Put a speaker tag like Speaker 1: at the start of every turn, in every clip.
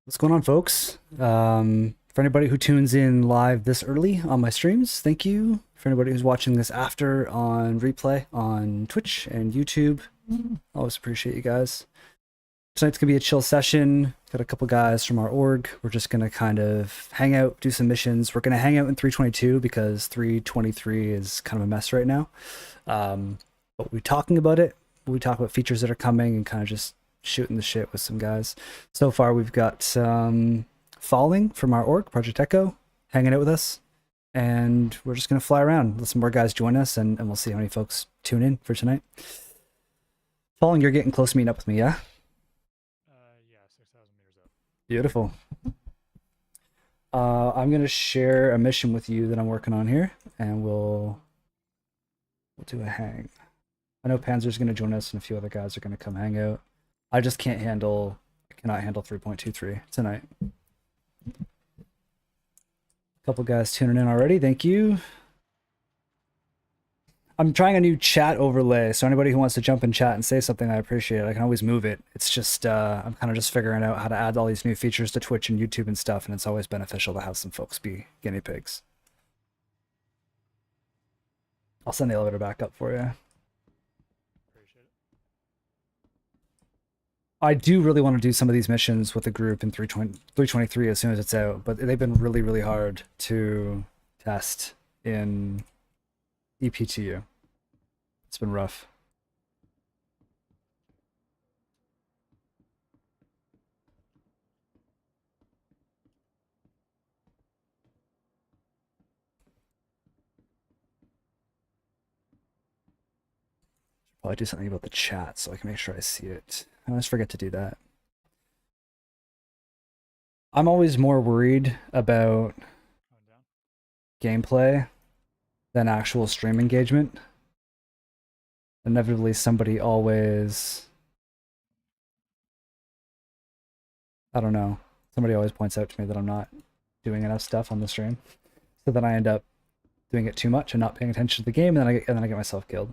Speaker 1: What's going on, folks? For anybody who tunes in live this early on my streams, thank you. For anybody who's watching this after on replay on Twitch and YouTube, always appreciate you guys. Tonight's gonna be a chill session. Got a couple guys from our org. We're just gonna kind of hang out, do some missions. We're gonna hang out in 322 because 323 is kind of a mess right now. But we're talking about it. We talk about features that are coming and kind of just shooting the shit with some guys. So far, we've got Falling from our org, Project Echo, hanging out with us. And we're just going to fly around. Let some more guys join us, and we'll see how many folks tune in for tonight. Falling, you're getting close to meeting up with me, yeah?
Speaker 2: Yeah, 6,000 meters up.
Speaker 1: Beautiful. I'm going to share a mission with you that I'm working on here, and we'll do a hang. I know Panzer's going to join us, and a few other guys are going to come hang out. I just cannot handle 3.23 tonight. A couple guys tuning in already. Thank you. I'm trying a new chat overlay, so anybody who wants to jump in chat and say something, I appreciate it. I can always move it. It's just I'm kind of just figuring out how to add all these new features to Twitch and YouTube and stuff, and it's always beneficial to have some folks be guinea pigs. I'll send the elevator back up for you.
Speaker 2: Appreciate it.
Speaker 1: I do really want to do some of these missions with the group in 323 as soon as it's out, but they've been really, really hard to test in EPTU. It's been rough. Should probably do something about the chat so I can make sure I see it. I always forget to do that. I'm always more worried about gameplay than actual stream engagement. Inevitably, somebody always, I don't know, somebody always points out to me that I'm not doing enough stuff on the stream. So then I end up doing it too much and not paying attention to the game, and then I get myself killed.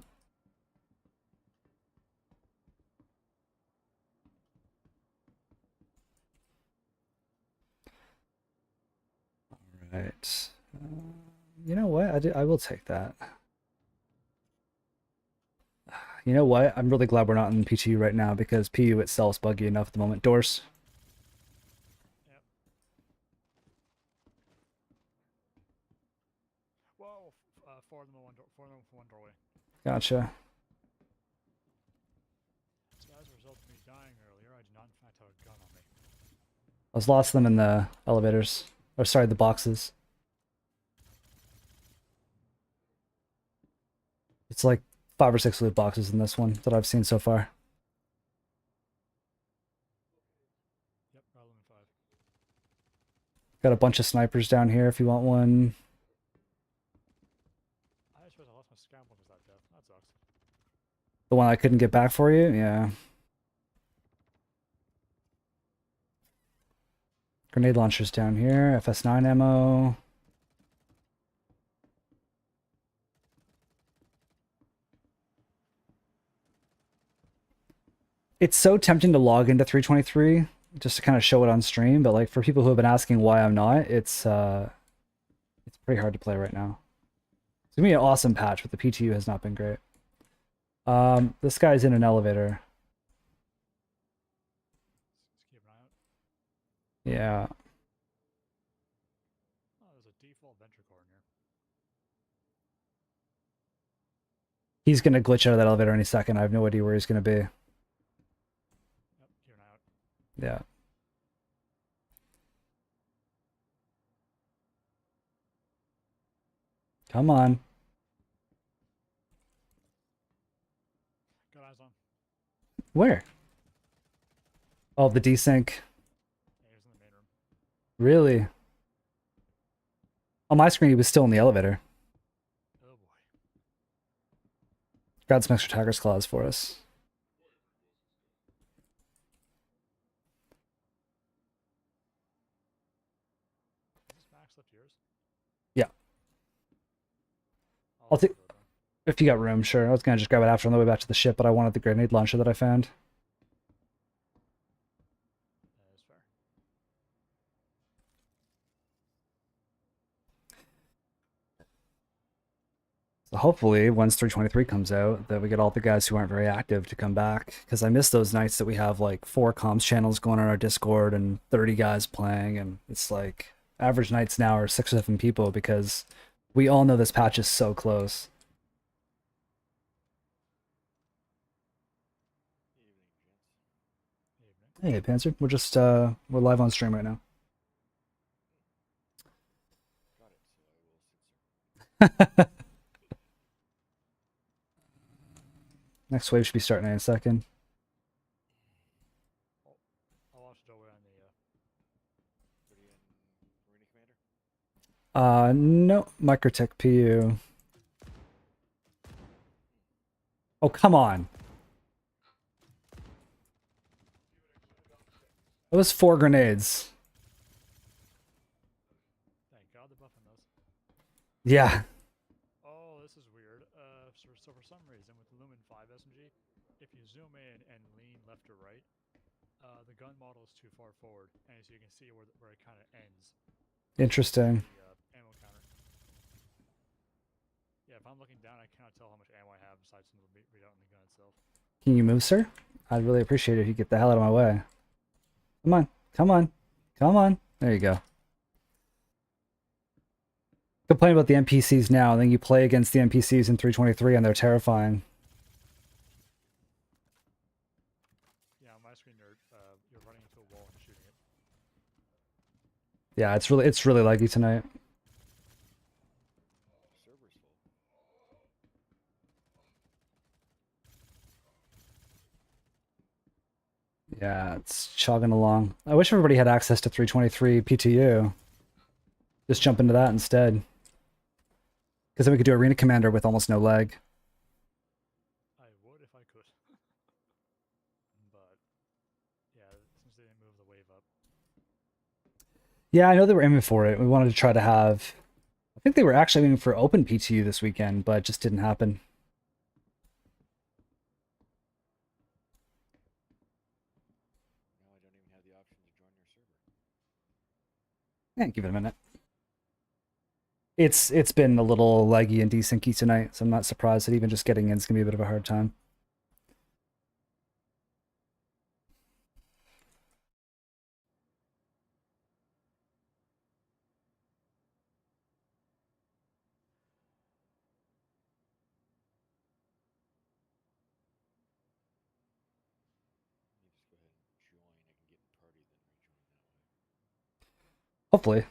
Speaker 1: All right. You know what? I will take that. You know what? I'm really glad we're not in PTU right now because PU itself is buggy enough at the moment. Doors.
Speaker 2: Yep. Whoa, four of them for one doorway.
Speaker 1: Gotcha.
Speaker 2: So as a result of me dying earlier, I did not in fact have a gun on me.
Speaker 1: I was lost them in the elevators. Or sorry, the boxes. It's like 5 or 6 loot boxes in this one that I've seen so far.
Speaker 2: Yep, rather than 5.
Speaker 1: Got a bunch of snipers down here if you want one.
Speaker 2: I just realized I lost my scout when was that death. That sucks.
Speaker 1: The one I couldn't get back for you? Yeah. Grenade launchers down here. FS9 ammo. It's so tempting to log into 323 just to kind of show it on stream, but like for people who have been asking why I'm not, it's pretty hard to play right now. It's gonna be an awesome patch, but the PTU has not been great. This guy's in an elevator.
Speaker 2: Just keep an eye out.
Speaker 1: Yeah.
Speaker 2: Oh, there's a default venture core in here.
Speaker 1: He's gonna glitch out of that elevator any second. I have no idea where he's gonna be.
Speaker 2: Yep, keep an eye out.
Speaker 1: Yeah. Come on.
Speaker 2: Got eyes on.
Speaker 1: Where? Oh, the desync.
Speaker 2: Yeah, he was in the main room.
Speaker 1: Really? On my screen, he was still in the elevator.
Speaker 2: Oh boy.
Speaker 1: Grab some extra Tiger's Claws for us.
Speaker 2: Is this max left yours?
Speaker 1: Yeah. I'll
Speaker 2: take
Speaker 1: take, if you got room, sure. I was gonna just grab it after on the way back to the ship, but I wanted the grenade launcher that I found.
Speaker 2: That is fair.
Speaker 1: So hopefully, once 323 comes out, that we get all the guys who aren't very active to come back. Because I miss those nights that we have like 4 comms channels going on our Discord and 30 guys playing, and it's like average nights now are 6 or 7 people because we all know this patch is so close. Hey, Panzer, we're just we're live on stream right now. Next wave should be starting in a second.
Speaker 2: I'll watch it over on the
Speaker 1: No, Microtech PU. Oh, come on. It was 4 grenades.
Speaker 2: Thank God they're buffing those.
Speaker 1: Yeah.
Speaker 2: Oh, this is weird. So for some reason with the Lumen 5 SMG, if you zoom in and lean left or right, the gun model is too far forward, and so you can see where it kind of ends.
Speaker 1: Interesting.
Speaker 2: The ammo counter. Yeah, if I'm looking down, I cannot tell how much ammo I have besides some of the readout in the gun itself.
Speaker 1: Can you move, sir? I'd really appreciate it if you get the hell out of my way. Come on. Come on. Come on. There you go. Complain about the NPCs now, and then you play against the NPCs in 323 and they're terrifying.
Speaker 2: Yeah, on my screen you're running into a wall and shooting it.
Speaker 1: Yeah, it's really laggy tonight.
Speaker 3: Server's full.
Speaker 1: Yeah, it's chugging along. I wish everybody had access to 323 PTU. Just jump into that instead. Because then we could do Arena Commander with almost no lag.
Speaker 2: I would if I could. But, yeah, since they didn't move the wave up.
Speaker 1: Yeah, I know they were aiming for it. We wanted to try to have... I think they were actually aiming for open PTU this weekend, but it just didn't happen.
Speaker 3: Now I don't even have the option to join your server.
Speaker 1: Yeah, give it a minute. It's been a little laggy and desyncy tonight, so I'm not surprised that even just getting in is going to be a bit of a hard time.
Speaker 3: Let me just go ahead and join. I can get in party, then rejoin that way.
Speaker 1: Hopefully.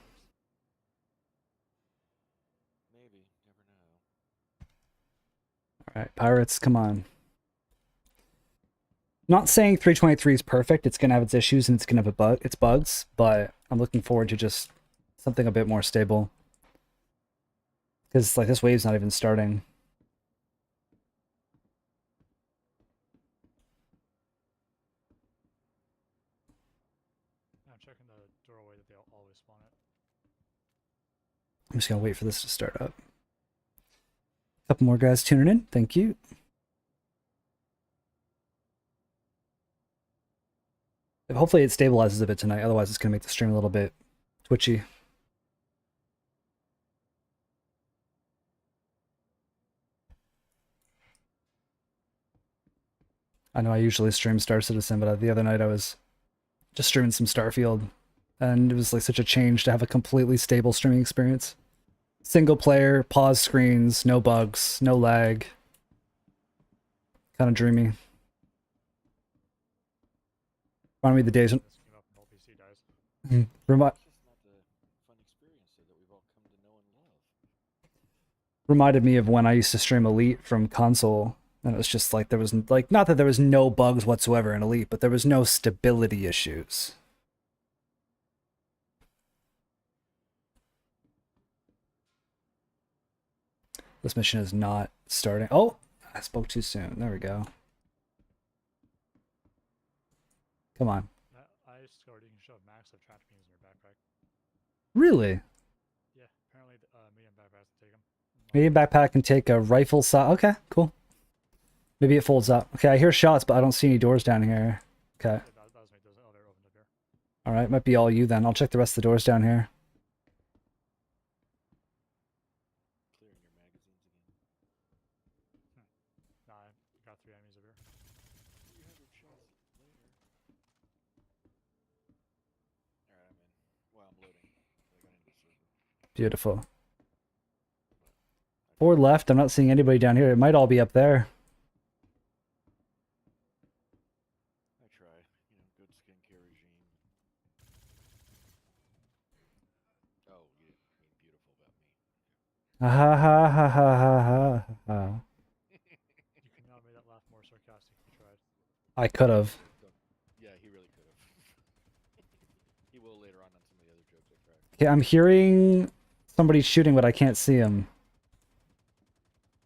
Speaker 3: Maybe. Never know.
Speaker 1: Alright, Pirates, come on. Not saying 323 is perfect, it's going to have its issues and it's going to have its bugs, but I'm looking forward to just something a bit more stable. Because like this wave's not even starting.
Speaker 2: I'm checking the doorway that they'll always spawn at.
Speaker 1: I'm just going to wait for this to start up. A couple more guys tuning in, thank you. Hopefully it stabilizes a bit tonight, otherwise it's going to make the stream a little bit twitchy. I know I usually stream Star Citizen, but the other night I was just streaming some Starfield, and it was like such a change to have a completely stable streaming experience. Single player, pause screens, no bugs, no lag. Kind of dreamy. Remind me of the days when...
Speaker 2: This came up in LPC dies.
Speaker 3: It's just not the fun experience that we've all come to know and love.
Speaker 1: reminded me of when I used to stream Elite from console, and it was just like there was like not that there was no bugs whatsoever in Elite, but there was no stability issues. This mission is not starting. Oh, I spoke too soon. There we go. Come on.
Speaker 2: I discovered you can shove max of trash beans in your backpack.
Speaker 1: Really?
Speaker 2: Yeah, apparently medium backpacks can take them.
Speaker 1: Medium backpack can take a rifle size. Okay, cool. Maybe it folds up. Okay, I hear shots, but I don't see any doors down here. Okay.
Speaker 2: That was me. There's an elevator opened up here.
Speaker 1: All right, might be all you then. I'll check the rest of the doors down here.
Speaker 3: Clearing your magazines again.
Speaker 2: 2 enemies over here.
Speaker 3: 300 shots later. Alright, I'm in. Well, I'm loading. I got into the server.
Speaker 1: Beautiful.
Speaker 3: I
Speaker 1: 4 left. I'm not seeing anybody down here. It might all be up there.
Speaker 3: try. You know, good skincare regime. Oh, you didn't mean beautiful about me.
Speaker 1: Ha ha ha ha ha ha ha.
Speaker 2: You could not have made that laugh more sarcastic if you tried.
Speaker 1: I could have.
Speaker 3: Yeah, he really could have. He will later on some of the other jokes I cracked.
Speaker 1: Okay, I'm hearing somebody shooting, but I can't see him.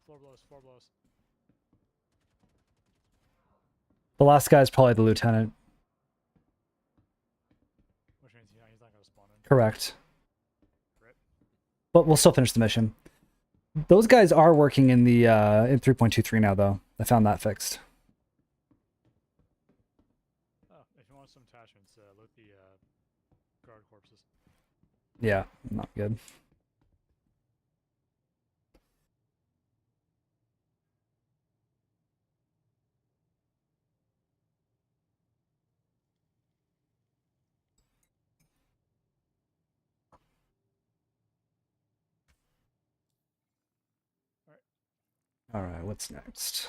Speaker 2: 4 blows, 4 blows.
Speaker 1: The last guy is probably the lieutenant.
Speaker 2: Which means he's not going to spawn in.
Speaker 1: Correct.
Speaker 2: Rip.
Speaker 1: But we'll still finish the mission. Those guys are working in the in 3.23 now, though. I found that fixed.
Speaker 2: Oh, if you want some attachments, loot the guard corpses.
Speaker 1: Yeah, not good. All right, what's next?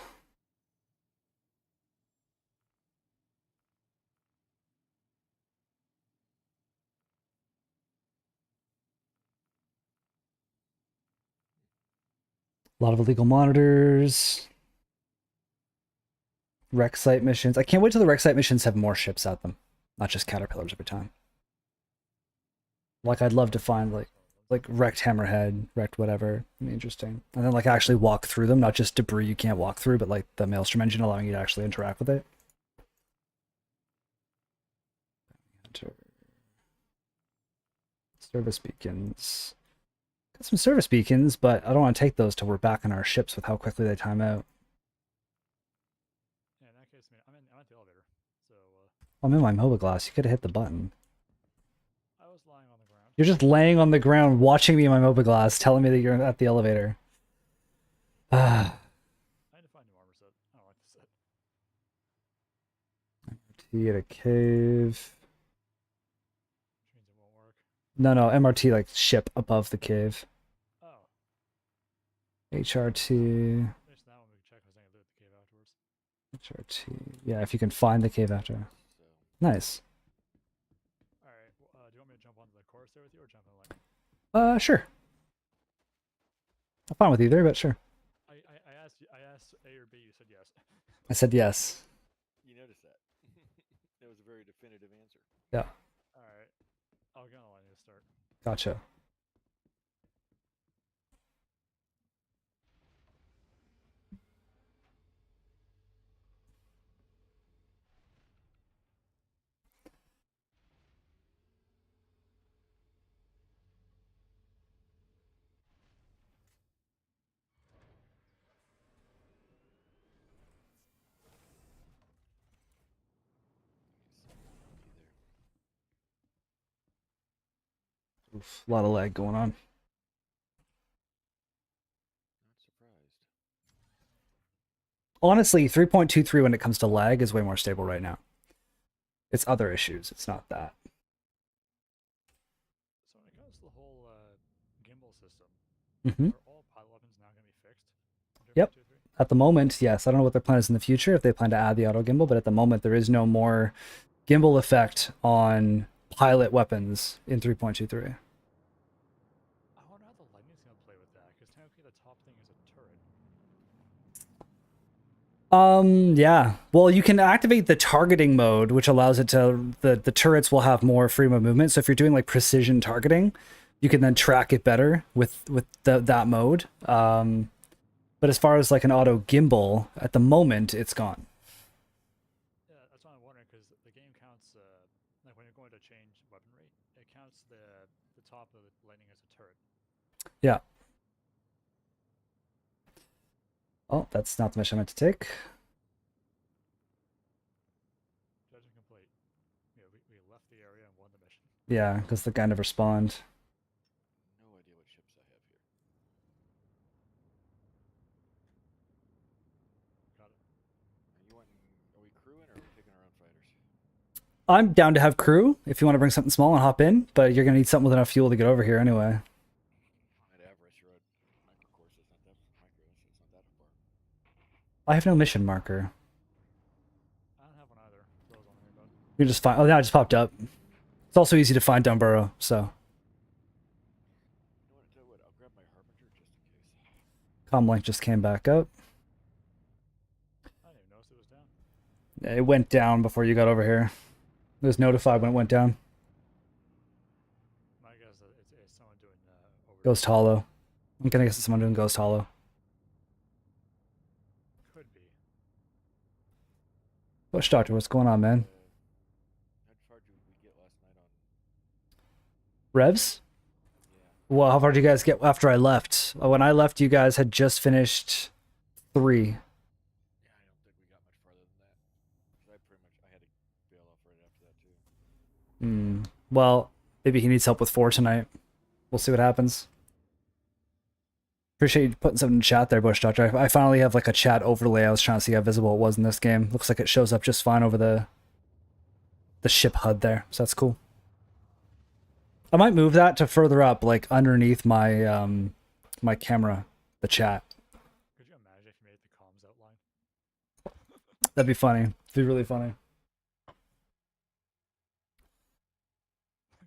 Speaker 1: A lot of illegal monitors. Rec site missions. I can't wait till the rec site missions have more ships at them, not just caterpillars every time. Like, I'd love to find like wrecked hammerhead, wrecked whatever. It'd be interesting. And then like actually walk through them, not just debris you can't walk through, but like the Maelstrom engine allowing you to actually interact with it. Enter. Service beacons. Got some service beacons, but I don't want to take those till we're back on our ships with how quickly they time out.
Speaker 2: Yeah, in that case, I mean, I'm at the elevator, so
Speaker 1: I'm in my MOBA glass. You could have hit the button.
Speaker 2: I was lying on the ground.
Speaker 1: You're just laying on the ground watching me in my MOBA glass, telling me that you're at the elevator. Ah.
Speaker 2: I need to find a new armor set. I don't like this set.
Speaker 1: T at a cave.
Speaker 2: Which means it won't work.
Speaker 1: No, MRT like ship above the cave.
Speaker 2: Oh.
Speaker 1: HRT.
Speaker 2: There's that one we can check if there's anything to loot at the cave afterwards.
Speaker 1: HRT. Yeah, if you can find the cave after.
Speaker 3: So,
Speaker 1: Nice.
Speaker 2: Alright, do you want me to jump onto the chorus there with you or jump in the line?
Speaker 1: Sure. I'm fine with either, but sure.
Speaker 2: I asked A or B, you said yes.
Speaker 1: I said yes.
Speaker 3: you noticed that. That was a very definitive answer.
Speaker 1: Yeah.
Speaker 2: Alright. I'll get on the line to start.
Speaker 1: Gotcha. Oof, a lot of lag going on.
Speaker 3: Not surprised.
Speaker 1: Honestly, 3.23 when it comes to lag is way more stable right now. It's other issues. It's not that.
Speaker 2: So when it comes to the whole gimbal system,
Speaker 1: Mm-hmm.
Speaker 2: are all pilot weapons now going to be fixed? in
Speaker 1: Yep.
Speaker 2: 3.23?
Speaker 1: At the moment, yes. I don't know what their plan is in the future, if they plan to add the auto gimbal, but at the moment there is no more gimbal effect on pilot weapons in 3.23.
Speaker 2: I wonder how the lighting's going to play with that, because technically the top thing is a turret.
Speaker 1: Yeah. Well, you can activate the targeting mode, which allows it to the turrets will have more freedom of movement. So if you're doing like precision targeting, you can then track it better with that mode. But as far as like an auto gimbal, at the moment it's gone.
Speaker 2: Yeah, that's what I'm wondering, because the game counts, like when you're going to change weaponry, it counts the top of the lightning as a turret.
Speaker 1: Yeah. Oh, that's not the mission I meant to take.
Speaker 2: Judging complete. Yeah, we left the area and won the mission.
Speaker 1: Yeah, because the guy never spawned.
Speaker 3: No idea what ships I have here.
Speaker 2: Got it.
Speaker 3: crew in, or are we taking our own fighters?
Speaker 1: I'm down to have crew if you want to bring something small and hop in, but you're gonna need something with enough fuel to get over here anyway.
Speaker 3: I'd Everest, you're at Microcourse. It's not that far.
Speaker 1: I have no mission marker.
Speaker 2: I don't have one either. Throws on there, but
Speaker 1: You just find. Oh, now it just popped up. It's also easy to find Dunborough, so
Speaker 3: You know what? Tell you what, I'll grab my Harbinger just in case.
Speaker 1: Comlink just came back up.
Speaker 2: I didn't even notice it was down.
Speaker 1: It went down before you got over here. It was notified when it went down.
Speaker 2: My guess is it's someone doing over.
Speaker 1: Ghost Hollow. I'm gonna guess it's someone doing Ghost Hollow.
Speaker 2: Could be.
Speaker 1: Bush Doctor, what's going on, man?
Speaker 3: How far did we get last night on?
Speaker 1: Revs?
Speaker 3: Yeah.
Speaker 1: Well, how far did you guys get after I left? When I left, you guys had just finished 3.
Speaker 3: Yeah, I don't think we got much farther than that. 'Cause I had to bail off right after that too.
Speaker 1: Well, maybe he needs help with 4 tonight. We'll see what happens. Appreciate you putting something in chat there, Bush Doctor. I finally have like a chat overlay. I was trying to see how visible it was in this game. Looks like it shows up just fine over the ship HUD there, so that's cool. I might move that to further up, like underneath my my camera, the chat.
Speaker 2: Could you imagine if you made the comms outline?
Speaker 1: That'd be funny. It'd be really funny.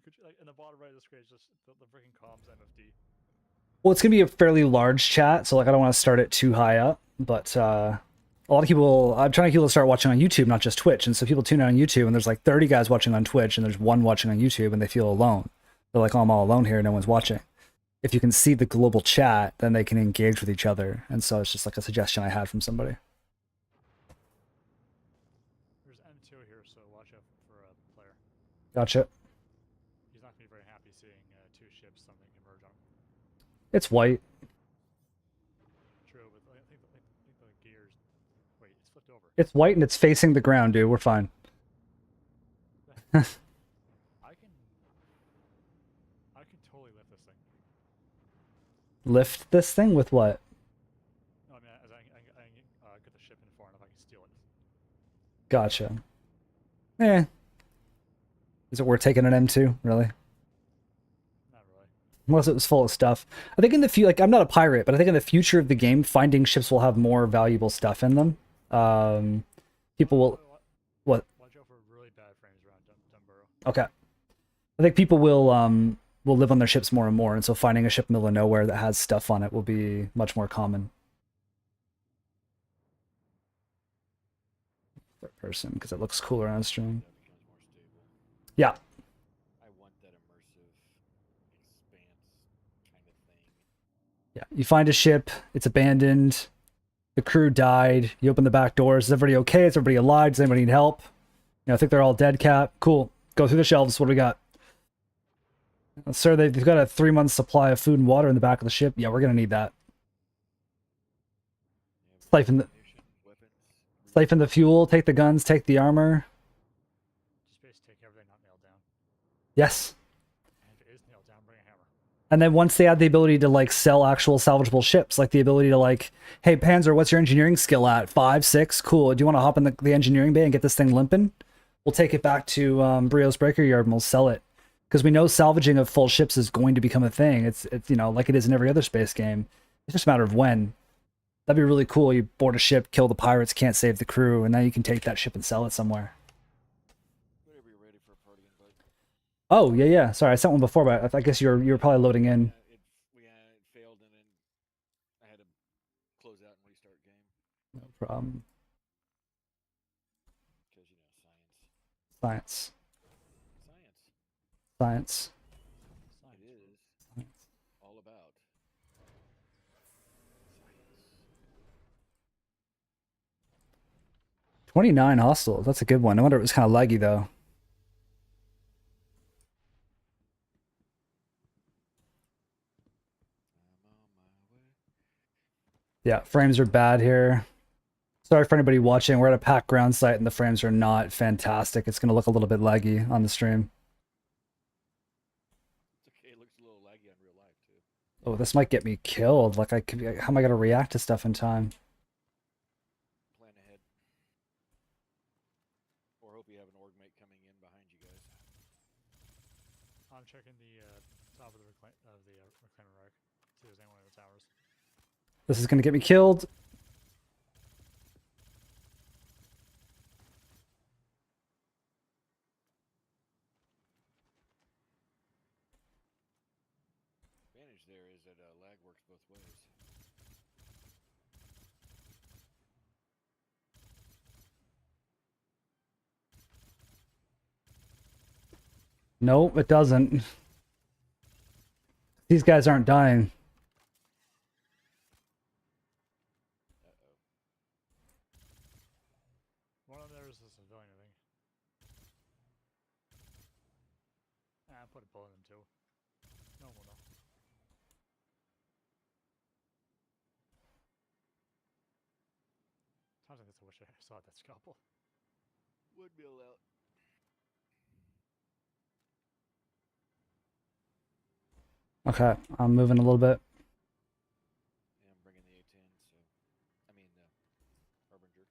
Speaker 2: Could you, like in the bottom right of the screen, it's just the freaking comms MFD.
Speaker 1: Well, it's gonna be a fairly large chat, so like I don't want to start it too high up, but a lot of people, I'm trying to get people to start watching on YouTube, not just Twitch, and so people tune in on YouTube, and there's like 30 guys watching on Twitch, and there's 1 watching on YouTube, and they feel alone. They're like, oh, I'm all alone here, no one's watching. If you can see the global chat, then they can engage with each other, and so it's just like a suggestion I had from somebody.
Speaker 2: There's M2 here, so watch out for a player.
Speaker 1: Gotcha.
Speaker 2: He's not gonna be very happy seeing 2 ships suddenly converge on him.
Speaker 1: It's white.
Speaker 2: True, but I think the gears. Wait, it's flipped over.
Speaker 1: It's white and it's facing the ground, dude. We're fine.
Speaker 2: I can totally lift this thing.
Speaker 1: Lift this thing with what?
Speaker 2: No, I mean, as I get the ship in far enough, I can steal it.
Speaker 1: Gotcha. Is it worth taking an M2? Really?
Speaker 2: Not really.
Speaker 1: Unless it was full of stuff. I think in the future, like, I'm not a pirate, but I think in the future of the game, finding ships will have more valuable stuff in them. People will... What?
Speaker 2: Watch out for really bad frames around Dunborough.
Speaker 1: Okay. I think people will live on their ships more and more, and so finding a ship in the middle of nowhere that has stuff on it will be much more common. Third person, because it looks cooler on stream.
Speaker 3: That becomes more stable.
Speaker 1: Yeah.
Speaker 3: I want that immersive expanse kind of thing.
Speaker 1: Yeah. You find a ship, it's abandoned, the crew died, you open the back doors, is everybody okay? Is everybody alive? Does anybody need help? You know, I think they're all dead, Cap. Cool. Go through the shelves. What do we got? Sir, they've got a 3-month supply of food and water in the back of the ship. Yeah, we're gonna need that. Siphon the,
Speaker 3: Weapons.
Speaker 1: siphon the fuel, take the guns, take the armor.
Speaker 2: Just basically take everything not nailed down.
Speaker 1: Yes.
Speaker 2: And if it is nailed down, bring a hammer.
Speaker 1: And then once they add the ability to like sell actual salvageable ships, like the ability to like, hey Panzer, what's your engineering skill at? 5, 6? Cool. Do you want to hop in the engineering bay and get this thing limping? We'll take it back to Brio's Breaker Yard and we'll sell it. Because we know salvaging of full ships is going to become a thing. It's you know, like it is in every other space game. It's just a matter of when. That'd be really cool. You board a ship, kill the pirates, can't save the crew, and now you can take that ship and sell it somewhere.
Speaker 3: Whenever you're ready for a party invite.
Speaker 1: Oh, yeah. Sorry, I sent one before, but I guess you were probably loading in.
Speaker 3: It failed, and then I had to close out and restart game.
Speaker 1: No problem.
Speaker 3: Because, you know,
Speaker 1: Science.
Speaker 3: Science.
Speaker 1: Science.
Speaker 3: It is all about science.
Speaker 1: 29 hostiles. That's a good one. I wonder if it was kind of laggy, though.
Speaker 3: I'm on my way.
Speaker 1: Yeah, frames are bad here. Sorry for anybody watching. We're at a packed ground site and the frames are not fantastic. It's going to look a little bit laggy on the stream.
Speaker 3: It's okay. It looks a little laggy on real life, too.
Speaker 1: Oh, this might get me killed. Like, how am I going to react to stuff in time?
Speaker 3: Plan ahead.
Speaker 1: This is gonna get me killed.
Speaker 3: Advantage there is that lag works both ways.
Speaker 1: No, it doesn't. These guys aren't dying.
Speaker 3: Uh-oh.
Speaker 2: One of theirs is a civilian, I think. I put a bullet in too. No one will know. Sometimes I wish I saw that scalpel.
Speaker 3: Would be allowed.
Speaker 1: Okay, I'm moving a little bit.
Speaker 3: Yeah, I'm bringing the A10, so... I mean, Harbinger.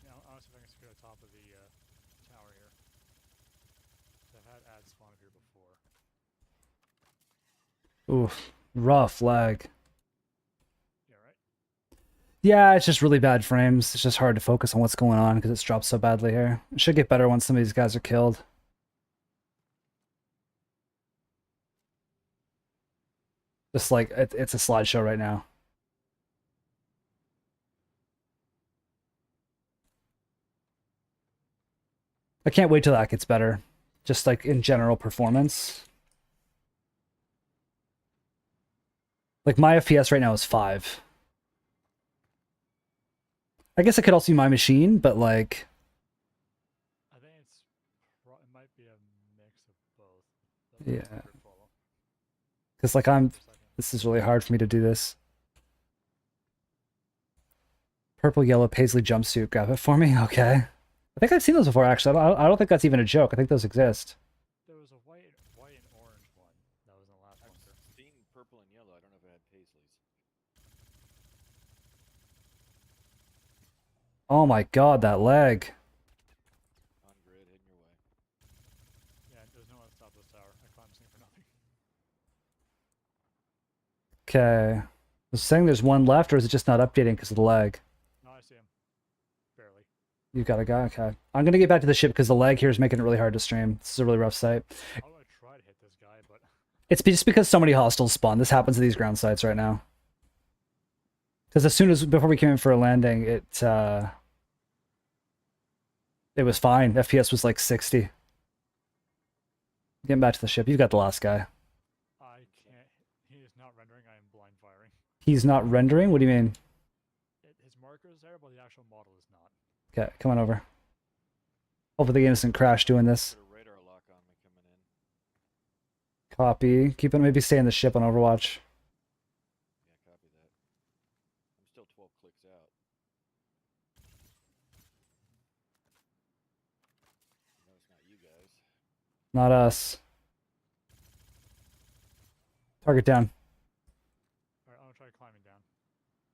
Speaker 2: Yeah, I'll see if I can secure the top of the tower here. I've had ads spawn up here before.
Speaker 1: Oof, rough lag.
Speaker 2: Yeah, right?
Speaker 1: Yeah, it's just really bad frames. It's just hard to focus on what's going on because it's dropped so badly here. It should get better once some of these guys are killed. Just like, it's a slideshow right now. I can't wait till that gets better. Just like in general performance. Like my FPS right now is 5. I guess it could also be my machine, but like...
Speaker 2: I think it's... it might be a mix of both.
Speaker 1: Yeah. Because like I'm...
Speaker 2: Second.
Speaker 1: This is really hard for me to do this. Purple, yellow, paisley jumpsuit. Grab it for me? Okay. I think I've seen those before, actually. I don't think that's even a joke. I think those exist.
Speaker 2: There was a white and orange one that was in the last
Speaker 3: I've
Speaker 2: bunker.
Speaker 3: seen purple and yellow. I don't know if it had paisleys.
Speaker 1: Oh my god, that leg.
Speaker 3: On grid, heading your way.
Speaker 2: Yeah, there's no one to stop this tower. I climbed this thing for nothing.
Speaker 1: Okay. I was saying there's one left, or is it just not updating because of the lag?
Speaker 2: No, I see him. Barely.
Speaker 1: You got a guy? Okay. I'm gonna get back to the ship because the lag here is making it really hard to stream. This is a really rough site.
Speaker 2: How do I try to hit this guy, but...
Speaker 1: It's just because so many hostiles spawn. This happens to these ground sites right now. Because as soon as, before we came in for a landing, it was fine. FPS was like 60. Getting back to the ship. You've got the last guy.
Speaker 2: I can't... He is not rendering. I am blind firing.
Speaker 1: He's not rendering? What do you mean?
Speaker 2: His marker is there, but the actual model is not.
Speaker 1: Okay, come on over. Hopefully the innocent crash doing this.
Speaker 3: Put a radar lock on me coming in.
Speaker 1: Copy. Keep it, maybe stay in the ship on Overwatch.
Speaker 3: Yeah, copy that. I'm still 12 clicks out. No, it's not you guys.
Speaker 1: Not us. Target down.
Speaker 2: Alright, I'm gonna try climbing down.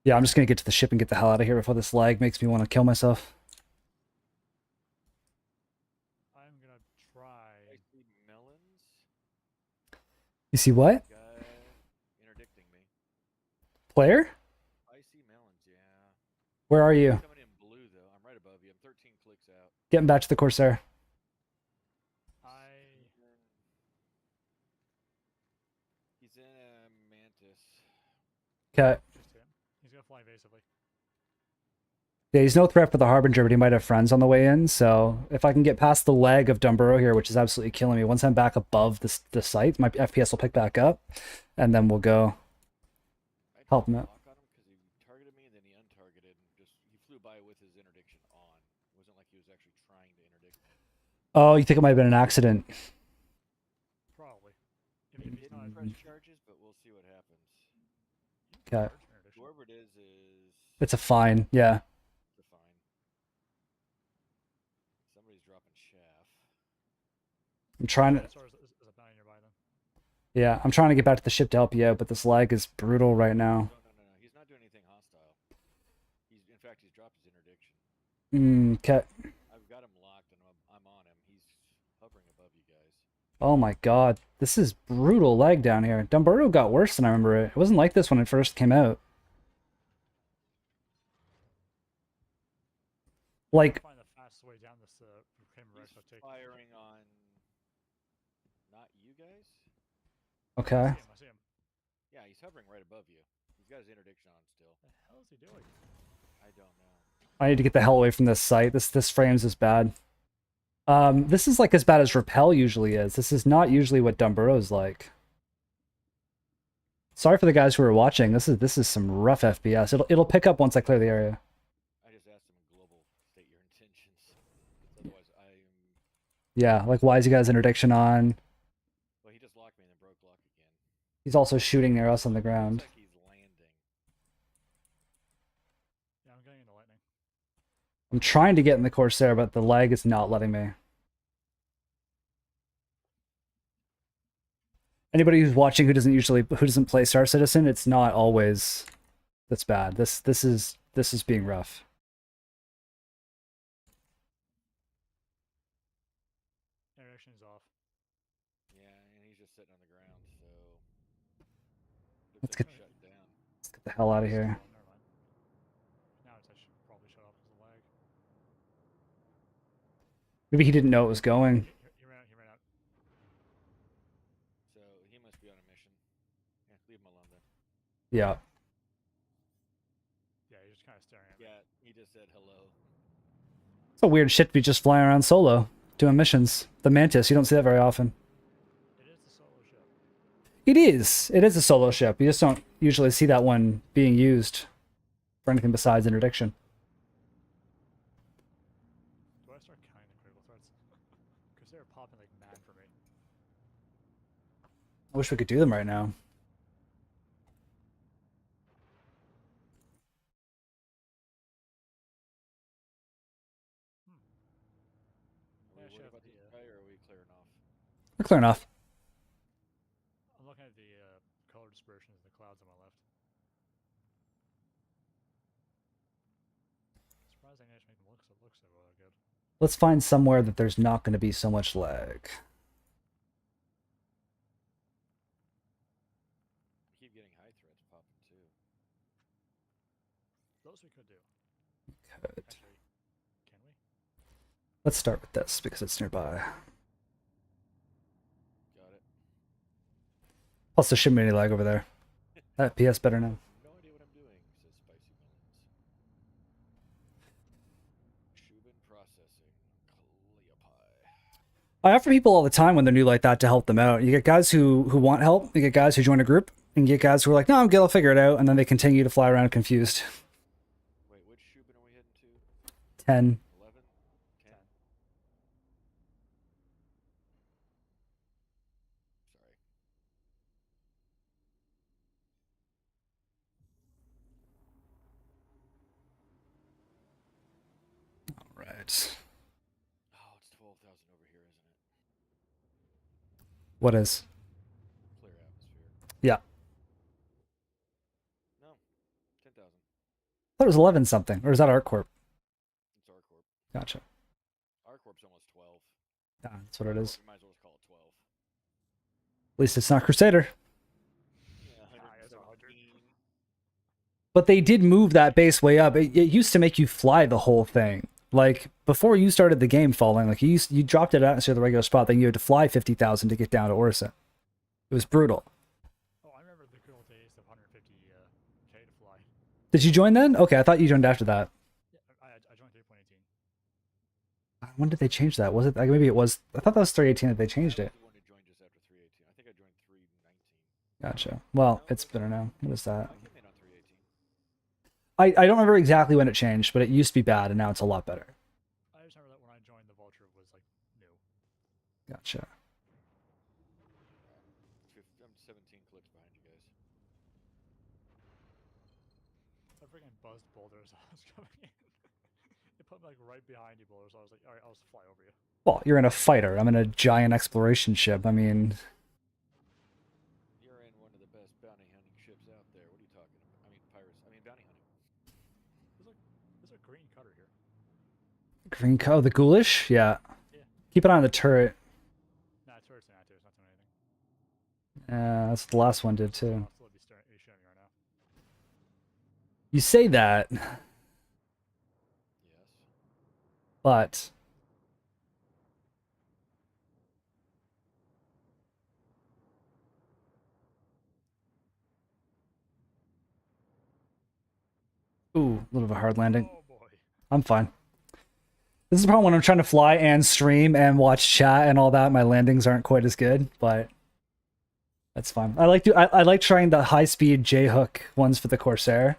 Speaker 1: Yeah, I'm just gonna get to the ship and get the hell out of here before this lag makes me want to kill myself.
Speaker 2: I'm gonna try...
Speaker 3: I see melons.
Speaker 1: You see what?
Speaker 3: Guy interdicting me.
Speaker 1: Player?
Speaker 3: I see melons, yeah.
Speaker 1: Where are you?
Speaker 3: Coming in blue though. I'm right above you. I'm 13 clicks out.
Speaker 1: Getting back to the Corsair.
Speaker 3: He's in a mantis.
Speaker 1: Okay.
Speaker 2: Just hit him. He's gonna fly evasively.
Speaker 1: Yeah, he's no threat for the Harbinger, but he might have friends on the way in, so if I can get past the leg of Dumburo here, which is absolutely killing me, once I'm back above the site, my FPS will pick back up, and then we'll go help him out.
Speaker 3: Lock on him because he targeted me and then he untargeted and just he flew by with his interdiction on. It wasn't like he was actually trying to interdict me.
Speaker 1: Oh, you think it might have been an accident?
Speaker 2: Probably. If he's not...
Speaker 3: Press charges, but we'll see what happens.
Speaker 1: Okay.
Speaker 3: Whoever it is...
Speaker 1: It's a fine, yeah.
Speaker 3: It's a fine. Somebody's dropping chaff.
Speaker 1: I'm trying to...
Speaker 2: Is a bounty nearby then?
Speaker 1: Yeah, I'm trying to get back to the ship to help you out, but this lag is brutal right now.
Speaker 3: No. He's not doing anything hostile. In fact, he's dropped his interdiction.
Speaker 1: Okay.
Speaker 3: I've got him locked and I'm on him. He's hovering above you guys.
Speaker 1: Oh my god. This is brutal lag down here. Dumbarton got worse than I remember it. It wasn't like this when it first came out. Like,
Speaker 2: Find the fastest way down this Kramer
Speaker 3: He's
Speaker 2: Rex.
Speaker 3: firing on not you guys.
Speaker 1: okay.
Speaker 2: I see him.
Speaker 3: Yeah, he's hovering right above you. He's got his interdiction on still.
Speaker 2: What the hell is he doing?
Speaker 3: I don't know.
Speaker 1: I need to get the hell away from this site. This frames is bad. This is like as bad as Repel usually is. This is not usually what Dumbarton's like. Sorry for the guys who are watching. This is some rough FPS. It'll pick up once I clear the area.
Speaker 3: I just asked him in global state your intentions. Otherwise, I'm.
Speaker 1: Yeah, like why is he got his interdiction on?
Speaker 3: Well, he just locked me and then broke lock again.
Speaker 1: He's also shooting near us on the ground.
Speaker 3: Looks like he's landing.
Speaker 2: Yeah, I'm getting into lightning.
Speaker 1: I'm trying to get in the Corsair, but the lag is not letting me. Anybody who's watching who doesn't play Star Citizen, it's not always that's bad. This is being rough.
Speaker 2: Interdiction's off.
Speaker 3: Yeah, and he's just sitting on the ground, so.
Speaker 1: Let's
Speaker 3: Looks like
Speaker 1: get-
Speaker 3: he's shut down.
Speaker 1: Let's get the hell out of here.
Speaker 2: Oh, never mind. Now I should probably shut off because of lag.
Speaker 1: Maybe he didn't know it was going.
Speaker 2: He ran out. He ran out.
Speaker 3: So he must be on a mission. Yeah, leave him alone then.
Speaker 1: Yeah.
Speaker 2: Yeah, he's just kind of staring at me.
Speaker 3: Yeah, he just said hello.
Speaker 1: It's a weird shit to be just flying around solo, doing missions. The Mantis, you don't see that very often.
Speaker 2: It is the solo ship.
Speaker 1: It is. It is a solo ship. You just don't usually see that one being used for anything besides interdiction.
Speaker 2: Do I start kind of critical threats? Because they're popping like mad for me.
Speaker 1: I wish we could do them right now.
Speaker 3: Are
Speaker 2: Yeah,
Speaker 3: we
Speaker 2: shut
Speaker 3: worried
Speaker 2: up
Speaker 3: about
Speaker 2: the,
Speaker 3: this guy, or are we clearing off?
Speaker 1: We're clearing off.
Speaker 2: I'm looking at the color dispersions in the clouds on my left. Surprising I just make them look so good.
Speaker 1: Let's find somewhere that there's not going to be so much lag.
Speaker 3: We keep getting high threats popping too.
Speaker 2: Those we could do.
Speaker 1: Good.
Speaker 2: Actually, can we?
Speaker 1: Let's start with this because it's nearby.
Speaker 3: Got it.
Speaker 1: Plus, there shouldn't be any lag over there. That PS better now.
Speaker 3: No idea what I'm doing, says Spicy Melons. Shubin processing. Cleopai.
Speaker 1: I offer people all the time when they're new like that to help them out. You get guys who want help. You get guys who join a group. And you get guys who are like, no, I'm good, I'll figure it out. And then they continue to fly around confused.
Speaker 3: Wait, which Shubin are we heading to?
Speaker 1: 10.
Speaker 3: 11? 10? Sorry.
Speaker 1: All right.
Speaker 3: Oh, it's 12,000 over here, isn't it?
Speaker 1: What is?
Speaker 3: Clear atmosphere.
Speaker 1: Yeah.
Speaker 3: No. 10,000.
Speaker 1: I thought it was 11 something. Or is that ArcCorp?
Speaker 3: It's our corp.
Speaker 1: Gotcha.
Speaker 3: Our corp's almost 12.
Speaker 1: Yeah, that's what it is.
Speaker 3: We might as well just call it 12.
Speaker 1: At least it's not Crusader.
Speaker 3: Yeah,
Speaker 2: Ah, it's 100.
Speaker 1: But they did move that base way up. It used to make you fly the whole thing. Like, before you started the game falling, like, you dropped it at atmosphere the regular spot, then you had to fly 50,000 to get down to Orison. It was brutal.
Speaker 2: Oh, I remember the good old days of 150K to fly.
Speaker 1: Did you join then? Okay, I thought you joined after that.
Speaker 2: Yeah, I joined 3.18.
Speaker 1: When did they change that? Was it, like, maybe it was, I thought that was 318 that they changed
Speaker 3: I
Speaker 1: it.
Speaker 3: was the one who joined just after 318. I think I joined 319.
Speaker 1: Gotcha. Well, it's better now. What is that?
Speaker 3: I came in on 318.
Speaker 1: I don't remember exactly when it changed, but it used to be bad, and now it's a lot better.
Speaker 2: I just remember that when I joined, the Vulture was like new.
Speaker 1: Gotcha.
Speaker 3: I'm 17 clicks behind you guys.
Speaker 2: I freaking buzzed Boulder as I was coming in. It put me like right behind you, Boulder, so I was like, alright, I'll just fly over you.
Speaker 1: Well, you're in a fighter. I'm in a giant exploration ship. I mean,
Speaker 3: You're in one of the best bounty hunting ships out there. What are you talking about? I mean, pirates. I mean, bounty hunting.
Speaker 2: There's a green cutter here.
Speaker 1: green cow, the ghoulish? Yeah.
Speaker 2: Yeah.
Speaker 1: Keep an eye on the turret.
Speaker 2: Nah, turret's inactive.
Speaker 1: That's what the last one did too.
Speaker 2: I'll still be showing you right now.
Speaker 1: You say that,
Speaker 3: Yes.
Speaker 1: but ooh, a little bit of a hard landing.
Speaker 2: Oh boy.
Speaker 1: I'm fine. This is the problem when I'm trying to fly and stream and watch chat and all that. My landings aren't quite as good, but that's fine. I like trying the high speed J hook ones for the Corsair.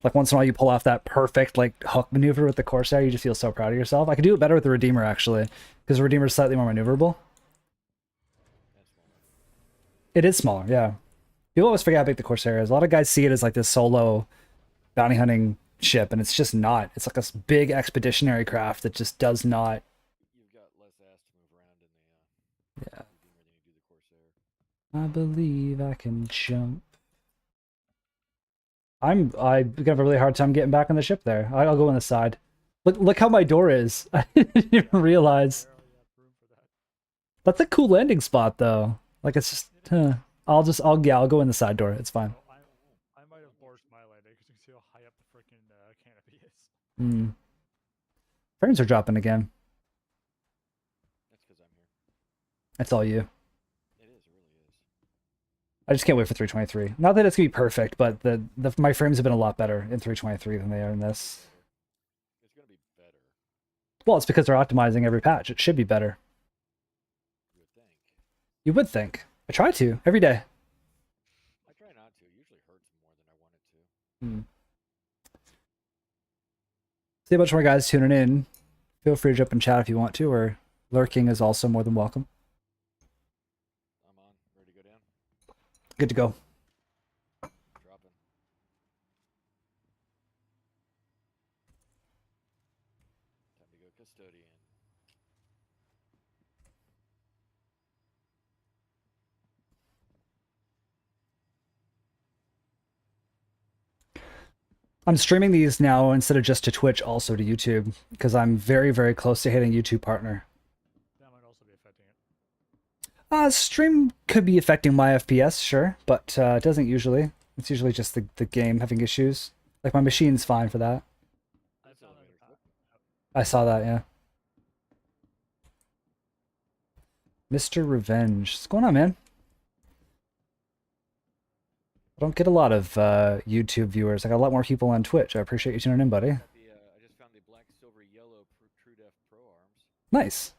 Speaker 1: Like once in a while you pull off that perfect like hook maneuver with the Corsair, you just feel so proud of yourself. I could do it better with the Redeemer actually, because the Redeemer is slightly more maneuverable.
Speaker 3: That's smaller.
Speaker 1: It is smaller, yeah. People always forget how big the Corsair is. A lot of guys see it as like this solo bounty hunting ship, and it's just not. It's like this big expeditionary craft that just does not.
Speaker 3: You've got less ass to move around in the
Speaker 1: Yeah.
Speaker 3: Redeemer than you do the Corsair.
Speaker 1: I believe I can jump. I'm gonna have a really hard time getting back on the ship there. I'll go on the side. Look how my door is. I didn't even realize.
Speaker 2: Barely have room for that.
Speaker 1: That's a cool landing spot though. Like it's just I'll go in the side door. It's fine.
Speaker 2: Oh, I might have borched my landing because you can see how high up the freaking canopy is.
Speaker 1: Hmm. Frames are dropping again.
Speaker 3: That's because I'm here.
Speaker 1: That's all you.
Speaker 3: It is. It really is.
Speaker 1: I just can't wait for 323. Not that it's gonna be perfect, but my frames have been a lot better in 323 than they are in this.
Speaker 3: It's gonna be better.
Speaker 1: Well, it's because they're optimizing every patch. It should be better.
Speaker 3: You would think.
Speaker 1: You would think. I try to every day.
Speaker 3: I try not to. It usually hurts more than I want it to.
Speaker 1: Hmm. See a bunch more guys tuning in. Feel free to jump in chat if you want to, or lurking is also more than welcome.
Speaker 3: I'm on. Ready to go down?
Speaker 1: Good to go.
Speaker 3: Dropping. Time to go custodian.
Speaker 1: I'm streaming these now instead of just to Twitch, also to YouTube, because I'm very, very close to hitting YouTube partner.
Speaker 2: That might also be affecting it.
Speaker 1: Stream could be affecting my FPS, sure, but it doesn't usually. It's usually just the game having issues. Like my machine's fine for that.
Speaker 2: I
Speaker 3: That's
Speaker 2: found
Speaker 3: elevator.
Speaker 1: I saw that, yeah. Mr. Revenge. What's going on, man? I don't get a lot of YouTube viewers. I got a lot more people on Twitch. I appreciate you tuning in, buddy.
Speaker 3: I just found the black, silver, yellow True Def Pro arms.
Speaker 1: Nice.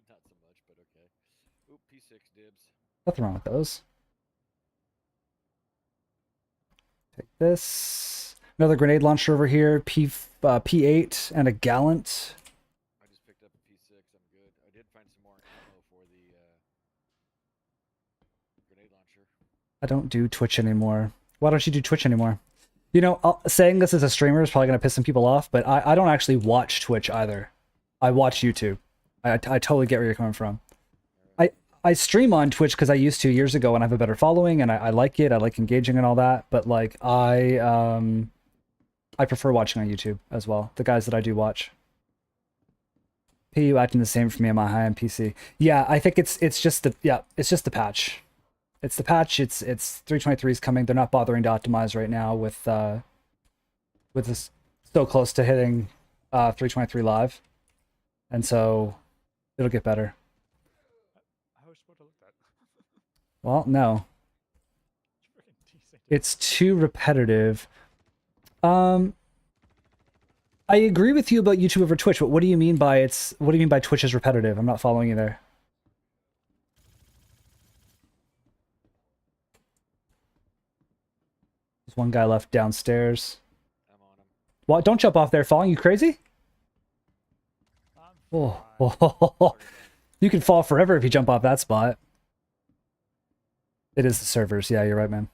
Speaker 3: Not so much, but okay. Oop, P6 dibs.
Speaker 1: Nothing wrong with those. Take this. Another grenade launcher over here. P8 and a Gallant.
Speaker 3: I just picked up a P6. I'm good. I did find some more ammo for the grenade launcher.
Speaker 1: I don't do Twitch anymore. Why don't you do Twitch anymore? You know, saying this as a streamer is probably going to piss some people off, but I don't actually watch Twitch either. I watch YouTube. I totally get where you're coming from. I stream on Twitch because I used to years ago and I have a better following and I like it. I like engaging and all that. But like I prefer watching on YouTube as well. The guys that I do watch. PU acting the same for me on my high-end PC. Yeah, I think it's just the patch. It's the patch. It's 323 is coming. They're not bothering to optimize right now with this so close to hitting 323 live, and so it'll get better.
Speaker 2: How was supposed to look that?
Speaker 1: Well, no,
Speaker 2: It's freaking decent.
Speaker 1: it's too repetitive. I agree with you about YouTube over Twitch, but what do you mean by Twitch is repetitive? I'm not following you there. There's one guy left downstairs.
Speaker 3: I'm on him.
Speaker 1: What? Don't jump off there, falling. You crazy?
Speaker 2: I'm
Speaker 1: Oh,
Speaker 2: fine.
Speaker 1: you can fall forever if you jump off that spot. It is the servers. Yeah, you're right, man.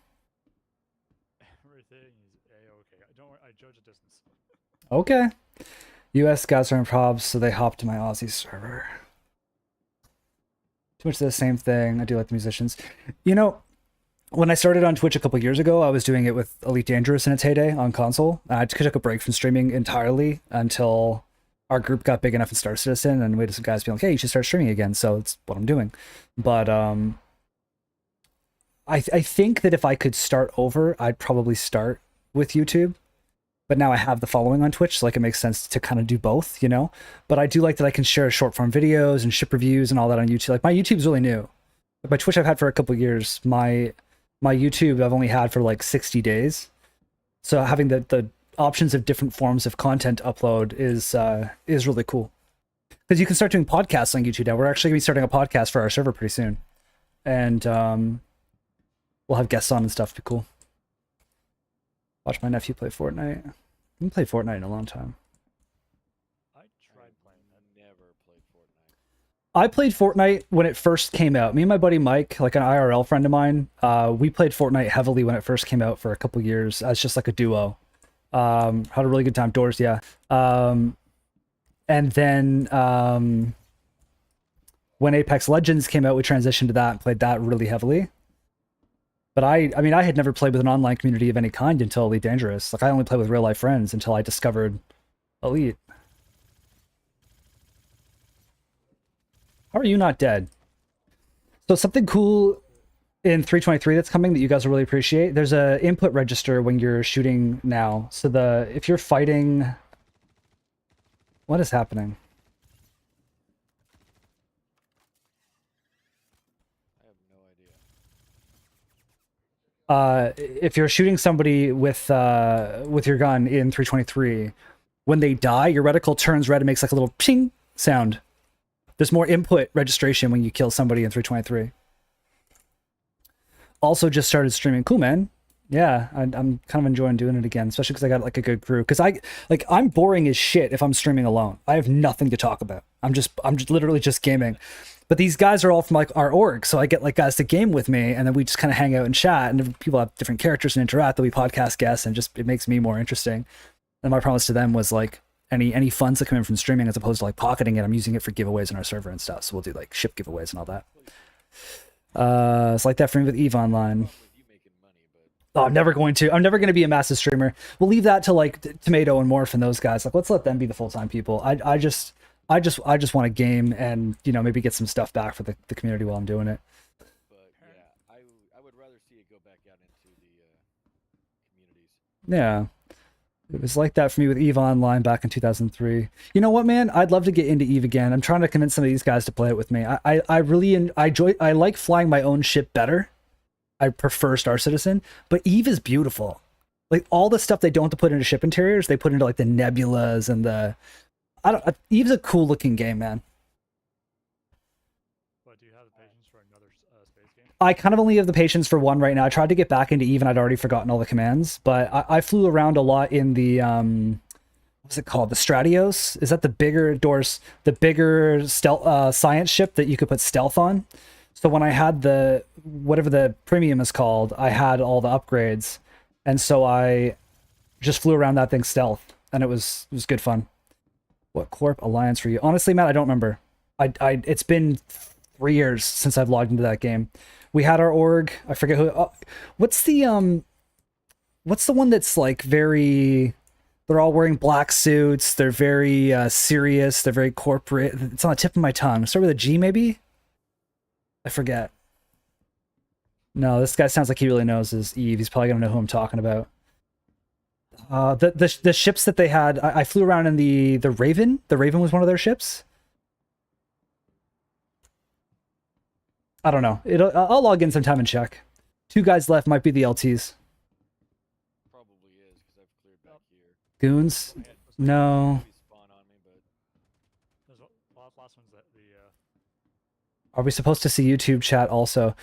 Speaker 2: Everything is A-okay. Don't worry, I judge a distance.
Speaker 1: Okay. US guys are in probs, so they hop to my Aussie server. Too much of the same thing. I do like the musicians. You know, when I started on Twitch a couple years ago, I was doing it with Elite Dangerous in its heyday on console. I took a break from streaming entirely until our group got big enough in Star Citizen, and we had some guys being like, hey, you should start streaming again, so it's what I'm doing. But I think that if I could start over, I'd probably start with YouTube. But now I have the following on Twitch, so like it makes sense to kind of do both, you know? But I do like that I can share short form videos and ship reviews and all that on YouTube. Like my YouTube's really new. Like my Twitch I've had for a couple of years. My YouTube I've only had for like 60 days. So having the options of different forms of content upload is really cool. Because you can start doing podcasts on YouTube now. We're actually gonna be starting a podcast for our server pretty soon. And we'll have guests on and stuff. It'll be cool. Watch my nephew play Fortnite. I haven't played Fortnite in a long time.
Speaker 2: I tried playing.
Speaker 3: I never played Fortnite.
Speaker 1: I played Fortnite when it first came out. Me and my buddy Mike, like an IRL friend of mine, we played Fortnite heavily when it first came out for a couple years as just like a duo. Had a really good time. Doors, yeah. And then when Apex Legends came out, we transitioned to that and played that really heavily. But I mean, I had never played with an online community of any kind until Elite Dangerous. Like I only played with real life friends until I discovered Elite. How are you not dead? So something cool in 323 that's coming that you guys will really appreciate. There's a input register when you're shooting now. So if you're fighting, what is happening?
Speaker 3: I have no idea.
Speaker 1: If you're shooting somebody with your gun in 323, when they die, your reticle turns red and makes like a little ping sound. There's more input registration when you kill somebody in 323. Also just started streaming. Cool, man. Yeah, I'm kind of enjoying doing it again, especially because I got like a good crew. Because I'm boring as shit if I'm streaming alone. I have nothing to talk about. I'm just literally just gaming. But these guys are all from like our org, so I get like guys to game with me, and then we just kind of hang out and chat, and people have different characters and interact. There'll be podcast guests, and just it makes me more interesting. And my promise to them was like any funds that come in from streaming, as opposed to like pocketing it, I'm using it for giveaways on our server and stuff. So we'll do like ship giveaways and all that. It's like that for me with Eve Online.
Speaker 3: With you making money, but
Speaker 1: Oh, I'm never going to be a massive streamer. We'll leave that to like Tomato and Morph and those guys. Like, let's let them be the full-time people. I just want to game and, you know, maybe get some stuff back for the community while I'm doing it.
Speaker 3: but yeah, I would rather see it go back out into the communities.
Speaker 1: Yeah. It was like that for me with Eve Online back in 2003. You know what, man? I'd love to get into Eve again. I'm trying to convince some of these guys to play it with me. I really I like flying my own ship better. I prefer Star Citizen, but Eve is beautiful. Like all the stuff they don't have to put into ship interiors, they put into like the nebulas and Eve's a cool looking game, man.
Speaker 2: But do you have the patience for another space game?
Speaker 1: I kind of only have the patience for one right now. I tried to get back into Eve and I'd already forgotten all the commands, but I flew around a lot in the what's it called? The Stratios? Is that the bigger doors, the bigger stealth science ship that you could put stealth on? So when I had the whatever the premium is called, I had all the upgrades, and so I just flew around that thing stealth, and it was good fun. What Corp Alliance for you? Honestly, Matt, I don't remember. It's been 3 years since I've logged into that game. We had our org. I forget who. What's the one that's like very? They're all wearing black suits. They're very serious. They're very corporate. It's on the tip of my tongue. Start with a G, maybe. I forget. No, this guy sounds like he really knows his Eve. He's probably gonna know who I'm talking about. The ships that they had, I flew around in the Raven. The Raven was one of their ships. I don't know. I'll log in sometime and check. 2 guys left, might be the LTs.
Speaker 3: Probably is because I've cleared back here.
Speaker 1: Goons? No.
Speaker 3: Maybe spawn on me, but
Speaker 2: There's last one's that
Speaker 1: Are we supposed to see YouTube chat also?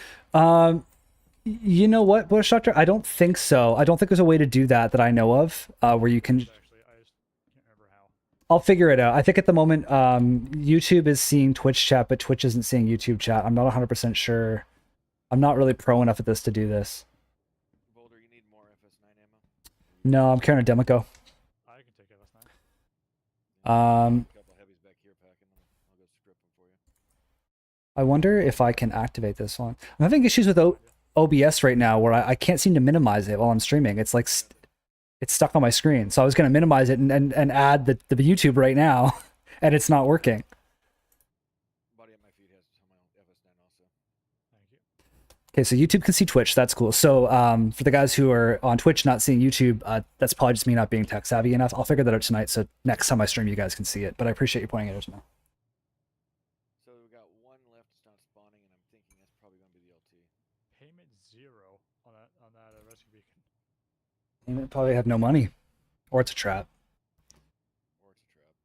Speaker 1: You know what, Bush Doctor? I don't think so. I don't think there's a way to do that I know of, where you can...
Speaker 2: actually I just can't remember how.
Speaker 1: I'll figure it out. I think at the moment, YouTube is seeing Twitch chat, but Twitch isn't seeing YouTube chat. I'm not 100% sure. I'm not really pro enough at this to do this.
Speaker 3: Boulder, you need more FS9 ammo.
Speaker 1: No, I'm carrying a Demico.
Speaker 2: I can take FS9.
Speaker 1: Um,
Speaker 3: A couple heavies back here packing. I'll go script them for you.
Speaker 1: I wonder if I can activate this one. I'm having issues with OBS right now where I can't seem to minimize it while I'm streaming. It's like it's stuck on my screen. So I was going to minimize it and add the YouTube right now, and it's not working.
Speaker 3: Body at my feet has my FS9 also.
Speaker 2: Thank you.
Speaker 1: Okay, so YouTube can see Twitch. That's cool. So for the guys who are on Twitch not seeing YouTube, that's probably just me not being tech savvy enough. I'll figure that out tonight, so next time I stream, you guys can see it. But I appreciate you pointing it out to me.
Speaker 3: So we got one left that's not spawning, and I'm thinking that's probably going to be the LT.
Speaker 2: Payment 0 on that rescue beacon.
Speaker 1: You probably have no money, or it's a trap.
Speaker 3: Or it's a trap.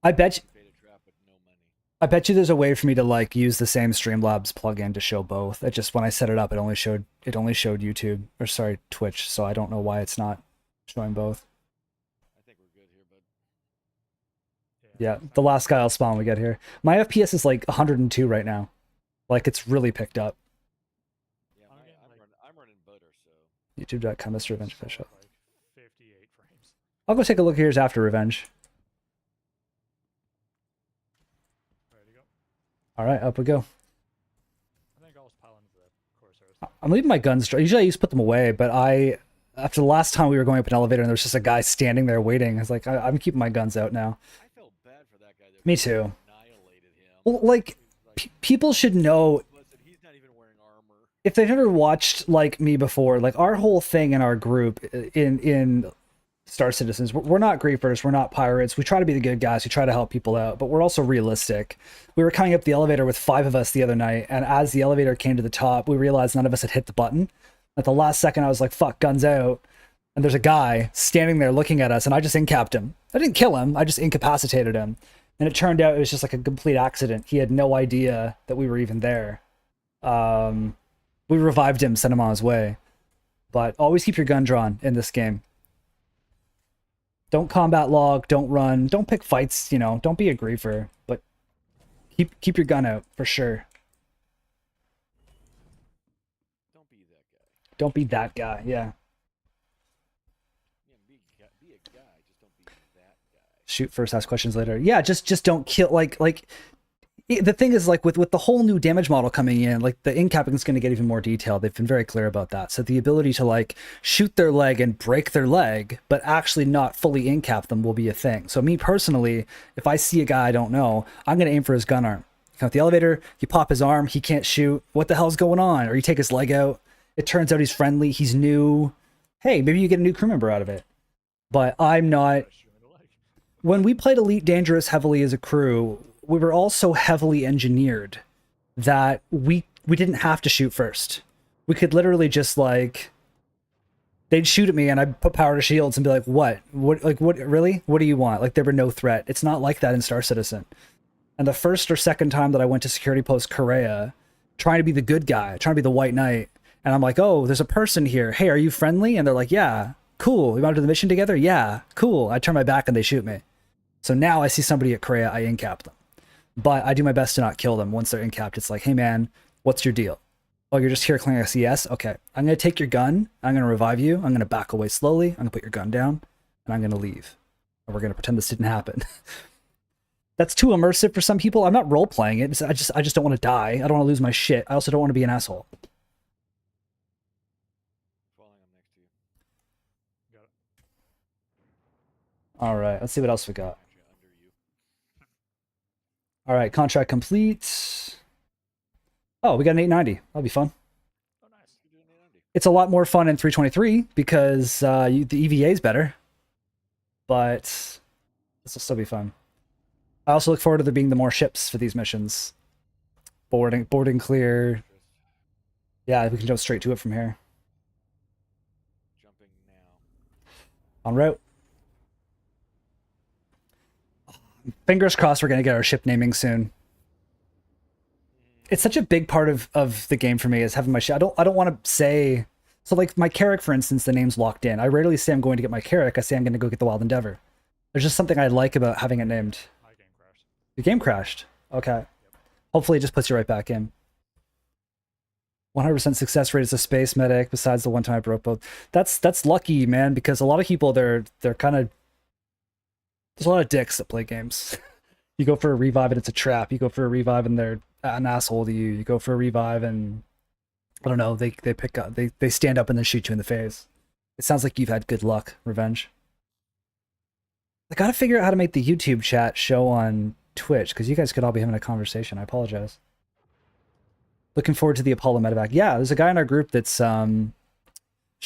Speaker 1: I bet you.
Speaker 3: Bait a trap with no money.
Speaker 1: I bet you there's a way for me to like use the same Streamlabs plugin to show both. It just when I set it up, it only showed YouTube, or sorry, Twitch. So I don't know why it's not showing both.
Speaker 3: I think we're good here, bud.
Speaker 1: Yeah, the last guy I'll spawn when we get here. My FPS is like 102 right now. Like it's really picked up.
Speaker 3: Yeah, I'm running butter, so.
Speaker 1: YouTube.com, Mr. Revenge
Speaker 2: It's
Speaker 1: Official.
Speaker 2: like 58 frames.
Speaker 1: I'll go take a look at yours after Revenge.
Speaker 2: Ready to go?
Speaker 1: All right, up we go.
Speaker 2: I think I'll just pile into the Corsairs.
Speaker 1: I'm leaving my guns. Usually I used to put them away, but after the last time we were going up an elevator and there was just a guy standing there waiting, I was like, I'm keeping my guns out now.
Speaker 3: I felt bad for that guy. That
Speaker 1: Me too.
Speaker 3: annihilated him.
Speaker 1: Well, like, people should know,
Speaker 3: Listen, he's not even wearing armor.
Speaker 1: if they've ever watched like me before, like our whole thing in our group in Star Citizens, we're not griefers, we're not pirates. We try to be the good guys, we try to help people out, but we're also realistic. We were coming up the elevator with 5 of us the other night, and as the elevator came to the top, we realized none of us had hit the button. At the last second, I was like, fuck, guns out. And there's a guy standing there looking at us, and I just incapped him. I didn't kill him, I just incapacitated him. And it turned out it was just like a complete accident. He had no idea that we were even there. We revived him, sent him on his way. But always keep your gun drawn in this game. Don't combat log, don't run, don't pick fights, you know, don't be a griefer, but keep your gun out for sure.
Speaker 3: Don't be that guy.
Speaker 1: Don't be that guy, yeah.
Speaker 3: Yeah, be a guy. Just don't be that guy.
Speaker 1: Shoot first, ask questions later. Yeah, just don't kill, like the thing is, like, with the whole new damage model coming in, like, the in-capping is going to get even more detailed. They've been very clear about that. So the ability to, like, shoot their leg and break their leg, but actually not fully in-cap them will be a thing. So me personally, if I see a guy I don't know, I'm going to aim for his gun arm. You come out the elevator, you pop his arm, he can't shoot. What the hell's going on? Or you take his leg out. It turns out he's friendly, he's new. Hey, maybe you get a new crew member out of it. But I'm not... When we played Elite Dangerous heavily as a crew, we were all so heavily engineered that we didn't have to shoot first. We could literally just, like, they'd shoot at me and I'd put power to shields and be like, what, really? What do you want? Like, there were no threat. It's not like that in Star Citizen. And the first or second time that I went to Security Post Korea, trying to be the good guy, trying to be the white knight, and I'm like, oh, there's a person here. Hey, are you friendly? And they're like, yeah, cool. We want to do the mission together? Yeah, cool. I turn my back and they shoot me. So now I see somebody at Korea, I in-cap them. But I do my best to not kill them once they're in-capped. It's like, hey man, what's your deal? Oh, you're just here clearing a CS? Okay, I'm going to take your gun, I'm going to revive you, I'm going to back away slowly, I'm going to put your gun down, and I'm going to leave. And we're going to pretend this didn't happen. That's too immersive for some people. I'm not role-playing it. I just don't want to die. I don't want to lose my shit. I also don't want to be an asshole.
Speaker 3: Falling, I'm next to you.
Speaker 2: Got it.
Speaker 1: Alright, let's see what else we got.
Speaker 3: Actually, under you.
Speaker 1: Alright, contract complete. Oh, we got an 890. That'll be fun.
Speaker 3: Oh, nice. You're doing 890.
Speaker 1: It's a lot more fun in 323 because the EVA is better. But this will still be fun. I also look forward to there being the more ships for these missions. Boarding clear. Yeah, we can jump straight to it from here.
Speaker 3: Jumping now.
Speaker 1: En route. Fingers crossed we're going to get our ship naming soon. It's such a big part of the game for me is having my ship. I don't want to say... So like my Carrack, for instance, the name's locked in. I rarely say I'm going to get my Carrack. I say I'm going to go get the Wild Endeavor. There's just something I like about having it named.
Speaker 2: My game crashed.
Speaker 1: The game crashed. Okay. Hopefully it just puts you right back in. 100% success rate as a space medic besides the one time I broke both. That's lucky, man, because a lot of people, they're kind of... There's a lot of dicks that play games. You go for a revive and it's a trap. You go for a revive and they're an asshole to you. You go for a revive and... I don't know, they pick up... They stand up and then shoot you in the face. It sounds like you've had good luck, Revenge. I gotta figure out how to make the YouTube chat show on Twitch, because you guys could all be having a conversation. I apologize. Looking forward to the Apollo medevac. Yeah, there's a guy in our group that's shout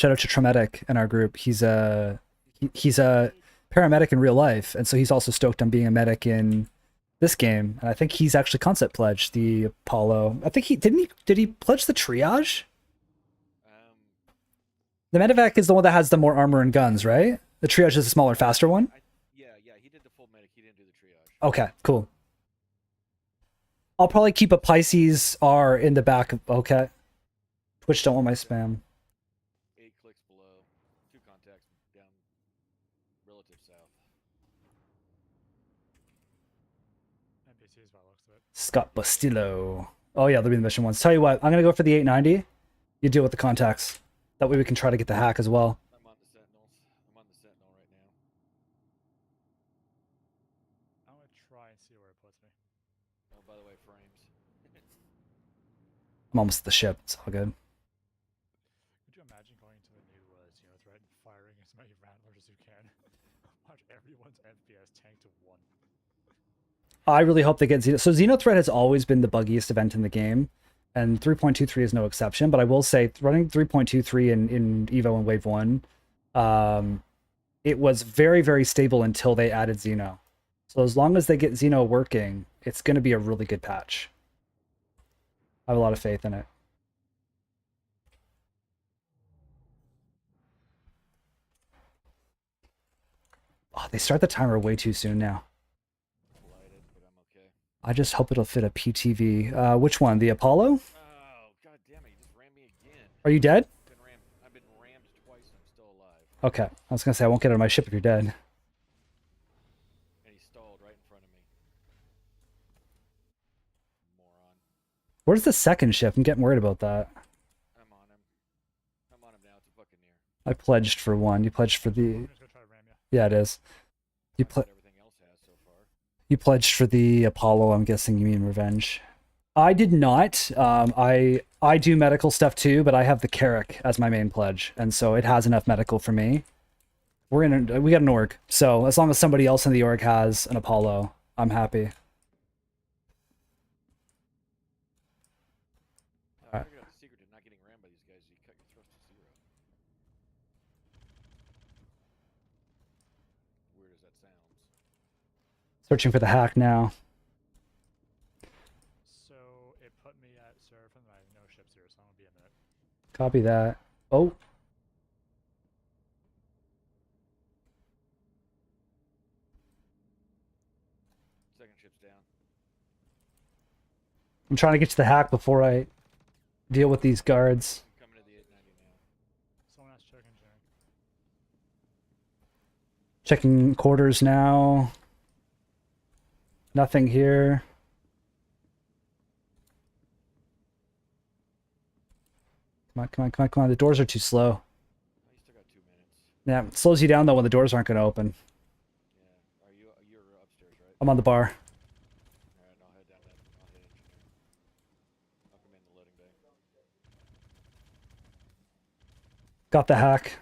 Speaker 1: out to Traumatic in our group. He's a paramedic in real life, and so he's also stoked on being a medic in this game. And I think he's actually concept pledged the Apollo. I think did he pledge the triage? The medevac is the one that has the more armor and guns, right? The triage is a smaller, faster one.
Speaker 3: Yeah, he did the full medic. He didn't do the triage.
Speaker 1: Okay, cool. I'll probably keep a Pisces R in the back. Okay. Twitch don't want my spam.
Speaker 3: 8 clicks below. 2 contacts down. Relative south.
Speaker 2: NPCs by the looks of it.
Speaker 1: Scott Bastillo. Oh yeah, they'll be the mission ones. Tell you what, I'm gonna go for the 890. You deal with the contacts. That way we can try to get the hack as well.
Speaker 3: I'm on the Sentinels. I'm on the Sentinel right now.
Speaker 2: I'm gonna try and see where it puts me.
Speaker 3: Oh, by the way, frames.
Speaker 1: I'm almost at the ship. It's all good.
Speaker 2: Could you imagine going to the new Xeno threat and firing as many Rattlers as you can? Watch everyone's FPS tank to 1.
Speaker 1: I really hope they get Xeno. So Xenothreat has always been the buggiest event in the game, and 3.23 is no exception. But I will say, running 3.23 in Evo and Wave 1, it was very, very stable until they added Xeno. So as long as they get Xeno working, it's going to be a really good patch. I have a lot of faith in it. Oh, they start the timer way too soon now.
Speaker 3: Collided, but I'm okay.
Speaker 1: I just hope it'll fit a PTV. Which one? The Apollo?
Speaker 3: Oh, god damn it, you just rammed me again.
Speaker 1: Are you dead?
Speaker 3: I've been rammed twice and I'm still alive.
Speaker 1: Okay. I was going to say, I won't get out of my ship if you're dead.
Speaker 3: And he stalled right in front of me. Moron.
Speaker 1: Where's the second ship? I'm getting worried about that.
Speaker 3: I'm on him. I'm on him now. It's a fucking near.
Speaker 1: I pledged for one. You pledged for the...
Speaker 2: I'm just gonna try to ram you.
Speaker 1: Yeah, it is. You
Speaker 3: That's what everything else has so far.
Speaker 1: You pledged for the Apollo. I'm guessing you mean Revenge. I did not. I do medical stuff too, but I have the Carrick as my main pledge, and so it has enough medical for me. We got an org, so as long as somebody else in the org has an Apollo, I'm happy.
Speaker 3: I figured out the secret to not getting rammed by these guys. You cut your thrust to 0. Weird as that sounds.
Speaker 1: Searching for the hack now.
Speaker 2: So it put me at surf and I have no ships here, so I'm gonna be a minute.
Speaker 1: Copy that. Oh.
Speaker 3: Second ship's down.
Speaker 1: I'm trying to get to the hack before I deal with these guards.
Speaker 3: Coming to the 890 now.
Speaker 2: Someone has check engineering.
Speaker 1: Checking quarters now. Nothing here. Come on, come on, come on, come on. The doors are too slow.
Speaker 3: Oh, you still got 2 minutes.
Speaker 1: Yeah, it slows you down though when the doors aren't going to open.
Speaker 3: Yeah. You're upstairs, right?
Speaker 1: I'm on the bar.
Speaker 3: Alright, I'll head down that. I'll hit engineering. I'll come in the loading bay.
Speaker 1: Got the hack.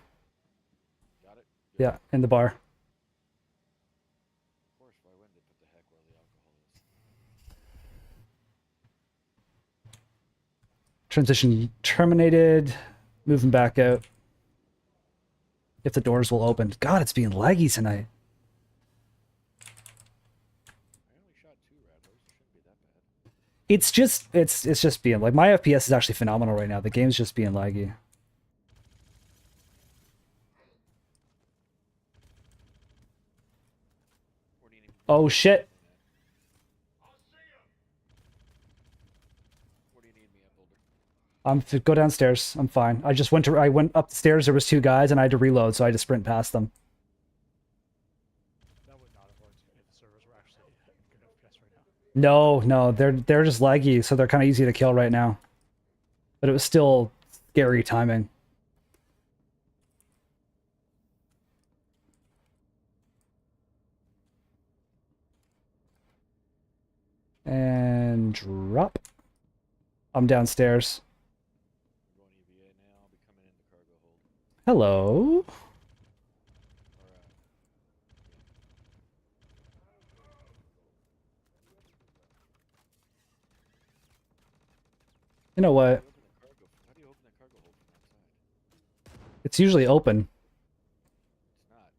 Speaker 3: Got it? Good.
Speaker 1: Yeah, in the bar.
Speaker 3: Of course, why wouldn't they put the heck where the alcohol is?
Speaker 1: Transition terminated. Moving back out. If the doors will open. God, it's being laggy tonight.
Speaker 3: I only shot 2 rattlers. It shouldn't be that bad.
Speaker 1: It's just being like, my FPS is actually phenomenal right now. The game's just being laggy.
Speaker 3: Where do you need me?
Speaker 1: Oh shit.
Speaker 3: Where do you need me at, Boulder?
Speaker 1: Go downstairs. I'm fine. I went up the stairs. There was 2 guys, and I had to reload, so I had to sprint past them.
Speaker 2: That would not have worked if the servers were actually good FPS right now.
Speaker 1: No, they're just laggy, so they're kind of easy to kill right now. But it was still scary timing. And drop. I'm downstairs.
Speaker 3: I'm going EVA now. I'll be coming into cargo hold.
Speaker 1: Hello.
Speaker 3: Or,
Speaker 1: You know what?
Speaker 3: How do you open the cargo hold from outside?
Speaker 1: It's usually open.
Speaker 3: It's not.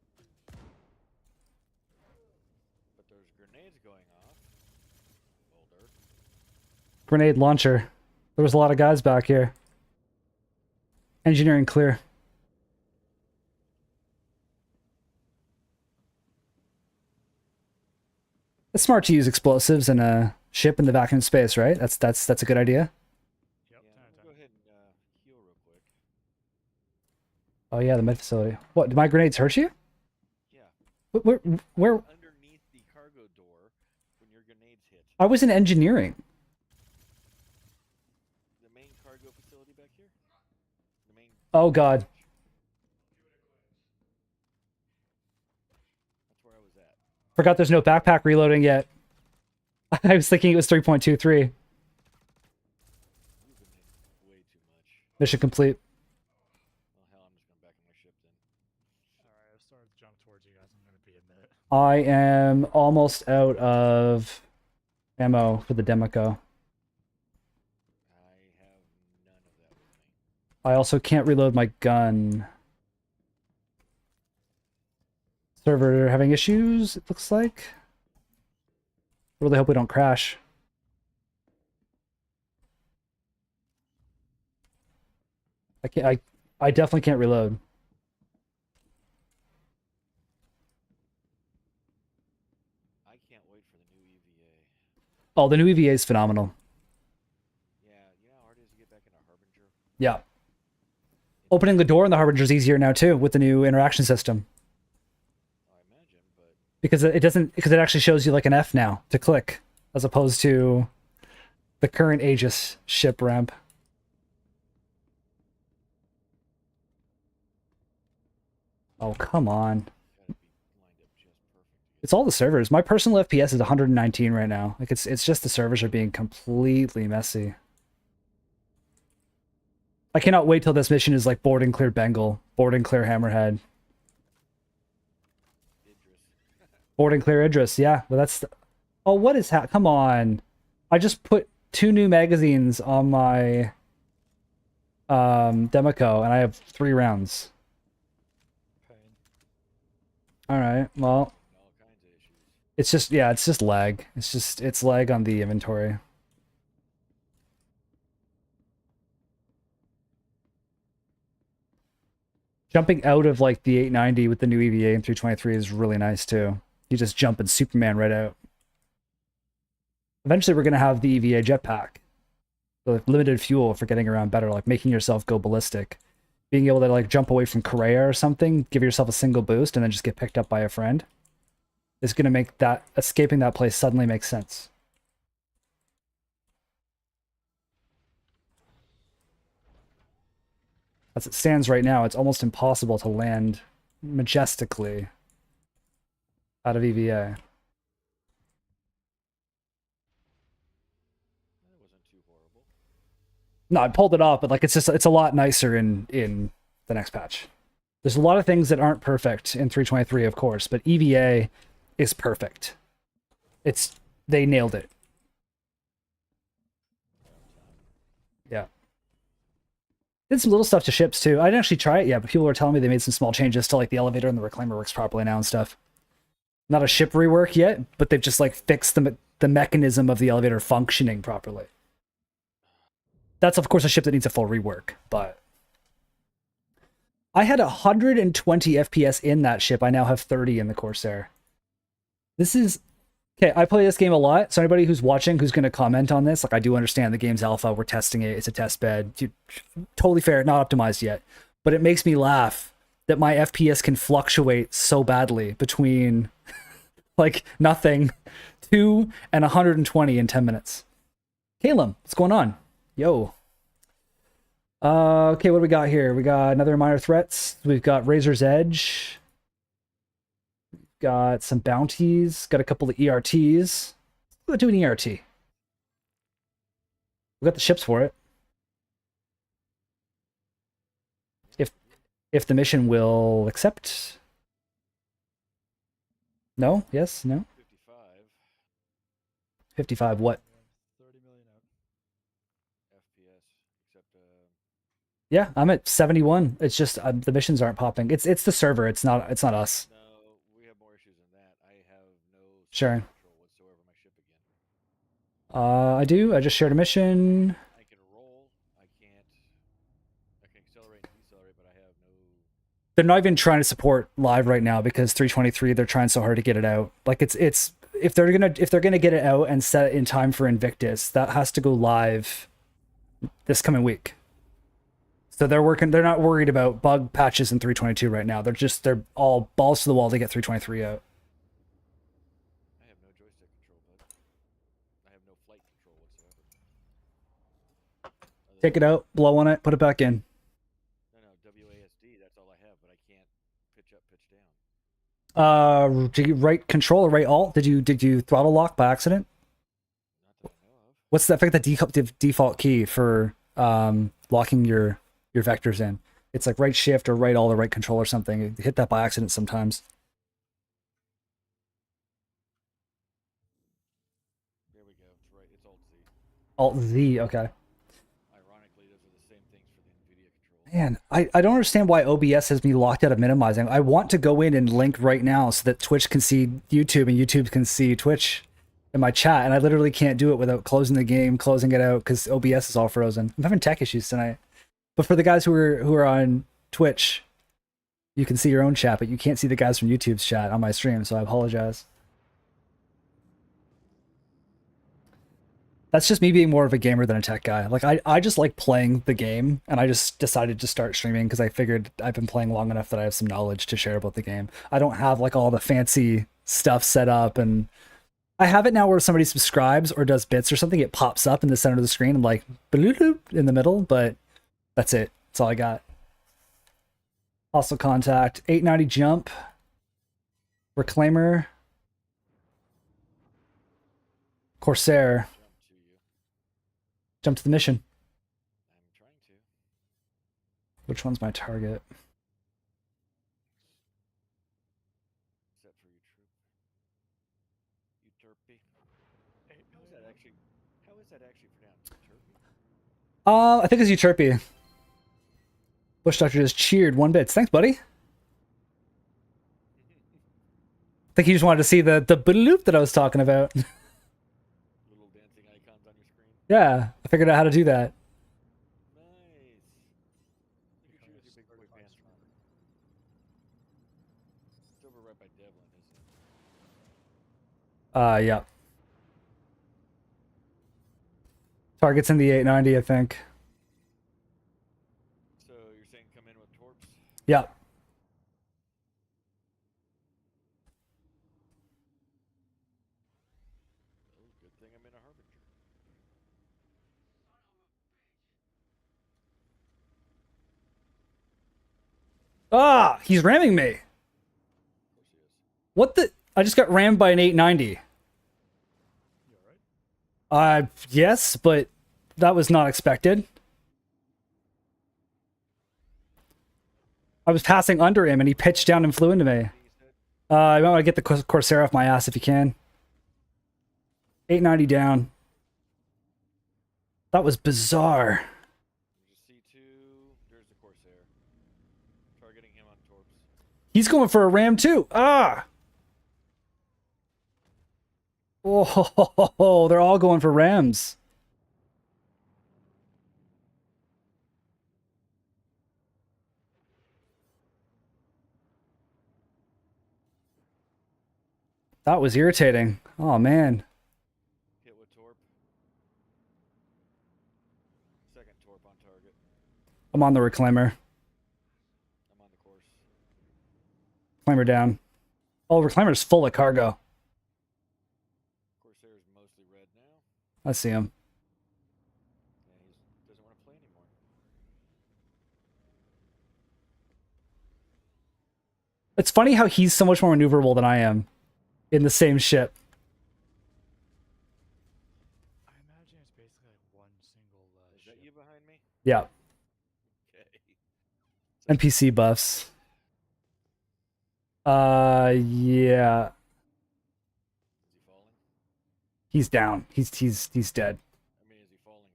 Speaker 3: But there's grenades going off. Boulder.
Speaker 1: Grenade launcher. There was a lot of guys back here. Engineering clear. It's smart to use explosives in a ship in the vacuum space, right? That's a good idea.
Speaker 2: Yep,
Speaker 3: Yeah,
Speaker 2: 10 out
Speaker 3: I'm
Speaker 2: of 10.
Speaker 3: gonna go ahead and heal real quick.
Speaker 1: Oh yeah, the med facility. What? Did my grenades hurt you?
Speaker 3: Yeah.
Speaker 1: Where?
Speaker 3: Underneath the cargo door when your grenades hit.
Speaker 1: I was in engineering.
Speaker 3: The main cargo facility back here? The main.
Speaker 1: Oh god.
Speaker 3: That's where I was at.
Speaker 1: Forgot there's no backpack reloading yet. I was thinking it was 3.23.
Speaker 3: You've been hitting way too much.
Speaker 1: Mission complete.
Speaker 3: Well, hell, I'm just going back in my ship then.
Speaker 2: Alright, I've started to jump towards you guys. I'm gonna be a minute.
Speaker 1: I am almost out of ammo for the Demico.
Speaker 3: I have none of that with me.
Speaker 1: I also can't reload my gun. Server having issues, it looks like. Really hope we don't crash. I definitely can't reload.
Speaker 3: I can't wait for the new EVA.
Speaker 1: Oh, the new EVA is phenomenal.
Speaker 3: Yeah, you know how hard it is to get back into Harbinger?
Speaker 1: Yeah. Opening the door in the Harbinger is easier now too with the new interaction system.
Speaker 3: I imagine, but
Speaker 1: Because it actually shows you like an F now to click, as opposed to the current Aegis ship ramp. Oh, come on.
Speaker 3: gotta be lined up just perfect.
Speaker 1: It's all the servers. My personal FPS is 119 right now. Like it's just the servers are being completely messy. I cannot wait till this mission is like board and clear Bengal, board and clear Hammerhead,
Speaker 3: Idris.
Speaker 1: board and clear Idris. Yeah, but that's. Oh, what is Come on! I just put 2 new magazines on my Demico, and I have 3 rounds.
Speaker 2: Pain.
Speaker 1: All right. Well,
Speaker 3: All kinds of issues.
Speaker 1: it's just lag. It's lag on the inventory. Jumping out of like the 890 with the new EVA and 323 is really nice too. You just jump and Superman right out. Eventually we're gonna have the EVA jetpack. So limited fuel for getting around better, like making yourself go ballistic. Being able to like jump away from Korea or something, give yourself a single boost, and then just get picked up by a friend is gonna make that escaping that place suddenly make sense. As it stands right now, it's almost impossible to land majestically out of EVA.
Speaker 3: That wasn't too horrible.
Speaker 1: No, I pulled it off, but like it's a lot nicer in the next patch. There's a lot of things that aren't perfect in 323, of course, but EVA is perfect. They nailed it. Yeah. Did some little stuff to ships too. I didn't actually try it yet, but people were telling me they made some small changes to like the elevator and the reclaimer works properly now and stuff. Not a ship rework yet, but they've just like fixed the mechanism of the elevator functioning properly. That's of course a ship that needs a full rework, but I had 120 FPS in that ship. I now have 30 in the Corsair. This is okay. I play this game a lot, so anybody who's watching who's going to comment on this, like I do understand the game's alpha. We're testing it. It's a test bed. Totally fair. Not optimized yet, but it makes me laugh that my FPS can fluctuate so badly between like nothing, 2 and 120 in 10 minutes. Caleb, what's going on? Yo. Okay, what do we got here? We got another minor threats. We've got Razor's Edge. We've got some bounties. Got a couple of ERTs. Let's do an ERT. We got the ships for it. If the mission will accept. No? Yes? No?
Speaker 3: 55
Speaker 1: 55 what?
Speaker 2: 30 million out.
Speaker 3: FPS.
Speaker 1: Yeah, I'm at 71. It's just the missions aren't popping. It's the server. It's not us.
Speaker 3: No, we have more issues than that. I have no
Speaker 1: Sure.
Speaker 3: control whatsoever of my ship again.
Speaker 1: I do. I just shared a mission.
Speaker 3: I can roll. I can accelerate and decelerate, but I have no.
Speaker 1: They're not even trying to support live right now because 323. They're trying so hard to get it out. Like it's if they're gonna get it out and set it in time for Invictus, that has to go live this coming week. So they're not worried about bug patches in 322 right now. They're all balls to the wall to get 323 out.
Speaker 3: I have no joystick control, bud. I have no flight control whatsoever.
Speaker 1: Take it out, blow on it, put it back in.
Speaker 3: No, WASD. That's all I have, but I can't pitch up, pitch down.
Speaker 1: Did you right control or right alt? Did you throttle lock by accident?
Speaker 3: Not that I know of.
Speaker 1: What's the effect the default key for locking your vectors in? It's like right shift or right alt or right control or something. You hit that by accident sometimes.
Speaker 3: There we go. It's right. It's Alt Z.
Speaker 1: Alt Z, okay.
Speaker 3: Ironically, those are the same things for the NVIDIA controls.
Speaker 1: Man, I don't understand why OBS has me locked out of minimizing. I want to go in and link right now so that Twitch can see YouTube and YouTube can see Twitch in my chat, and I literally can't do it without closing the game, closing it out, because OBS is all frozen. I'm having tech issues tonight. But for the guys who are on Twitch, you can see your own chat, but you can't see the guys from YouTube's chat on my stream, so I apologize. That's just me being more of a gamer than a tech guy. Like I just like playing the game, and I just decided to start streaming because I figured I've been playing long enough that I have some knowledge to share about the game. I don't have like all the fancy stuff set up, and I have it now where somebody subscribes or does bits or something, it pops up in the center of the screen. I'm like in the middle, but that's it. That's all I got. Hostile contact, 890 jump, Reclaimer, Corsair.
Speaker 3: Jump to you.
Speaker 1: Jump to the mission.
Speaker 3: I'm trying to.
Speaker 1: Which one's my target?
Speaker 3: Except for you, troop. Euterpe. How is that actually pronounced? Euterpe?
Speaker 1: I think it's Euterpe. Bush Doctor just cheered 1 bits. Thanks, buddy. I think he just wanted to see the loop that I was talking about.
Speaker 3: Little dancing icons on your screen.
Speaker 1: Yeah, I figured out how to do that.
Speaker 3: Nice. Look at you with your big boy pants on. It's over right by Devlin, isn't it?
Speaker 1: Yeah. Target's in the 890, I think.
Speaker 3: So you're saying come in with torps?
Speaker 1: Yeah.
Speaker 3: Oh, good thing I'm in a Harbinger.
Speaker 1: Ah, he's ramming me.
Speaker 3: Of course he is.
Speaker 1: What the? I just got rammed by an 890.
Speaker 2: You alright?
Speaker 1: Yes, but that was not expected. I was passing under him and he pitched down and flew into me.
Speaker 3: He said,
Speaker 1: I might want to get the Corsair off my ass if you can. 890 down. That was bizarre.
Speaker 3: there's a C2. There's the Corsair. Targeting him on torps.
Speaker 1: He's going for a ram too. Ah! Oh, they're all going for rams. That was irritating. Oh, man.
Speaker 3: Hit with torp. Second torp on target.
Speaker 1: I'm on the Reclaimer.
Speaker 3: I'm on the course.
Speaker 1: Reclaimer down. Oh, Reclaimer's full of cargo.
Speaker 3: Corsair is mostly red now.
Speaker 1: I see him.
Speaker 3: Yeah, he doesn't want to play anymore.
Speaker 1: It's funny how he's so much more maneuverable than I am in the same ship.
Speaker 2: I imagine it's basically like one single
Speaker 3: Is that
Speaker 2: ship.
Speaker 3: you behind me?
Speaker 1: Yeah.
Speaker 3: Okay.
Speaker 1: NPC buffs. Yeah.
Speaker 3: Is he falling?
Speaker 1: He's down. He's dead.
Speaker 3: I mean, is he falling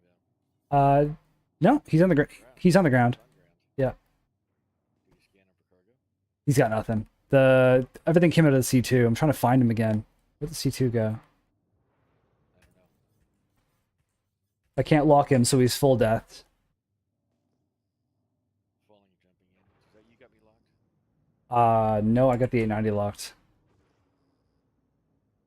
Speaker 3: though?
Speaker 1: No, he's on the ground. He's on the ground. He's got nothing. Everything came out of the C2. I'm trying to find him again. Where'd the C2 go?
Speaker 3: I don't know.
Speaker 1: I can't lock him, so he's full death.
Speaker 3: Falling and jumping in. Is that you got me locked?
Speaker 1: No, I got the 890 locked.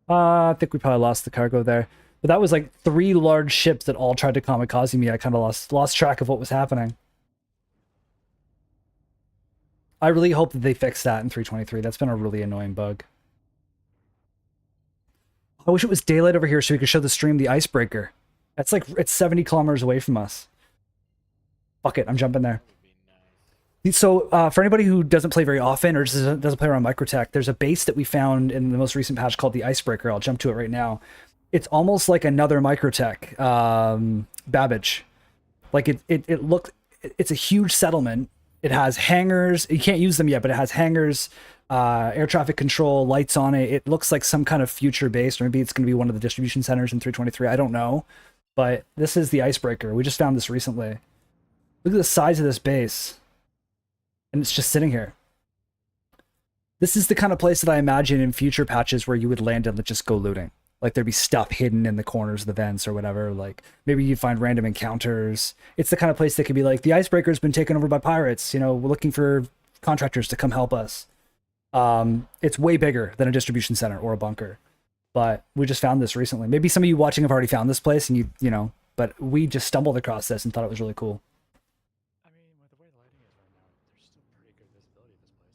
Speaker 1: I think we probably lost the cargo there. But that was like 3 large ships that all tried to kamikaze me. I kind of lost track of what was happening. I really hope that they fix that in 323. That's been a really annoying bug. I wish it was daylight over here so we could show the stream the icebreaker. That's like, it's 70 kilometers away from us. Fuck it, I'm jumping there.
Speaker 3: That would be nice.
Speaker 1: So for anybody who doesn't play very often or just doesn't play around Microtech, there's a base that we found in the most recent patch called the Icebreaker. I'll jump to it right now. It's almost like another Microtech, Babbage. Like it's a huge settlement. It has hangars. You can't use them yet, but it has hangars, air traffic control, lights on it. It looks like some kind of future base, or maybe it's going to be one of the distribution centers in 323. I don't know. But this is the Icebreaker. We just found this recently. Look at the size of this base. And it's just sitting here. This is the kind of place that I imagine in future patches where you would land and just go looting. Like there'd be stuff hidden in the corners of the vents or whatever. Like maybe you'd find random encounters. It's the kind of place that could be like, the Icebreaker's been taken over by pirates. You know, we're looking for contractors to come help us. It's way bigger than a distribution center or a bunker. But we just found this recently. Maybe some of you watching have already found this place and you know, but we just stumbled across this and thought it was really cool.
Speaker 2: I mean, with the way the lighting is right now, there's still pretty good visibility of this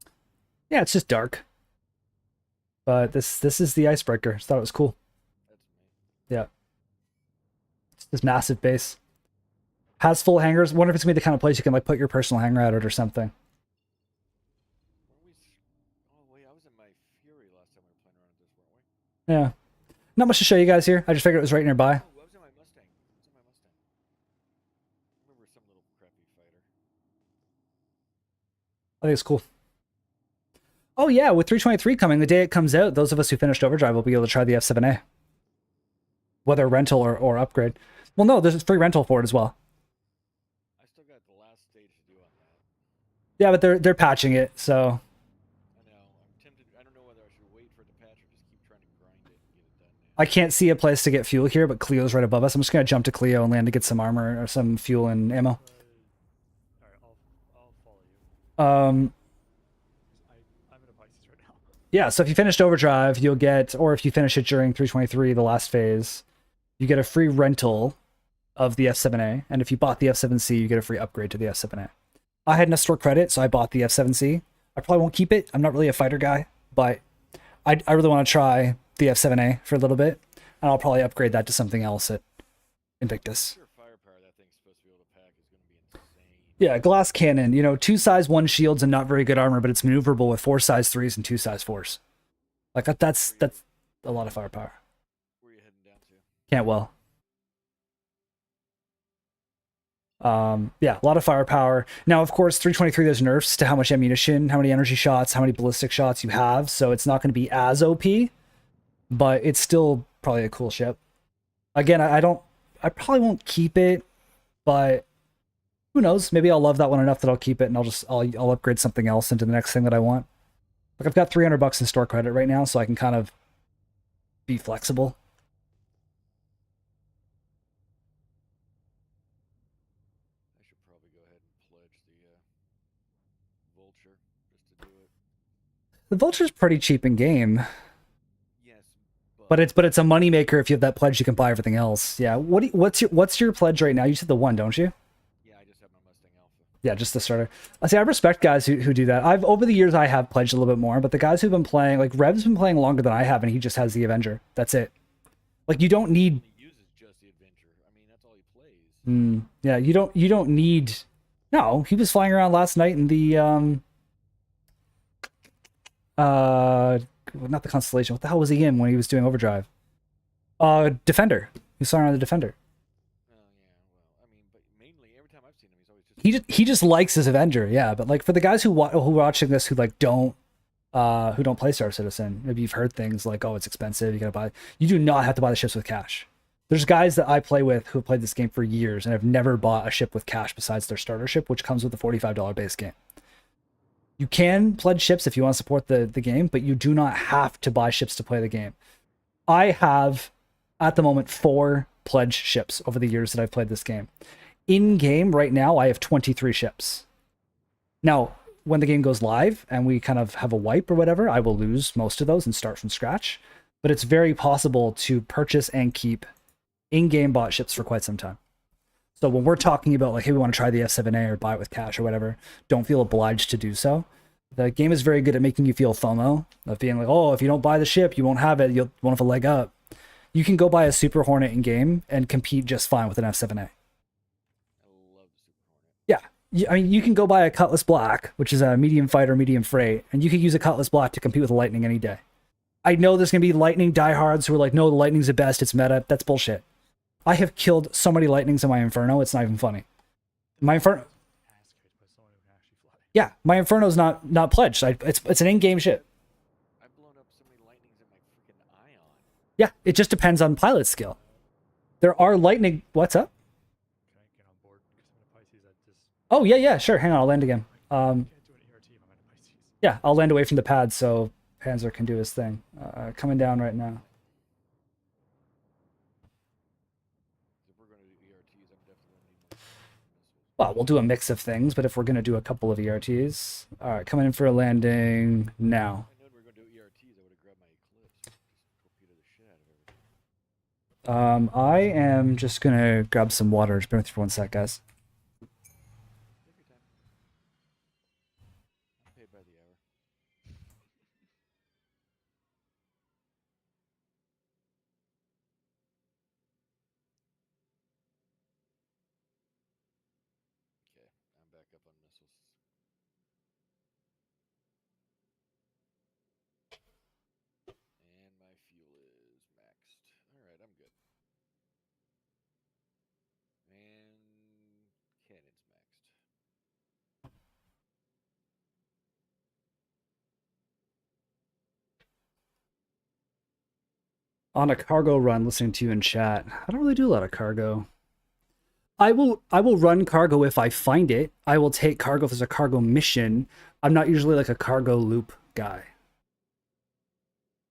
Speaker 2: place.
Speaker 1: Yeah, it's just dark. But this is the Icebreaker. Just thought it was cool.
Speaker 3: That's me.
Speaker 1: Yeah. It's this massive base. Has full hangars. Wonder if it's gonna be the kind of place you can like put your personal hangar at it or something.
Speaker 3: Oh wait, I was in my Fury last time we were playing around with this, weren't we?
Speaker 1: Yeah. Not much to show you guys here. I just figured it was right nearby.
Speaker 3: Oh, I was in my Mustang. I was in my Mustang. I remember some little crappy fighter.
Speaker 1: I think it's cool. Oh yeah, with 323 coming, the day it comes out, those of us who finished Overdrive will be able to try the F7A. Whether rental or upgrade. Well, no, there's a free rental for it as well.
Speaker 3: I still got the last stage to do on that.
Speaker 1: Yeah, but they're patching it, so
Speaker 3: I know. I'm tempted. I don't know whether I should wait for it to patch or just keep trying to grind it and get it done now.
Speaker 1: I can't see a place to get fuel here, but Clio's right above us. I'm just gonna jump to Clio and land to get some armor or some fuel and ammo.
Speaker 2: Alright, I'll follow you. I'm in a Pisces right now.
Speaker 1: Yeah, so if you finished Overdrive, you'll get, or if you finish it during 323, the last phase, you get a free rental of the F7A, and if you bought the F7C, you get a free upgrade to the F7A. I had enough store credit, so I bought the F7C. I probably won't keep it. I'm not really a fighter guy, but I really want to try the F7A for a little bit, and I'll probably upgrade that to something else at Invictus.
Speaker 3: Sure, firepower that thing's supposed to be able to pack is going to be insane.
Speaker 1: Yeah, glass cannon, you know, 2 size 1 shields and not very good armor, but it's maneuverable with 4 size 3s and 2 size 4s. Like that's a lot of firepower.
Speaker 3: Where are you heading down to?
Speaker 1: Cantwell. Yeah, a lot of firepower. Now, of course, 323, there's nerfs to how much ammunition, how many energy shots, how many ballistic shots you have, so it's not going to be as OP, but it's still probably a cool ship. Again, I probably won't keep it, but who knows? Maybe I'll love that one enough that I'll keep it and I'll upgrade something else into the next thing that I want. Like I've got $300 in store credit right now, so I can kind of be flexible.
Speaker 3: I should probably go ahead and pledge the Vulture just to do it.
Speaker 1: The Vulture's pretty cheap in game,
Speaker 3: Yes,
Speaker 1: but it's a moneymaker if you have that pledge. You can buy everything else. Yeah. What's your pledge right now? You said the 1, don't you?
Speaker 3: yeah, I just have my Mustang Alpha.
Speaker 1: Yeah, just the starter. I see. I respect guys who do that. Over the years I have pledged a little bit more, but the guys who've been playing, like Rev's been playing longer than I have, and he just has the Avenger. That's it. Like you don't need.
Speaker 3: He uses just the Adventure. I mean, that's all he plays.
Speaker 1: Yeah, you don't need. No, he was flying around last night in the not the Constellation. What the hell was he in when he was doing Overdrive? Defender. He was flying around the Defender.
Speaker 3: Oh yeah, well, I mean, but mainly every time I've seen him, he's always just.
Speaker 1: He just likes his Avenger, yeah. But like for the guys who watching this who don't play Star Citizen, maybe you've heard things like, oh, it's expensive, you gotta buy. You do not have to buy the ships with cash. There's guys that I play with who have played this game for years and have never bought a ship with cash besides their starter ship, which comes with a $45 base game. You can pledge ships if you want to support the game, but you do not have to buy ships to play the game. I have, at the moment, 4 pledge ships over the years that I've played this game. In game right now, I have 23 ships. Now, when the game goes live and we kind of have a wipe or whatever, I will lose most of those and start from scratch. But it's very possible to purchase and keep in-game bought ships for quite some time. So when we're talking about like, hey, we want to try the S7A or buy it with cash or whatever, don't feel obliged to do so. The game is very good at making you feel FOMO, of being like, oh, if you don't buy the ship, you won't have it, you won't have a leg up. You can go buy a Super Hornet in game and compete just fine with an F7A. Yeah, I mean, you can go buy a Cutlass Black, which is a medium fighter, medium freight, and you could use a Cutlass Black to compete with a Lightning any day. I know there's going to be Lightning diehards who are like, no, the Lightning's the best, it's meta. That's bullshit. I have killed so many Lightnings in my Inferno, it's not even funny. My Inferno... Yeah, my Inferno's not pledged. It's an in-game ship.
Speaker 3: I've blown up so many Lightnings in my freaking Ion.
Speaker 1: Yeah, it just depends on pilot skill. There are Lightning... What's up?
Speaker 2: Can I get on board? Because I'm in a Pisces at this.
Speaker 1: Oh, yeah, sure. Hang on, I'll land again.
Speaker 2: I can't do an ERT if I'm in a Pisces.
Speaker 1: Yeah, I'll land away from the pad so Panzer can do his thing. Coming down right now.
Speaker 3: If we're going to do ERTs, I'm definitely going to need more missiles.
Speaker 1: Well, we'll do a mix of things, but if we're going to do a couple of ERTs... All right, coming in for a landing now.
Speaker 3: I knew we were going to do ERTs, I would have grabbed my Eclipse. Just torpedo the shit out of everything.
Speaker 1: I am just going to grab some water. Just bear with me for 1 sec, guys.
Speaker 3: Take your time. I'm paid by the hour. Okay, I'm back up on missiles. And my fuel is maxed. Alright, I'm good. And cannon's maxed.
Speaker 1: On a cargo run, listening to you in chat. I don't really do a lot of cargo. I will run cargo if I find it. I will take cargo if there's a cargo mission. I'm not usually like a cargo loop guy.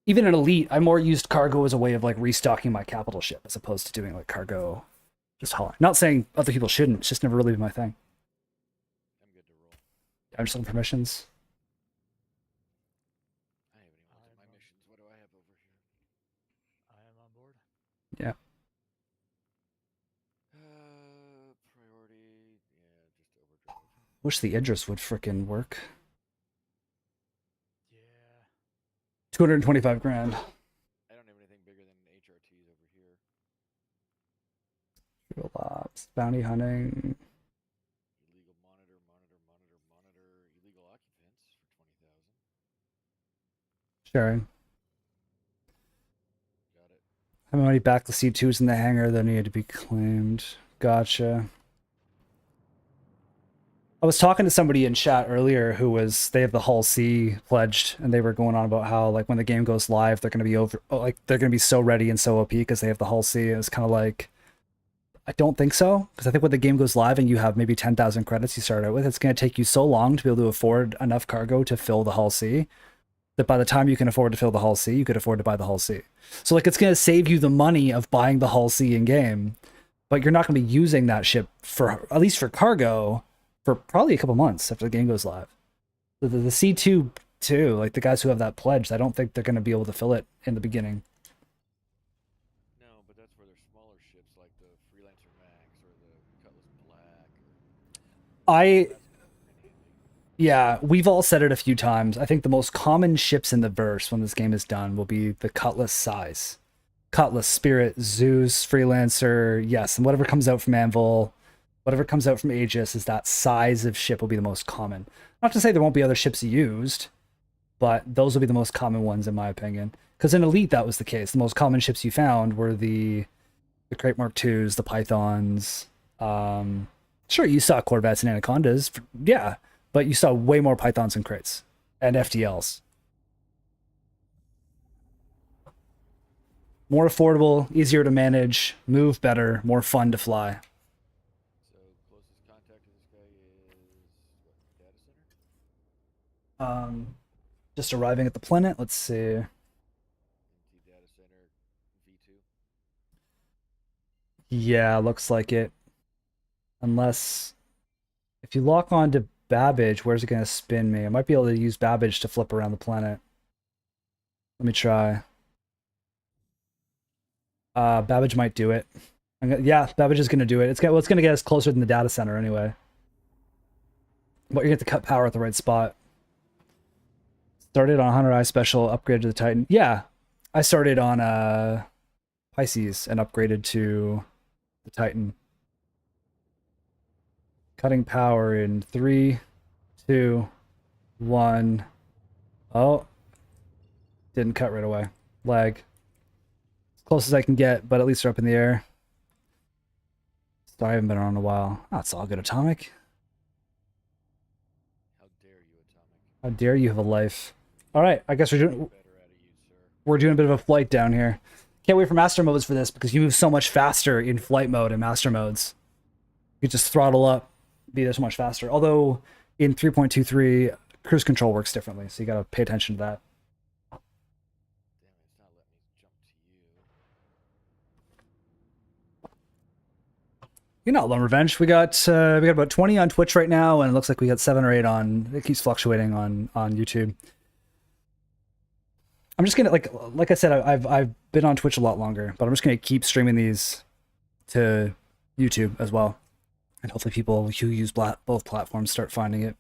Speaker 1: Even in Elite, I more used cargo as a way of like restocking my capital ship as opposed to doing like cargo just hauling. Not saying other people shouldn't, it's just never really been my thing.
Speaker 3: I'm good to roll.
Speaker 1: I'm just looking for missions.
Speaker 3: I haven't even looked at my missions. What do I have over here?
Speaker 2: I am on board.
Speaker 1: Yeah.
Speaker 3: Priority. Yeah, just overdrive.
Speaker 1: Wish the Idris would frickin' work.
Speaker 2: Yeah.
Speaker 1: 225 grand.
Speaker 3: I don't have anything bigger than HRTs over here.
Speaker 1: Fuel ops, bounty hunting.
Speaker 3: Illegal monitor. Illegal occupants for 20,000.
Speaker 1: Sharing.
Speaker 3: Got it.
Speaker 1: How many back to C2s in the hangar that needed to be claimed? Gotcha. I was talking to somebody in chat earlier who was, they have the Hull C pledged, and they were going on about how like when the game goes live, they're going to be they're going to be so ready and so OP because they have the Hull C. It was kind of like, I don't think so, because I think when the game goes live and you have maybe 10,000 credits you start out with, it's going to take you so long to be able to afford enough cargo to fill the Hull C that by the time you can afford to fill the Hull C, you could afford to buy the Hull C. So like it's going to save you the money of buying the Hull C in game, but you're not going to be using that ship for, at least for cargo, for probably a couple months after the game goes live. The C2 too, like the guys who have that pledged, I don't think they're going to be able to fill it in the beginning.
Speaker 3: No, but that's where there's smaller ships like the Freelancer Max or the Cutlass Black.
Speaker 1: Yeah, we've all said it a few times. I think the most common ships in the verse when this game is done will be the Cutlass size. Cutlass, Spirit, Zeus, Freelancer, yes, and whatever comes out from Anvil, whatever comes out from Aegis is that size of ship will be the most common. Not to say there won't be other ships used, but those will be the most common ones in my opinion. Because in Elite that was the case. The most common ships you found were the Crate Mark IIs, the Pythons. Sure, you saw Corvettes and Anacondas, yeah, but you saw way more Pythons and Crates and FTLs. More affordable, easier to manage, move better, more fun to fly.
Speaker 3: So closest contact to this guy is what, data center?
Speaker 1: Just arriving at the planet. Let's see.
Speaker 3: Empty data center V2.
Speaker 1: Yeah, looks like it. Unless if you lock on to Babbage, where's it going to spin me? I might be able to use Babbage to flip around the planet. Let me try. Babbage might do it. Yeah, Babbage is going to do it. It's going to get us closer than the data center anyway. But you have to cut power at the right spot. Started on 100i special, upgraded to the Titan. Yeah, I started on Pisces and upgraded to the Titan. Cutting power in 3, 2, 1. Oh, didn't cut right away. Lag. As close as I can get, but at least they're up in the air. Sorry, I haven't been on in a while. Oh, it's all good, Atomic.
Speaker 3: How dare you, Atomic?
Speaker 1: How dare you have a life? All right, I guess we're doing
Speaker 3: Better out of you, sir.
Speaker 1: we're doing a bit of a flight down here. Can't wait for master modes for this because you move so much faster in flight mode and master modes. You just throttle up, be there so much faster. Although in 3.23, cruise control works differently, so you gotta pay attention to that.
Speaker 3: Damn it, it's not letting me jump to you.
Speaker 1: You know, Lone Revenge. We got about 20 on Twitch right now, and it looks like we got 7 or 8 on. It keeps fluctuating on YouTube. I'm just gonna like I said, I've been on Twitch a lot longer, but I'm just gonna keep streaming these to YouTube as well, and hopefully people who use both platforms start finding it.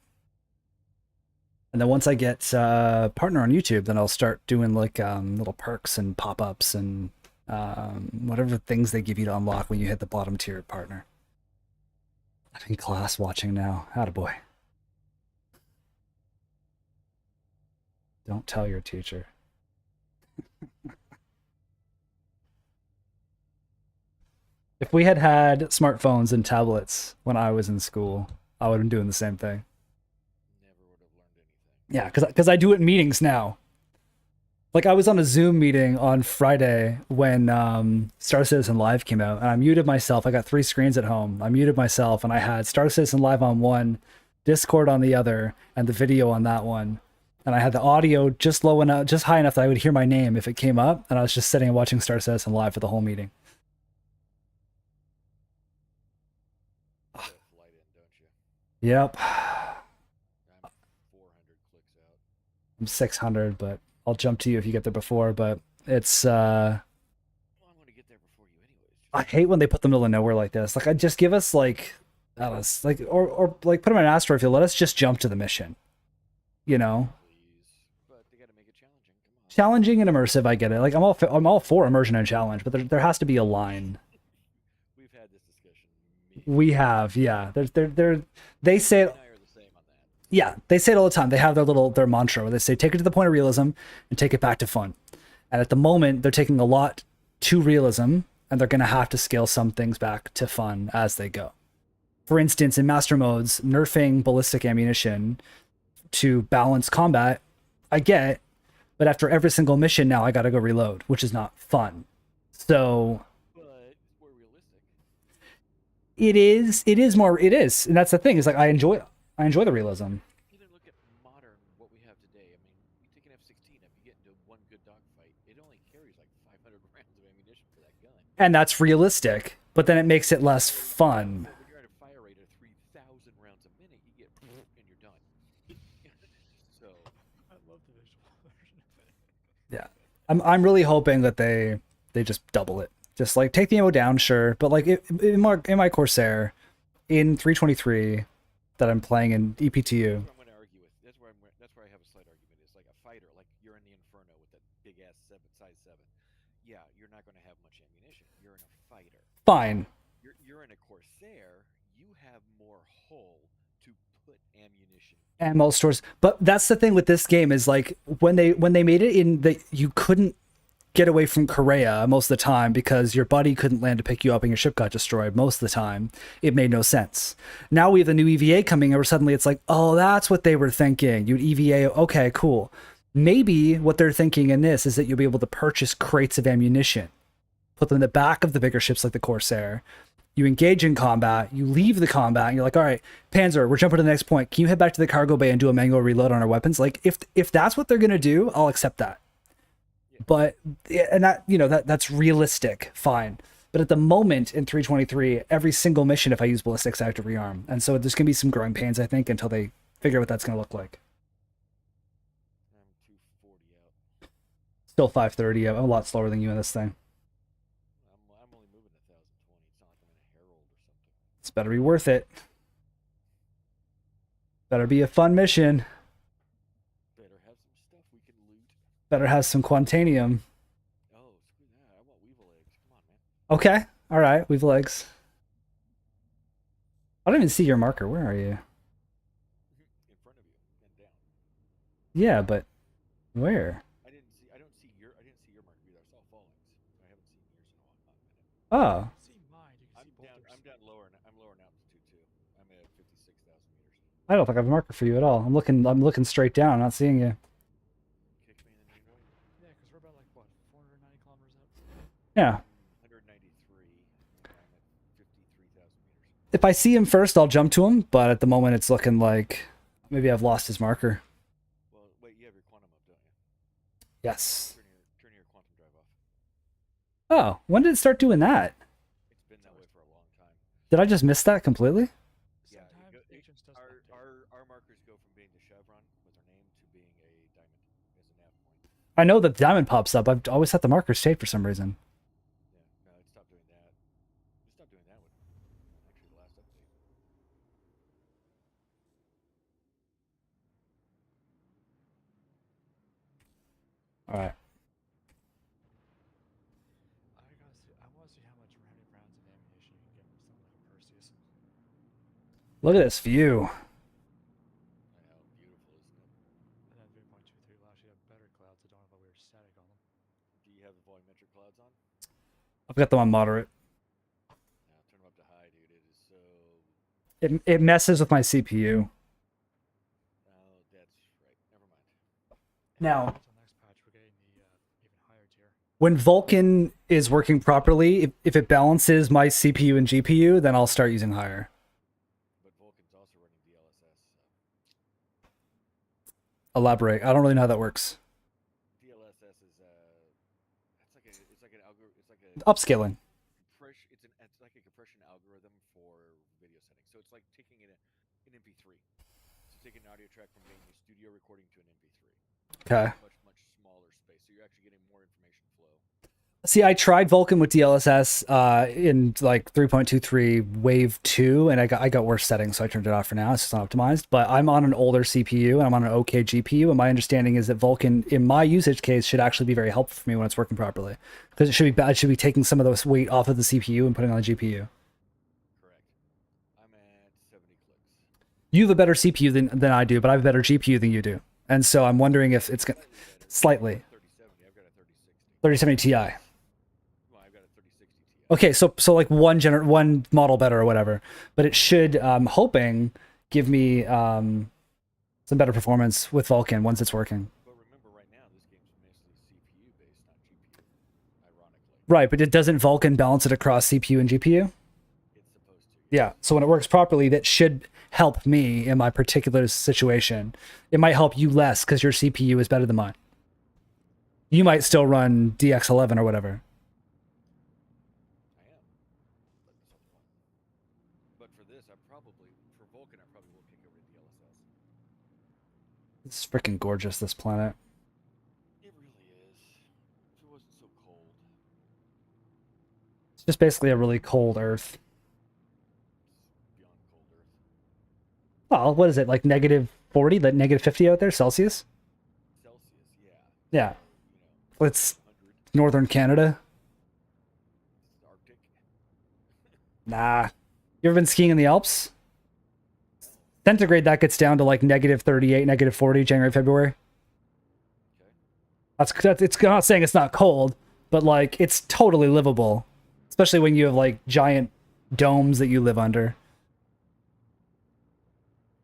Speaker 1: And then once I get partner on YouTube, then I'll start doing like little perks and pop-ups and whatever things they give you to unlock when you hit the bottom tier partner. I'm in class watching now. Attaboy. Don't tell your teacher. If we had had smartphones and tablets when I was in school, I would have been doing the same thing.
Speaker 3: Never would have learned anything.
Speaker 1: Yeah, because I do it in meetings now. Like I was on a Zoom meeting on Friday when Star Citizen Live came out, and I muted myself. I got 3 screens at home. I muted myself, and I had Star Citizen Live on one, Discord on the other, and the video on that one. And I had the audio just low enough, just high enough that I would hear my name if it came up, and I was just sitting and watching Star Citizen Live for the whole meeting.
Speaker 3: You gotta flight in, don't you?
Speaker 1: Yep.
Speaker 3: I'm 400 clicks out.
Speaker 1: I'm 600, but I'll jump to you if you get there before. But it's
Speaker 3: Well, I'm gonna get there before you anyways.
Speaker 1: I hate when they put the middle of nowhere like this. Like, I just give us like, I don't know, like or like put them in an asteroid field. Let us just jump to the mission. You know,
Speaker 3: Please. But they gotta make it challenging. Come on.
Speaker 1: challenging and immersive. I get it. Like I'm all for immersion and challenge, but there has to be a line.
Speaker 3: We've had this discussion.
Speaker 1: We have, yeah. They say it.
Speaker 3: I are the same on that.
Speaker 1: Yeah, they say it all the time. They have their mantra where they say take it to the point of realism and take it back to fun. And at the moment, they're taking a lot to realism, and they're going to have to scale some things back to fun as they go. For instance, in master modes, nerfing ballistic ammunition to balance combat, I get, but after every single mission now, I got to go reload, which is not fun. So
Speaker 3: But it's more realistic.
Speaker 1: it is, and that's the thing. Is like I enjoy the realism.
Speaker 3: Even look at modern what we have today. I mean, you take an F-16, if you get into one good dogfight, it only carries like 500 rounds of ammunition for that gun.
Speaker 1: And that's realistic, but then it makes it less fun.
Speaker 3: But when you're at a fire rate of 3,000 rounds a minute, you get and you're done. So
Speaker 2: I love the visual version of it.
Speaker 1: Yeah, I'm really hoping that they just double it. Just like take the ammo down, sure, but like in my Corsair, in 323 that I'm playing in EPTU.
Speaker 3: I'm going to argue with. That's where I have a slight argument. It's like a fighter, like you're in the Inferno with that big ass size 7. Yeah, you're not going to have much ammunition. You're in a fighter.
Speaker 1: Fine.
Speaker 3: You're in a Corsair. You have more hull to put ammunition.
Speaker 1: Ammo stores, but that's the thing with this game is like when they made it in the you couldn't get away from Korea most of the time because your buddy couldn't land to pick you up and your ship got destroyed most of the time. It made no sense. Now we have the new EVA coming and suddenly it's like, oh, that's what they were thinking. You'd EVA, okay, cool. Maybe what they're thinking in this is that you'll be able to purchase crates of ammunition, put them in the back of the bigger ships like the Corsair. You engage in combat, you leave the combat, and you're like, all right, Panzer, we're jumping to the next point. Can you head back to the cargo bay and do a manual reload on our weapons? Like, if that's what they're gonna do, I'll accept that. But and that, you know, that's realistic, fine. But at the moment in 323, every single mission, if I use ballistics, I have to rearm, and so there's gonna be some growing pains, I think, until they figure out what that's gonna look like.
Speaker 3: I'm 240 out.
Speaker 1: Still 530. I'm a lot slower than you in this thing.
Speaker 3: I'm only moving 1,020. It's not like I'm in a Herald or something.
Speaker 1: It's better be worth it. Better be a fun mission.
Speaker 3: Better have some stuff we can loot.
Speaker 1: Better have some Quantanium.
Speaker 3: Oh, screw that. I want Weevil eggs. Come on, man.
Speaker 1: Okay. All right. We've legs. I don't even see your marker. Where are you?
Speaker 3: In front of you and down.
Speaker 1: Yeah, but where?
Speaker 3: I didn't see your marker either. I saw Fallings. I haven't seen yours in a minute.
Speaker 1: Oh.
Speaker 2: See mine. You can
Speaker 3: I'm
Speaker 2: see both
Speaker 3: down.
Speaker 2: their
Speaker 3: I'm down lower. I'm lower in altitude too. I'm at 56,000 meters.
Speaker 1: I don't think I have a marker for you at all. I'm looking straight down. I'm not seeing you.
Speaker 3: Kick me in the knee, Roy.
Speaker 2: Yeah, because we're about like what 490 kilometers out.
Speaker 1: Yeah.
Speaker 3: 193. And I'm at 53,000 meters.
Speaker 1: If I see him first, I'll jump to him. But at the moment, it's looking like maybe I've lost his marker.
Speaker 3: Well, wait. You have your quantum up, don't you?
Speaker 1: Yes.
Speaker 3: Turn your quantum drive off.
Speaker 1: Oh, when did it start doing that?
Speaker 3: It's been that way for a long time.
Speaker 1: Did I just miss that completely?
Speaker 3: Yeah,
Speaker 2: Sometimes agents does update.
Speaker 3: our markers go from being the chevron with our name to being a diamond as a nav point.
Speaker 1: I know that the diamond pops up. I've always had the marker stayed for some reason.
Speaker 3: Yeah, no, it stopped doing that. It stopped doing that with actually the last update.
Speaker 1: All right.
Speaker 2: I want to see how much rounded rounds of ammunition you can get from something like a Perseus.
Speaker 1: Look at this view.
Speaker 3: I know, beautiful, isn't it?
Speaker 2: And then 3.23 will actually have better clouds that don't have a weird static on them.
Speaker 3: Do you have the volumetric clouds on?
Speaker 1: I've got them on moderate.
Speaker 3: No, turn them up to high, dude. It is so.
Speaker 1: It messes with my CPU.
Speaker 3: Oh, that's right. Never mind.
Speaker 1: Now,
Speaker 2: Until next patch, we're getting the even higher tier.
Speaker 1: when Vulkan is working properly, if it balances my CPU and GPU, then I'll start using higher.
Speaker 3: But Vulcan's also running DLSS.
Speaker 1: Elaborate. I don't really know how that works.
Speaker 3: DLSS is it's like an algorithm. It's like a
Speaker 1: Upscaling.
Speaker 3: it's like a compression algorithm for video settings. So it's like taking an MP3. So taking an audio track from being a studio recording to an MP3.
Speaker 1: Okay.
Speaker 3: Much smaller space. So you're actually getting more information flow.
Speaker 1: See, I tried Vulkan with DLSS in like 3.23 Wave 2, and I got worse settings, so I turned it off for now. It's just not optimized. But I'm on an older CPU, and I'm on an OK GPU, and my understanding is that Vulkan, in my usage case, should actually be very helpful for me when it's working properly. Because it should be taking some of those weight off of the CPU and putting on the GPU.
Speaker 3: Correct. I'm at 70 clicks.
Speaker 1: You have a better CPU than I do, but I have a better GPU than you do. And so I'm wondering if it's going to... Slightly.
Speaker 3: 3070. I've got a 3060.
Speaker 1: 3070 Ti.
Speaker 3: Well, I've got a 3060 Ti.
Speaker 1: Okay, so like one model better or whatever, but it should, I'm hoping, give me some better performance with Vulkan once it's working.
Speaker 3: But remember, right now this game's mostly CPU based, not GPU. Ironically,
Speaker 1: Right, but doesn't Vulkan balance it across CPU and GPU?
Speaker 3: it's supposed to.
Speaker 1: Yeah, so when it works properly, that should help me in my particular situation. It might help you less because your CPU is better than mine. You might still run DX11 or whatever.
Speaker 3: I am. But for this, for Vulcan, I probably will kick over to DLSS.
Speaker 1: It's freaking gorgeous, this planet.
Speaker 3: It really is. If it wasn't so cold.
Speaker 1: It's just basically a really cold Earth.
Speaker 3: It's beyond cold Earth.
Speaker 1: Well, what is it, like negative 40, like negative 50 out there, Celsius?
Speaker 3: Celsius, yeah.
Speaker 1: Yeah.
Speaker 3: You know,
Speaker 1: It's
Speaker 3: 100.
Speaker 1: northern Canada.
Speaker 3: It's Arctic.
Speaker 1: Nah. You ever been skiing in the Alps? Centigrade, that gets down to like negative 38, negative 40, January, February.
Speaker 3: Okay.
Speaker 1: It's I'm not saying it's not cold, but like it's totally livable. Especially when you have like giant domes that you live under.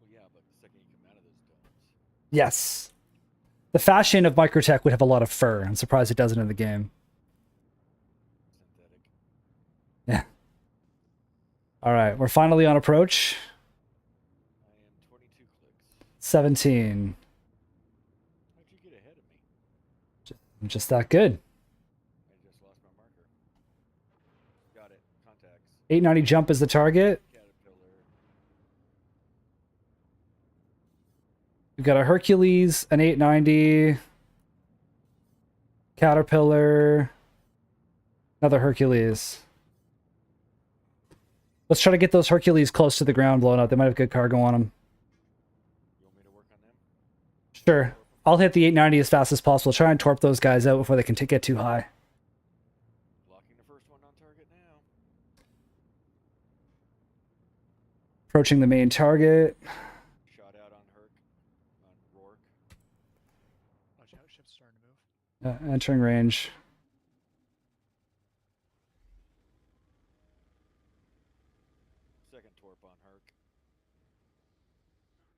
Speaker 3: Well, yeah, but the second you come out of those domes.
Speaker 1: Yes. The fashion of Microtech would have a lot of fur. I'm surprised it doesn't in the game.
Speaker 3: Synthetic.
Speaker 1: Yeah. All right, we're finally on approach.
Speaker 3: I am 22 clicks.
Speaker 1: 17.
Speaker 3: How'd you get ahead of me?
Speaker 1: I'm just that good.
Speaker 3: I just lost my marker. Got it. Contacts.
Speaker 1: 890 jump is the target.
Speaker 3: Caterpillar.
Speaker 1: We've got a Hercules, an 890, Caterpillar, another Hercules. Let's try to get those Hercules close to the ground blown up. They might have good cargo on them.
Speaker 3: You want me to work on them?
Speaker 1: Sure. I'll hit the 890 as fast as possible. Try and torp those guys out before they can get too high.
Speaker 3: Blocking the first one on target now.
Speaker 1: Approaching the main target.
Speaker 3: Shot out on Herc. On Rourke.
Speaker 2: Watch out, ship's starting to move.
Speaker 1: Entering range.
Speaker 3: Second torp on Herc.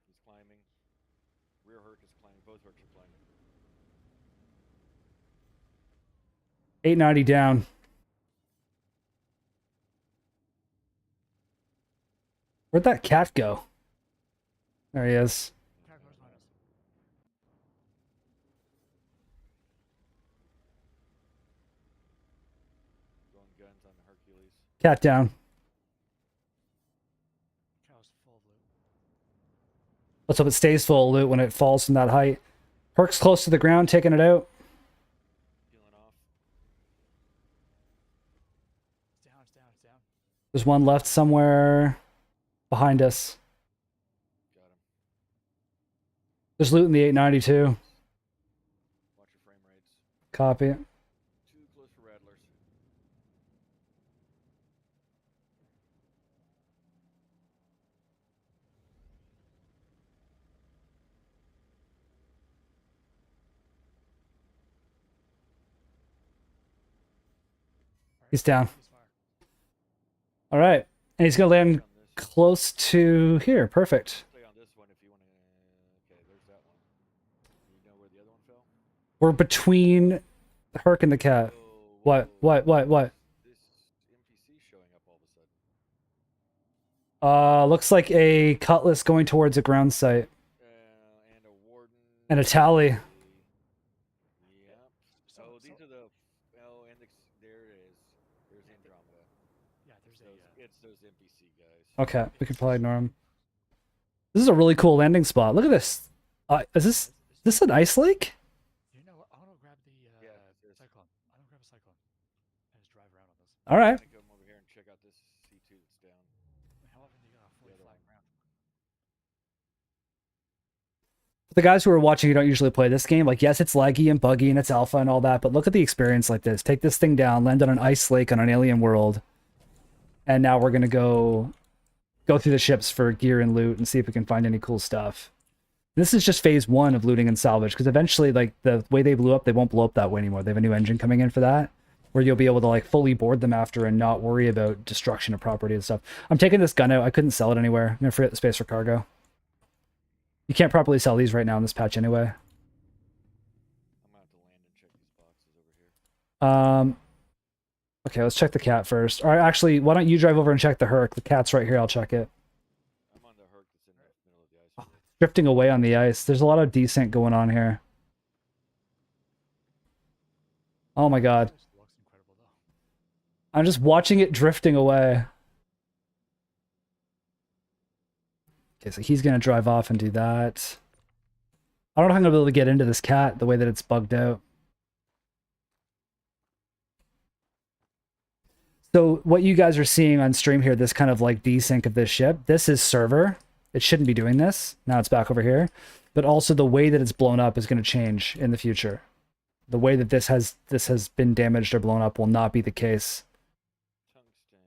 Speaker 3: He's climbing. Rear Herc is climbing. Both Hercs are climbing.
Speaker 1: 890 down. Where'd that cat go? There he is.
Speaker 2: Cat goes behind us.
Speaker 3: Going guns on the Hercules.
Speaker 1: Cat down.
Speaker 2: Cat was full of loot.
Speaker 1: Let's hope it stays full of loot when it falls from that height. Herc's close to the ground, taking it out.
Speaker 3: Peeling off.
Speaker 2: It's down, it's down, it's down.
Speaker 1: There's one left somewhere behind us.
Speaker 3: Got him.
Speaker 1: There's loot in the 890 too.
Speaker 3: Watch your frame rates.
Speaker 1: Copy.
Speaker 3: Too close for Rattlers.
Speaker 2: Alright,
Speaker 1: He's down.
Speaker 2: ceasefire.
Speaker 1: All right. And he's going to land
Speaker 3: On this.
Speaker 1: close to here. Perfect.
Speaker 3: Play on this one if you want to. Okay, there's that one. You know where the other one fell?
Speaker 1: We're between the Herc and the cat.
Speaker 3: Whoa,
Speaker 1: What?
Speaker 3: This NPC showing up all of a sudden.
Speaker 1: Looks like a Cutlass going towards a ground site.
Speaker 3: And a Warden.
Speaker 1: And a Tally.
Speaker 3: Yep.
Speaker 2: So-
Speaker 3: Oh, these
Speaker 2: so-
Speaker 3: are the. Oh, and there it is. There's Andromeda.
Speaker 2: Yeah, there's
Speaker 3: It's those NPC guys.
Speaker 1: Okay, we can probably ignore him. This is a really cool landing spot. Look at this. Is this an ice lake?
Speaker 2: You know what? I want to grab the
Speaker 3: Yeah, it is.
Speaker 2: cyclone. I want to grab a cyclone and just drive around on this.
Speaker 1: All right.
Speaker 3: I'm gonna come over here and check out this C2 that's down.
Speaker 2: How often do you got a fully
Speaker 3: other
Speaker 2: flat ground?
Speaker 1: The guys who are watching who don't usually play this game, like, yes, it's laggy and buggy and it's alpha and all that, but look at the experience like this. Take this thing down, land on an ice lake on an alien world, and now we're gonna go through the ships for gear and loot and see if we can find any cool stuff. This is just phase 1 of looting and salvage, because eventually, like, the way they blew up, they won't blow up that way anymore. They have a new engine coming in for that, where you'll be able to, like, fully board them after and not worry about destruction of property and stuff. I'm taking this gun out. I couldn't sell it anywhere. I'm gonna free up the space for cargo. You can't properly sell these right now in this patch anyway.
Speaker 3: I'm gonna have to land and check these boxes over here.
Speaker 1: Okay, let's check the cat first. All right, actually, why don't you drive over and check the Herc? The cat's right here. I'll check it.
Speaker 3: I'm on the Herc that's in the middle of the ice. field.
Speaker 1: Drifting away on the ice. There's a lot of descent going on here. Oh my god.
Speaker 2: This looks incredible though.
Speaker 1: I'm just watching it drifting away. Okay, so he's gonna drive off and do that. I don't know if I'm gonna be able to get into this cat the way that it's bugged out. So what you guys are seeing on stream here, this kind of like desync of this ship, this is server. It shouldn't be doing this. Now it's back over here. But also the way that it's blown up is going to change in the future. The way that this has been damaged or blown up will not be the case.
Speaker 3: Tungsten.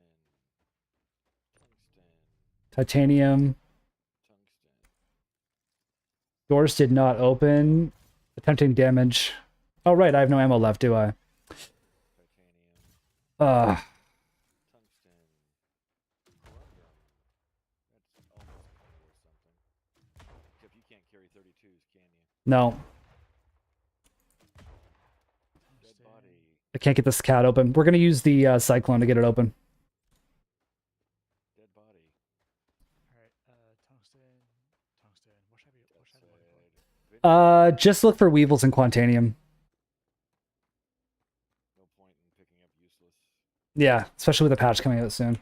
Speaker 1: Titanium.
Speaker 3: Tungsten.
Speaker 1: Doors did not open. Attempting damage. Oh, right. I have no ammo left, do I?
Speaker 3: Titanium.
Speaker 1: Ugh.
Speaker 3: Tungsten. Corundum. That's almost kind of worth something. Except you can't carry 32s, can you?
Speaker 1: No.
Speaker 3: Dead body.
Speaker 1: I can't get this cat open. We're going to use the Cyclone to get it open.
Speaker 3: Dead
Speaker 1: Just look for Weevils and Quantanium.
Speaker 3: No point in picking up useless.
Speaker 1: Yeah, especially with the patch coming out soon.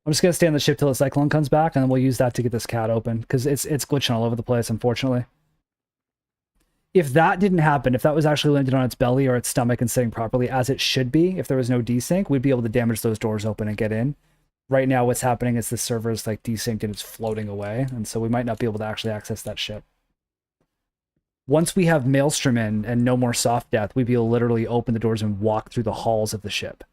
Speaker 1: I'm just gonna stay on the ship till the Cyclone comes back, and then we'll use that to get this cat open, because it's glitching all over the place, unfortunately. If that didn't happen, if that was actually landed on its belly or its stomach and sitting properly as it should be, if there was no desync, we'd be able to damage those doors open and get in. Right now, what's happening is the server is like desynced and it's floating away, and so we might not be able to actually access that ship. Once we have Maelstrom in and no more soft death, we'd be able to literally open the doors and walk through the halls of the ship,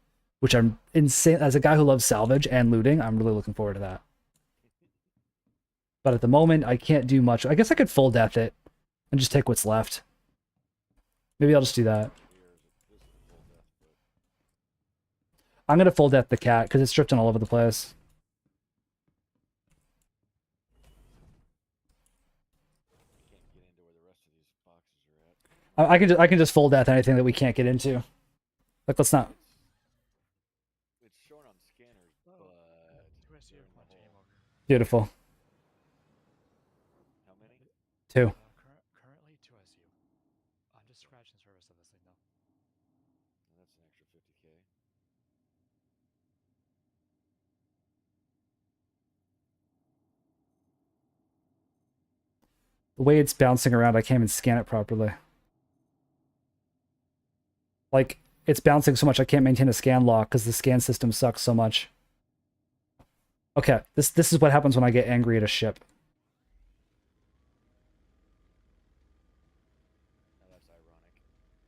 Speaker 1: which I'm insane. As a guy who loves salvage and looting, I'm really looking forward to that. But at the moment, I can't do much. I guess I could full death it and just take what's left. Maybe I'll just do that. I'm going to full death the cat because it's drifting all over the place. I can just full death anything that we can't get into. Like, let's not.
Speaker 3: It's shown on scanners, but
Speaker 1: Beautiful.
Speaker 3: how many?
Speaker 1: 2.
Speaker 2: Currently 2 ICU. I'm just scratching service of this thing now.
Speaker 3: And that's an extra 50k.
Speaker 1: The way it's bouncing around, I can't even scan it properly. Like, it's bouncing so much I can't maintain a scan lock because the scan system sucks so much. Okay, this is what happens when I get angry at a ship.
Speaker 3: Now that's ironic.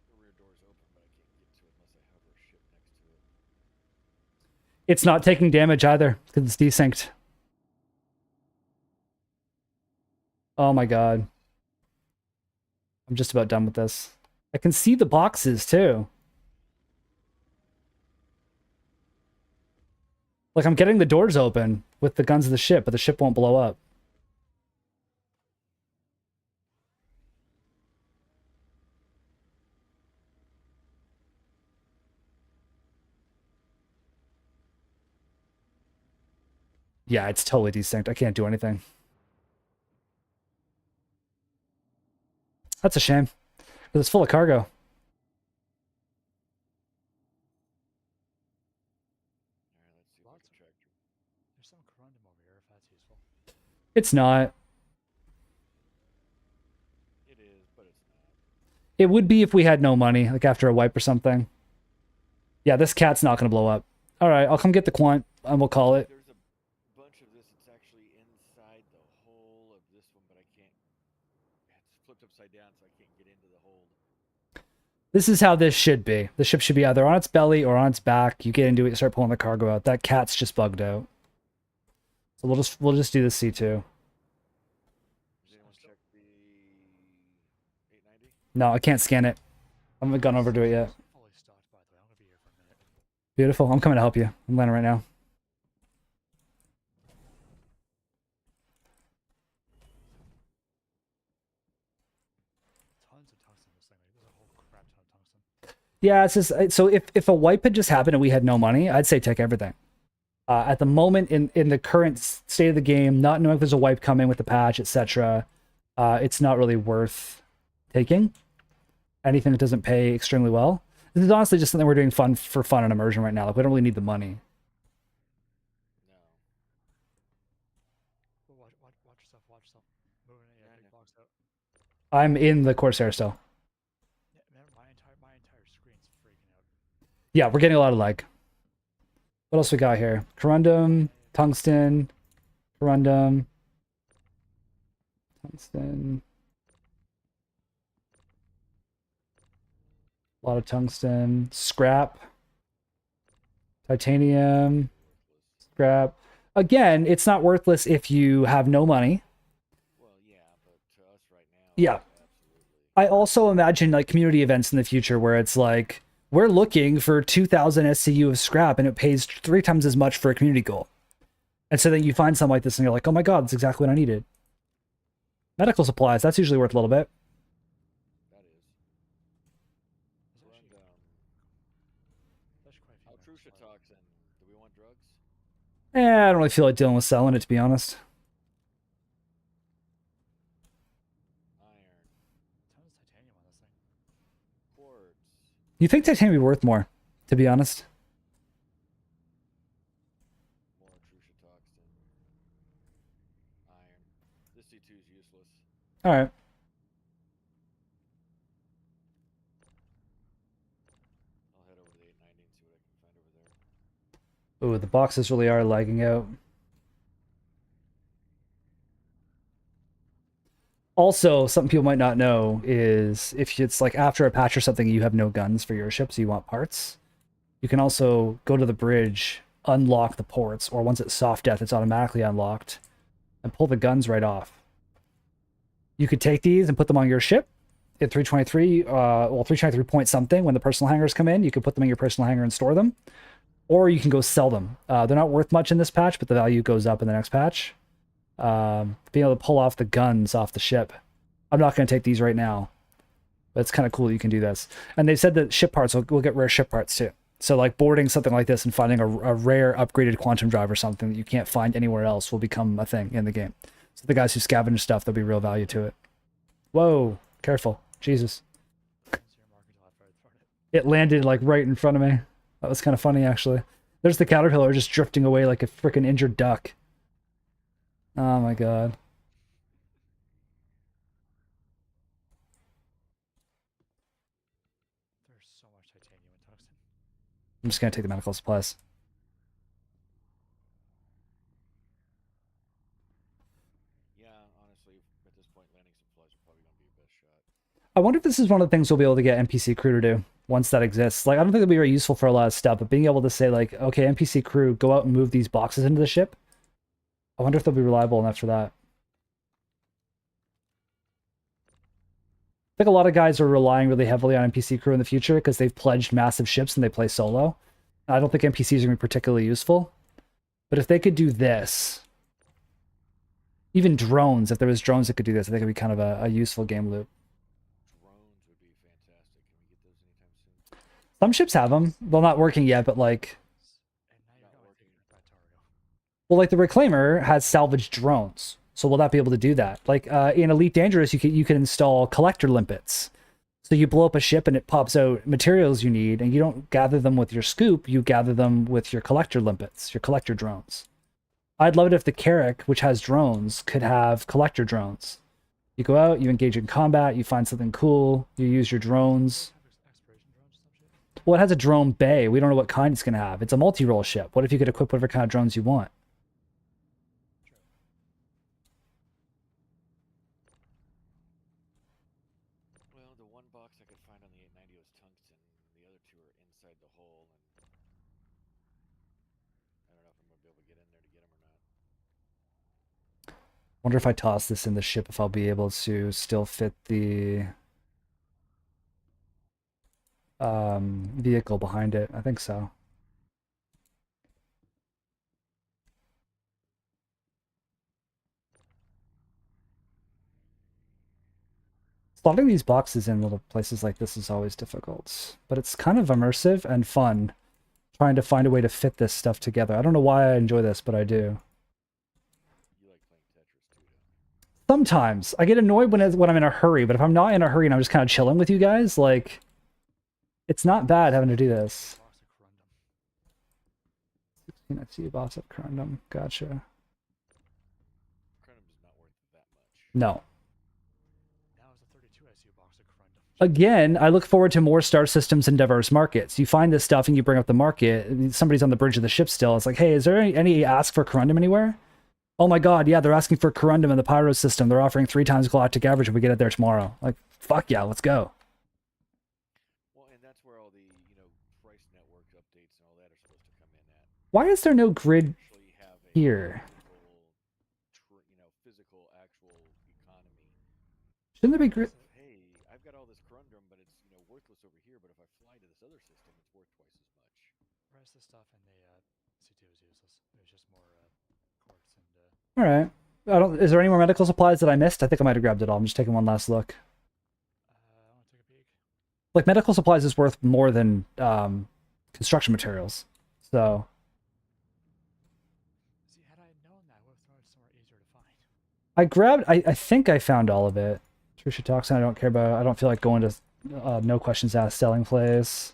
Speaker 3: The rear door's open, but I can't get to it unless I hover a ship next to it.
Speaker 1: It's not taking damage either because it's desynced. Oh my god. I'm just about done with this. I can see the boxes too. Like, I'm getting the doors open with the guns of the ship, but the ship won't blow up. Yeah, it's totally desynced. I can't do anything. That's a shame, because it's full of cargo.
Speaker 3: Alright, let's see if I can track through.
Speaker 2: There's some corundum over here if that's useful.
Speaker 1: It's not.
Speaker 3: It is, but it's not.
Speaker 1: It would be if we had no money, like after a wipe or something. Yeah, this cat's not going to blow up. All right, I'll come get the quant, and we'll call it.
Speaker 3: There's a bunch of this. It's actually inside the hole of this one, but I can't. It's flipped upside down, so I can't get into the hold.
Speaker 1: This is how this should be. The ship should be either on its belly or on its back. You get into it, you start pulling the cargo out. That cat's just bugged out. So we'll just do the C2.
Speaker 3: Does anyone check the 890?
Speaker 1: No, I can't scan it. I haven't gone over to it yet.
Speaker 2: Fully stocked, by the way. I'm gonna be here for a minute.
Speaker 1: Beautiful. I'm coming to help you. I'm landing right now.
Speaker 2: Tons of tungsten in this thing. Like, there's a whole crap ton of tungsten.
Speaker 1: Yeah, it's just so if a wipe had just happened and we had no money, I'd say take everything. At the moment, in the current state of the game, not knowing if there's a wipe coming with the patch, etc., it's not really worth taking anything that doesn't pay extremely well. This is honestly just something we're doing for fun and immersion right now. Like, we don't really need the money.
Speaker 3: No.
Speaker 2: But watch yourself. Watch yourself. Moving it. Yeah,
Speaker 3: Yeah, I
Speaker 2: big
Speaker 3: know.
Speaker 2: box out.
Speaker 1: I'm in the Corsair still.
Speaker 2: Yeah, man, my entire screen's freaking out.
Speaker 1: Yeah, we're getting a lot of lag. What else we got here? Corundum, tungsten, corundum, tungsten. A lot of tungsten, scrap, titanium, scrap. Again, it's not worthless if you have no money.
Speaker 3: Well, yeah, but to us right now.
Speaker 1: Yeah.
Speaker 3: Absolutely.
Speaker 1: I also imagine like community events in the future where it's like, we're looking for 2,000 SCU of scrap and it pays 3 times as much for a community goal. And so then you find something like this and you're like, oh my god, that's exactly what I needed. Medical supplies, that's usually worth a little bit.
Speaker 3: That is.
Speaker 2: There's actually quite a few.
Speaker 3: Altrusha toxin. Do we want drugs?
Speaker 1: I don't really feel like dealing with selling it, to be honest.
Speaker 2: thing.
Speaker 3: Quartz.
Speaker 1: You think titanium would be worth more, to be honest?
Speaker 3: More Trushatoxin. Iron. This C2 is useless.
Speaker 1: All right.
Speaker 3: I'll head over to the 890 and see what I can find over there.
Speaker 1: Ooh, the boxes really are lagging out. Also, something people might not know is if it's like after a patch or something, you have no guns for your ship, so you want parts. You can also go to the bridge, unlock the ports, or once it's soft death, it's automatically unlocked, and pull the guns right off. You could take these and put them on your ship at 323, 323 point something. When the personal hangars come in, you can put them in your personal hangar and store them, or you can go sell them. They're not worth much in this patch, but the value goes up in the next patch. Being able to pull off the guns off the ship. I'm not going to take these right now, but it's kind of cool that you can do this. And they said that ship parts will get rare ship parts too. So like boarding something like this and finding a rare upgraded quantum drive or something that you can't find anywhere else will become a thing in the game. So the guys who scavenge stuff, there'll be real value to it. Whoa, careful. Jesus. It landed like right in front of me. That was kind of funny actually. There's the caterpillar just drifting away like a freaking injured duck. Oh my god.
Speaker 2: There's so much titanium and tungsten.
Speaker 1: I'm just gonna take the medical supplies.
Speaker 3: Yeah, honestly, at this point, landing supplies are probably going to be your best shot.
Speaker 1: I wonder if this is one of the things we'll be able to get NPC crew to do once that exists. Like, I don't think it'll be very useful for a lot of stuff, but being able to say like, okay, NPC crew, go out and move these boxes into the ship. I wonder if they'll be reliable enough for that. I think a lot of guys are relying really heavily on NPC crew in the future because they've pledged massive ships and they play solo. I don't think NPCs are going to be particularly useful. But if they could do this, even drones, if there was drones that could do this, I think it would be kind of a useful game loop.
Speaker 3: Drones would be fantastic. Can we get those anytime soon?
Speaker 1: Some ships have them. Well, not working yet, but like...
Speaker 2: And now you're
Speaker 3: Not
Speaker 2: going
Speaker 3: working.
Speaker 2: to Factorio.
Speaker 1: Well, like the Reclaimer has salvaged drones. So will that be able to do that? Like in Elite Dangerous, you can install collector limpets. So you blow up a ship and it pops out materials you need, and you don't gather them with your scoop, you gather them with your collector limpets, your collector drones. I'd love it if the Carrack, which has drones, could have collector drones. You go out, you engage in combat, you find something cool, you use your drones.
Speaker 2: Exploration drones or some shit?
Speaker 1: Well, it has a drone bay. We don't know what kind it's going to have. It's a multi-role ship. What if you could equip whatever kind of drones you want?
Speaker 3: Well, the one box I could find on the 890 was tungsten. The other two are inside the hole, and I don't know if I'm going to be able to get in there to get them or not.
Speaker 1: Wonder if I toss this in the ship, if I'll be able to still fit the vehicle behind it. I think so. Slotting these boxes in little places like this is always difficult, but it's kind of immersive and fun trying to find a way to fit this stuff together. I don't know why I enjoy this, but I do.
Speaker 3: You like playing Tetris too, don't you?
Speaker 1: Sometimes I get annoyed when I'm in a hurry, but if I'm not in a hurry and I'm just kind of chilling with you guys, like, it's not bad having to do this.
Speaker 2: Box of corundum.
Speaker 1: 16 I see a box of corundum. Gotcha.
Speaker 3: Corundum is not worth that much.
Speaker 1: No.
Speaker 2: Now as a 32 I see a box of corundum.
Speaker 1: Again, I look forward to more star systems and diverse markets. You find this stuff and you bring up the market. Somebody's on the bridge of the ship still. It's like, hey, is there any ask for corundum anywhere? Oh my god, yeah, they're asking for corundum in the Pyro system. They're offering 3 times galactic average if we get it there tomorrow. Like, fuck yeah, let's go.
Speaker 3: Well, and that's where all the, price network updates and all that are supposed to come in at.
Speaker 1: Why is there no grid
Speaker 3: Actually have a
Speaker 1: here?
Speaker 3: physical actual economy.
Speaker 1: Shouldn't there be grid?
Speaker 3: So, hey, I've got all this corundum, but it's, worthless over here, but if I fly to this other system, it's worth twice as much.
Speaker 2: The rest of the stuff in the C2 is useless. It was just more quartz and
Speaker 1: All right. Is there any more medical supplies that I missed? I think I might have grabbed it all. I'm just taking one last look.
Speaker 2: I want to take a peek.
Speaker 1: Like, medical supplies is worth more than construction materials. So,
Speaker 2: See, had I known that, I would have thrown it somewhere easier to find.
Speaker 1: I think I found all of it. Trisha Toxin, I don't care about. I don't feel like going to no questions asked selling plays.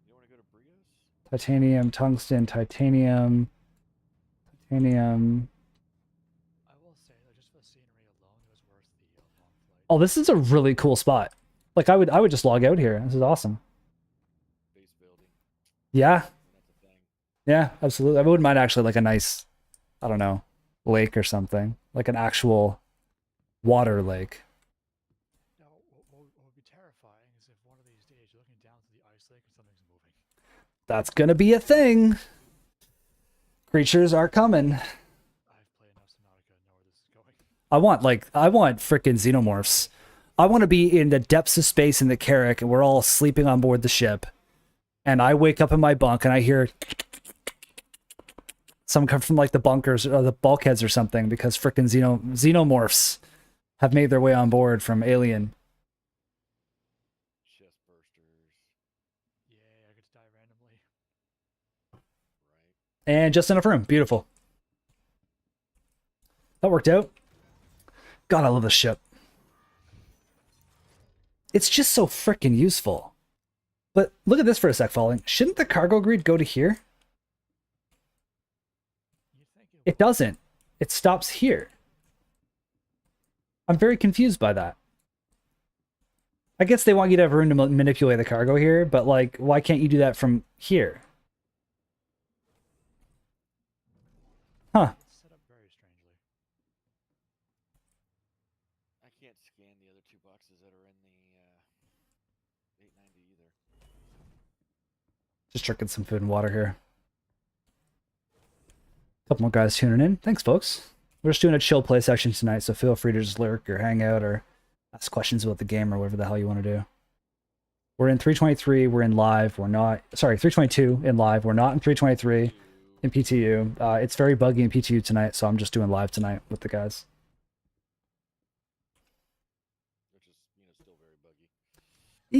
Speaker 3: You want to go to Brios?
Speaker 1: Titanium, tungsten, titanium, titanium.
Speaker 2: I will say that just for the scenery alone, it was worth the long flight.
Speaker 1: Oh, this is a really cool spot. Like I would just log out here. This is awesome.
Speaker 3: Base building.
Speaker 1: Yeah,
Speaker 3: That's a thing.
Speaker 1: yeah, absolutely. I wouldn't mind actually like a nice, I don't know, lake or something, like an actual water lake.
Speaker 2: Now, what would be terrifying is if one of these days you're looking down to the ice lake and something's moving.
Speaker 1: That's gonna be a thing. Creatures are coming.
Speaker 2: I've played enough Subnautica to know where this is going.
Speaker 1: I want frickin' xenomorphs. I want to be in the depths of space in the Carrack, and we're all sleeping on board the ship. And I wake up in my bunk and I hear some come from like the bunkers or the bulkheads or something because frickin' xenomorphs have made their way on board from Alien.
Speaker 3: Chest bursters.
Speaker 2: Yay, I get to die randomly.
Speaker 3: Right.
Speaker 1: And just enough room. Beautiful. That worked out. God, I love this ship. It's just so frickin' useful. But look at this for a sec, Falling. Shouldn't the cargo grid go to here?
Speaker 2: You'd think
Speaker 1: It doesn't. It stops here. I'm very confused by that. I guess they want you to have room to manipulate the cargo here, but like, why can't you do that from here? Huh.
Speaker 2: it's set up very strangely.
Speaker 3: I can't scan the other two boxes that are in the 890 either.
Speaker 1: Just drinking some food and water here. Couple more guys tuning in. Thanks, folks. We're just doing a chill play section tonight, so feel free to just lurk or hang out or ask questions about the game or whatever the hell you want to do. We're in 323. We're in live. We're not... Sorry, 322 in live. We're not in 323 in PTU. It's very buggy in PTU tonight, so I'm just doing live tonight with the guys.
Speaker 3: Which is, still very buggy.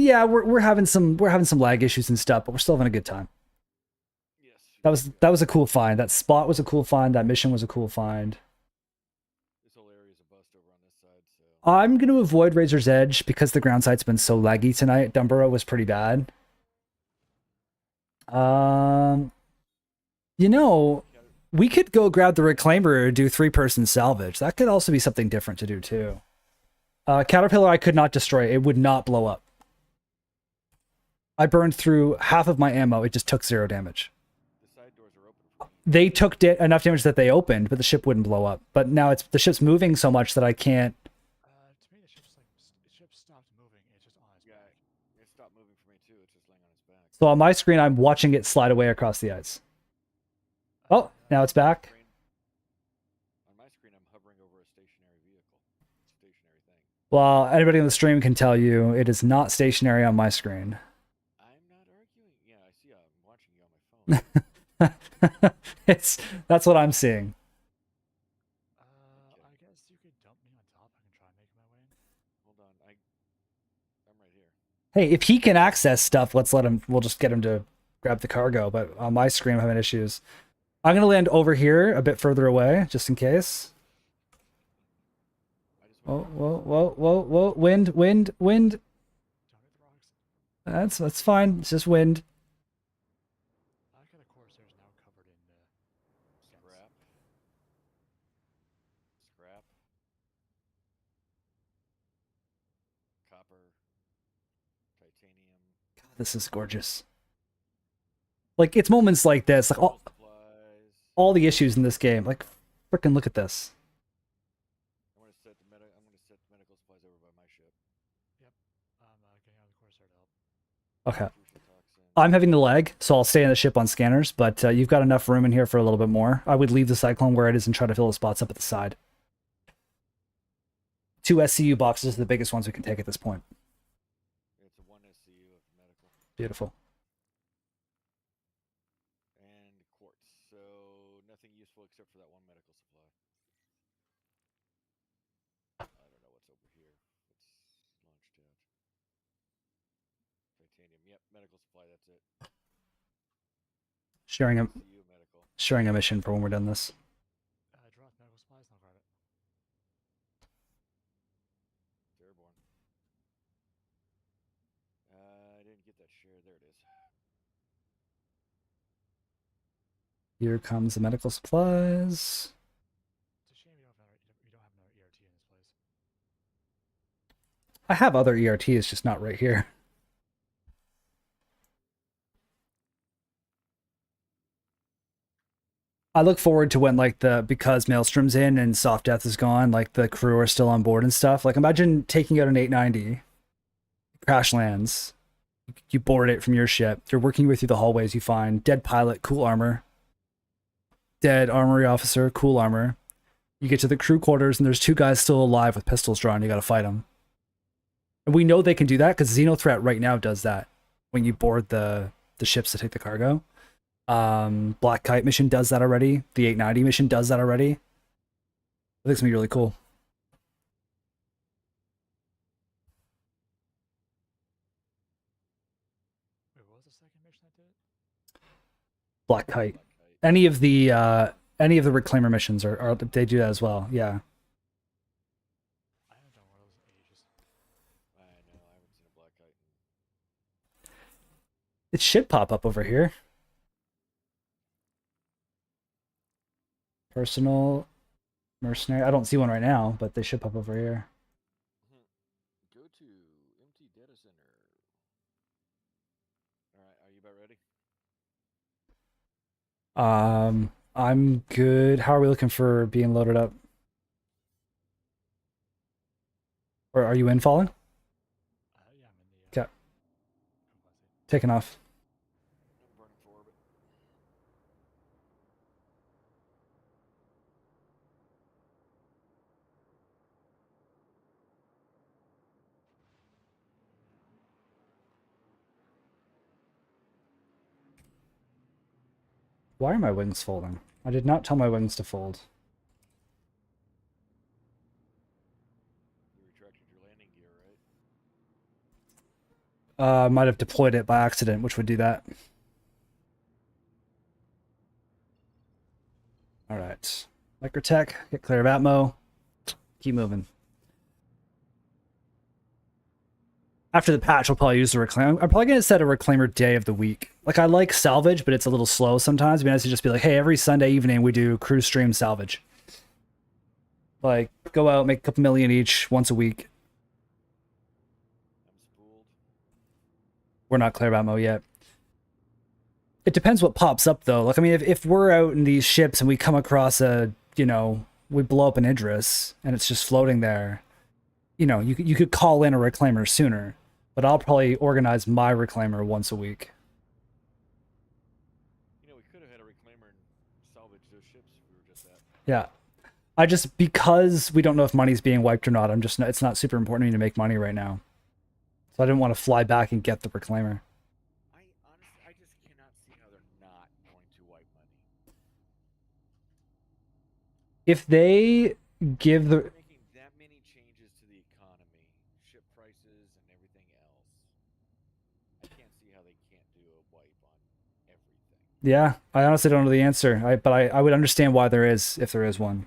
Speaker 1: Yeah, we're having some lag issues and stuff, but we're still having a good time.
Speaker 3: Yes.
Speaker 1: That was a cool find. That spot was a cool find. That mission was a cool find.
Speaker 3: This whole area is a bust over on this side, so...
Speaker 1: I'm going to avoid Razor's Edge because the ground site's been so laggy tonight. Dumborough was pretty bad. We could go grab the Reclaimer and do 3-person salvage. That could also be something different to do too. Caterpillar I could not destroy. It would not blow up. I burned through half of my ammo. It just took 0 damage.
Speaker 3: The side doors are open for me.
Speaker 1: They took enough damage that they opened, but the ship wouldn't blow up. But now the ship's moving so much that I can't...
Speaker 2: To me, the ship stopped moving. It's just on its
Speaker 3: Yeah,
Speaker 2: back.
Speaker 3: it stopped moving for me too. It's just laying on its back.
Speaker 1: So on my screen, I'm watching it slide away across the ice. Oh, now it's back.
Speaker 3: On my screen, I'm hovering over a stationary vehicle. Stationary thing.
Speaker 1: Well, anybody on the stream can tell you it is not stationary on my screen.
Speaker 3: I'm not arguing. Yeah, I see. I'm watching you on my phone.
Speaker 1: That's what I'm seeing.
Speaker 2: I guess you could dump me on top. I can try and make my way in.
Speaker 3: Hold on. I'm right here.
Speaker 1: Hey, if he can access stuff, let's let him. We'll just get him to grab the cargo. But on my screen, I'm having issues. I'm gonna land over here, a bit further away, just in case.
Speaker 3: I just
Speaker 1: Whoa,
Speaker 3: went
Speaker 1: whoa, whoa, whoa, whoa! Wind.
Speaker 2: Don't hit the rocks.
Speaker 1: That's fine. It's just wind.
Speaker 2: I got a Corsair's now covered in
Speaker 3: scrap. Scrap. Copper. Titanium.
Speaker 1: God, this is gorgeous. Like it's moments like this, like
Speaker 3: Supplies.
Speaker 1: all the issues in this game. Like, freaking look at this.
Speaker 3: I'm gonna set the medical supplies over by my ship.
Speaker 2: I'm getting out of the Corsair to help.
Speaker 1: Okay.
Speaker 3: Crucial toxin.
Speaker 1: I'm having the lag, so I'll stay in the ship on scanners, but you've got enough room in here for a little bit more. I would leave the Cyclone where it is and try to fill the spots up at the side. 2 SCU boxes are the biggest ones we can take at this point.
Speaker 3: It's a 1 SCU of medical.
Speaker 1: Beautiful.
Speaker 3: And quartz. So nothing useful except for that one medical supply. I don't know what's over here. It's launched out. Titanium. Yep, medical supply, that's it.
Speaker 1: Sharing
Speaker 3: CU medical.
Speaker 1: a mission for when we're done this.
Speaker 2: Drop medical supplies. I'll grab it.
Speaker 3: share. There it is.
Speaker 1: Here comes the medical supplies.
Speaker 2: It's a shame you don't have another ERT in this place.
Speaker 1: I have other ERTs, just not right here. I look forward to when, like, because Maelstrom's in and Soft Death is gone, like, the crew are still on board and stuff. Like, imagine taking out an 890, crash lands, you board it from your ship, you're working with you the hallways, you find dead pilot, cool armor, dead armory officer, cool armor. You get to the crew quarters and there's 2 guys still alive with pistols drawn, you gotta fight them. And we know they can do that because Xenothreat right now does that when you board the ships to take the cargo. Black Kite mission does that already. The 890 mission does that already. I think it's gonna be really cool.
Speaker 2: Wait, what was the second mission that did it?
Speaker 1: Black Kite.
Speaker 3: Black Kite.
Speaker 1: Any of the Reclaimer missions are they do that as well. Yeah.
Speaker 2: I haven't done one of those in ages.
Speaker 3: I know. I haven't seen a Black Kite.
Speaker 1: It should pop up over here. Personal mercenary. I don't see one right now, but they should pop over here.
Speaker 3: Go to empty data center. All right. Are you about ready?
Speaker 1: I'm good. How are we looking for being loaded up? Or are you in falling?
Speaker 2: Yeah, I'm in the.
Speaker 1: Okay. Taking off.
Speaker 3: I'm burning for orbit.
Speaker 1: Why are my wings folding? I did not tell my wings to fold.
Speaker 3: You retracted your landing gear, right?
Speaker 1: Might have deployed it by accident, which would do that. All right. Microtech, get clear of Atmo. Keep moving. After the patch, I'll probably use the Reclaimer. I'm probably going to set a Reclaimer day of the week. Like, I like salvage, but it's a little slow sometimes. It'd be nice to just be like, hey, every Sunday evening we do crew stream salvage. Like, go out, make a couple million each once a week.
Speaker 3: I'm spooled.
Speaker 1: We're not clear about Mo yet. It depends what pops up, though. Like, I mean, if we're out in these ships and we come across we blow up an Idris and it's just floating there, you could call in a Reclaimer sooner. But I'll probably organize my Reclaimer once a week.
Speaker 3: We could have had a Reclaimer and salvaged those ships we were just at.
Speaker 1: Yeah. Because we don't know if money's being wiped or not, it's not super important to me to make money right now. So I didn't want to fly back and get the Reclaimer.
Speaker 3: I just cannot see how they're not going to wipe money.
Speaker 1: If they give the...
Speaker 3: They're making that many changes to the economy, ship prices and everything else. I can't see how they can't do a wipe on everything.
Speaker 1: Yeah, I honestly don't know the answer. But I would understand why there is, if there is one.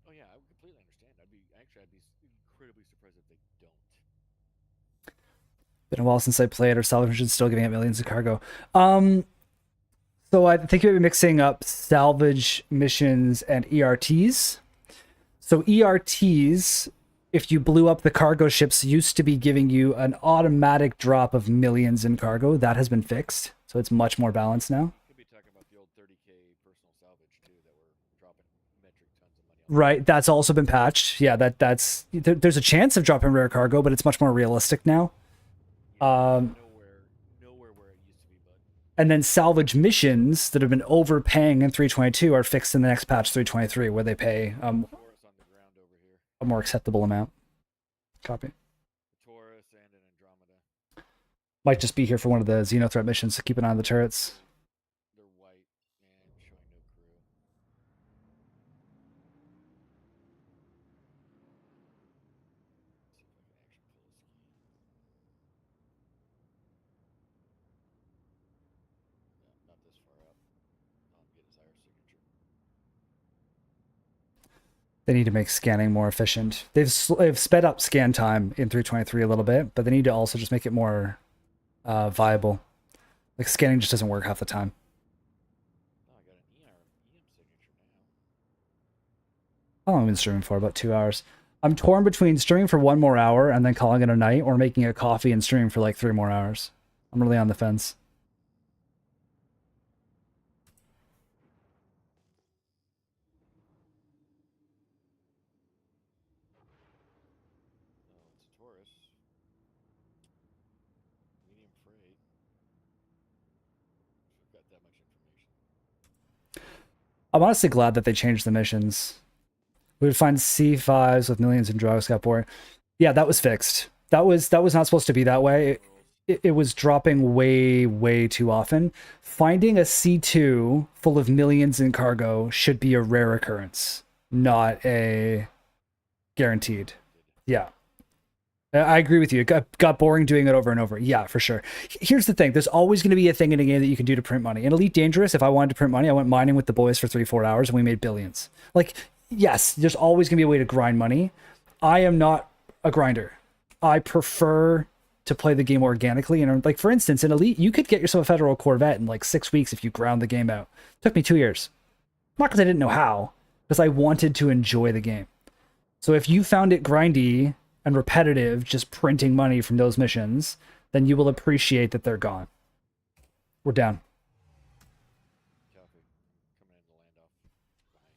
Speaker 3: Oh yeah, I would completely understand. I'd be incredibly surprised if they don't.
Speaker 1: Been a while since I played, or salvage missions still giving out millions of cargo. So I think you'd be mixing up salvage missions and ERTs. So ERTs, if you blew up the cargo ships, used to be giving you an automatic drop of millions in cargo. That has been fixed, so it's much more balanced now.
Speaker 3: Could be talking about the old 30K personal salvage too, that were dropping metric tons of money on.
Speaker 1: Right, that's also been patched. Yeah, there's a chance of dropping rare cargo, but it's much more realistic now.
Speaker 3: Nowhere where it used to be, bud.
Speaker 1: And then salvage missions that have been overpaying in 322 are fixed in the next patch 323, where they pay
Speaker 3: Taurus on the ground over here.
Speaker 1: a more acceptable amount. Copy.
Speaker 3: Taurus and an Andromeda.
Speaker 1: Might just be here for one of the Xenothreat missions to keep an eye on the turrets.
Speaker 3: They're white and showing no crew. See if I can actually pull a scan. No, not this far up. I'll get his iris signature.
Speaker 1: They need to make scanning more efficient. They've sped up scan time in 323 a little bit, but they need to also just make it more viable. Like scanning just doesn't work half the time.
Speaker 3: Oh, I got an EM signature now.
Speaker 1: How long have I been streaming for? About 2 hours. I'm torn between streaming for 1 more hour and then calling it a night, or making a coffee and streaming for like 3 more hours. I'm really on the fence.
Speaker 3: Oh, it's a Taurus. Medium freight. I've got that much information.
Speaker 1: I'm honestly glad that they changed the missions. We would find C5s with millions in drugs got boring. Yeah, that was fixed. That was not supposed to be that way. It was dropping way too often. Finding a C2 full of millions in cargo should be a rare occurrence, not a guaranteed. Yeah. I agree with you. It got boring doing it over and over. Yeah, for sure. Here's the thing. There's always going to be a thing in a game that you can do to print money. In Elite Dangerous, if I wanted to print money, I went mining with the boys for 3-4 hours and we made billions. Like, yes, there's always going to be a way to grind money. I am not a grinder. I prefer to play the game organically. And like, for instance, in Elite, you could get yourself a Federal Corvette in like 6 weeks if you ground the game out. It took me 2 years. Not because I didn't know how, because I wanted to enjoy the game. So if you found it grindy and repetitive, just printing money from those missions, then you will appreciate that they're gone. We're down.
Speaker 3: Copy. Coming in to land off behind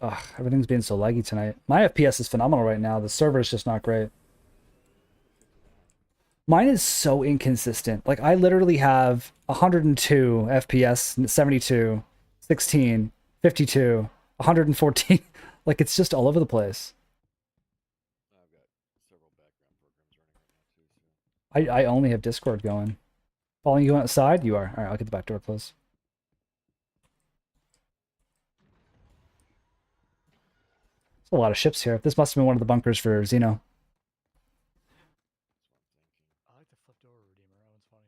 Speaker 3: you.
Speaker 1: Ugh, everything's being so laggy tonight. My FPS is phenomenal right now. The server is just not great. Mine is so inconsistent. Like, I literally have 102 FPS, 72, 16, 52, 114. Like, it's just all over the place.
Speaker 3: I've got several background programs running right now too. So
Speaker 1: I only have Discord going. Following you outside? You are. All right, I'll get the back door closed. There's a lot of ships here. This must have been one of the bunkers for Xeno.
Speaker 2: I like the flipped over Redeemer. That one's funny.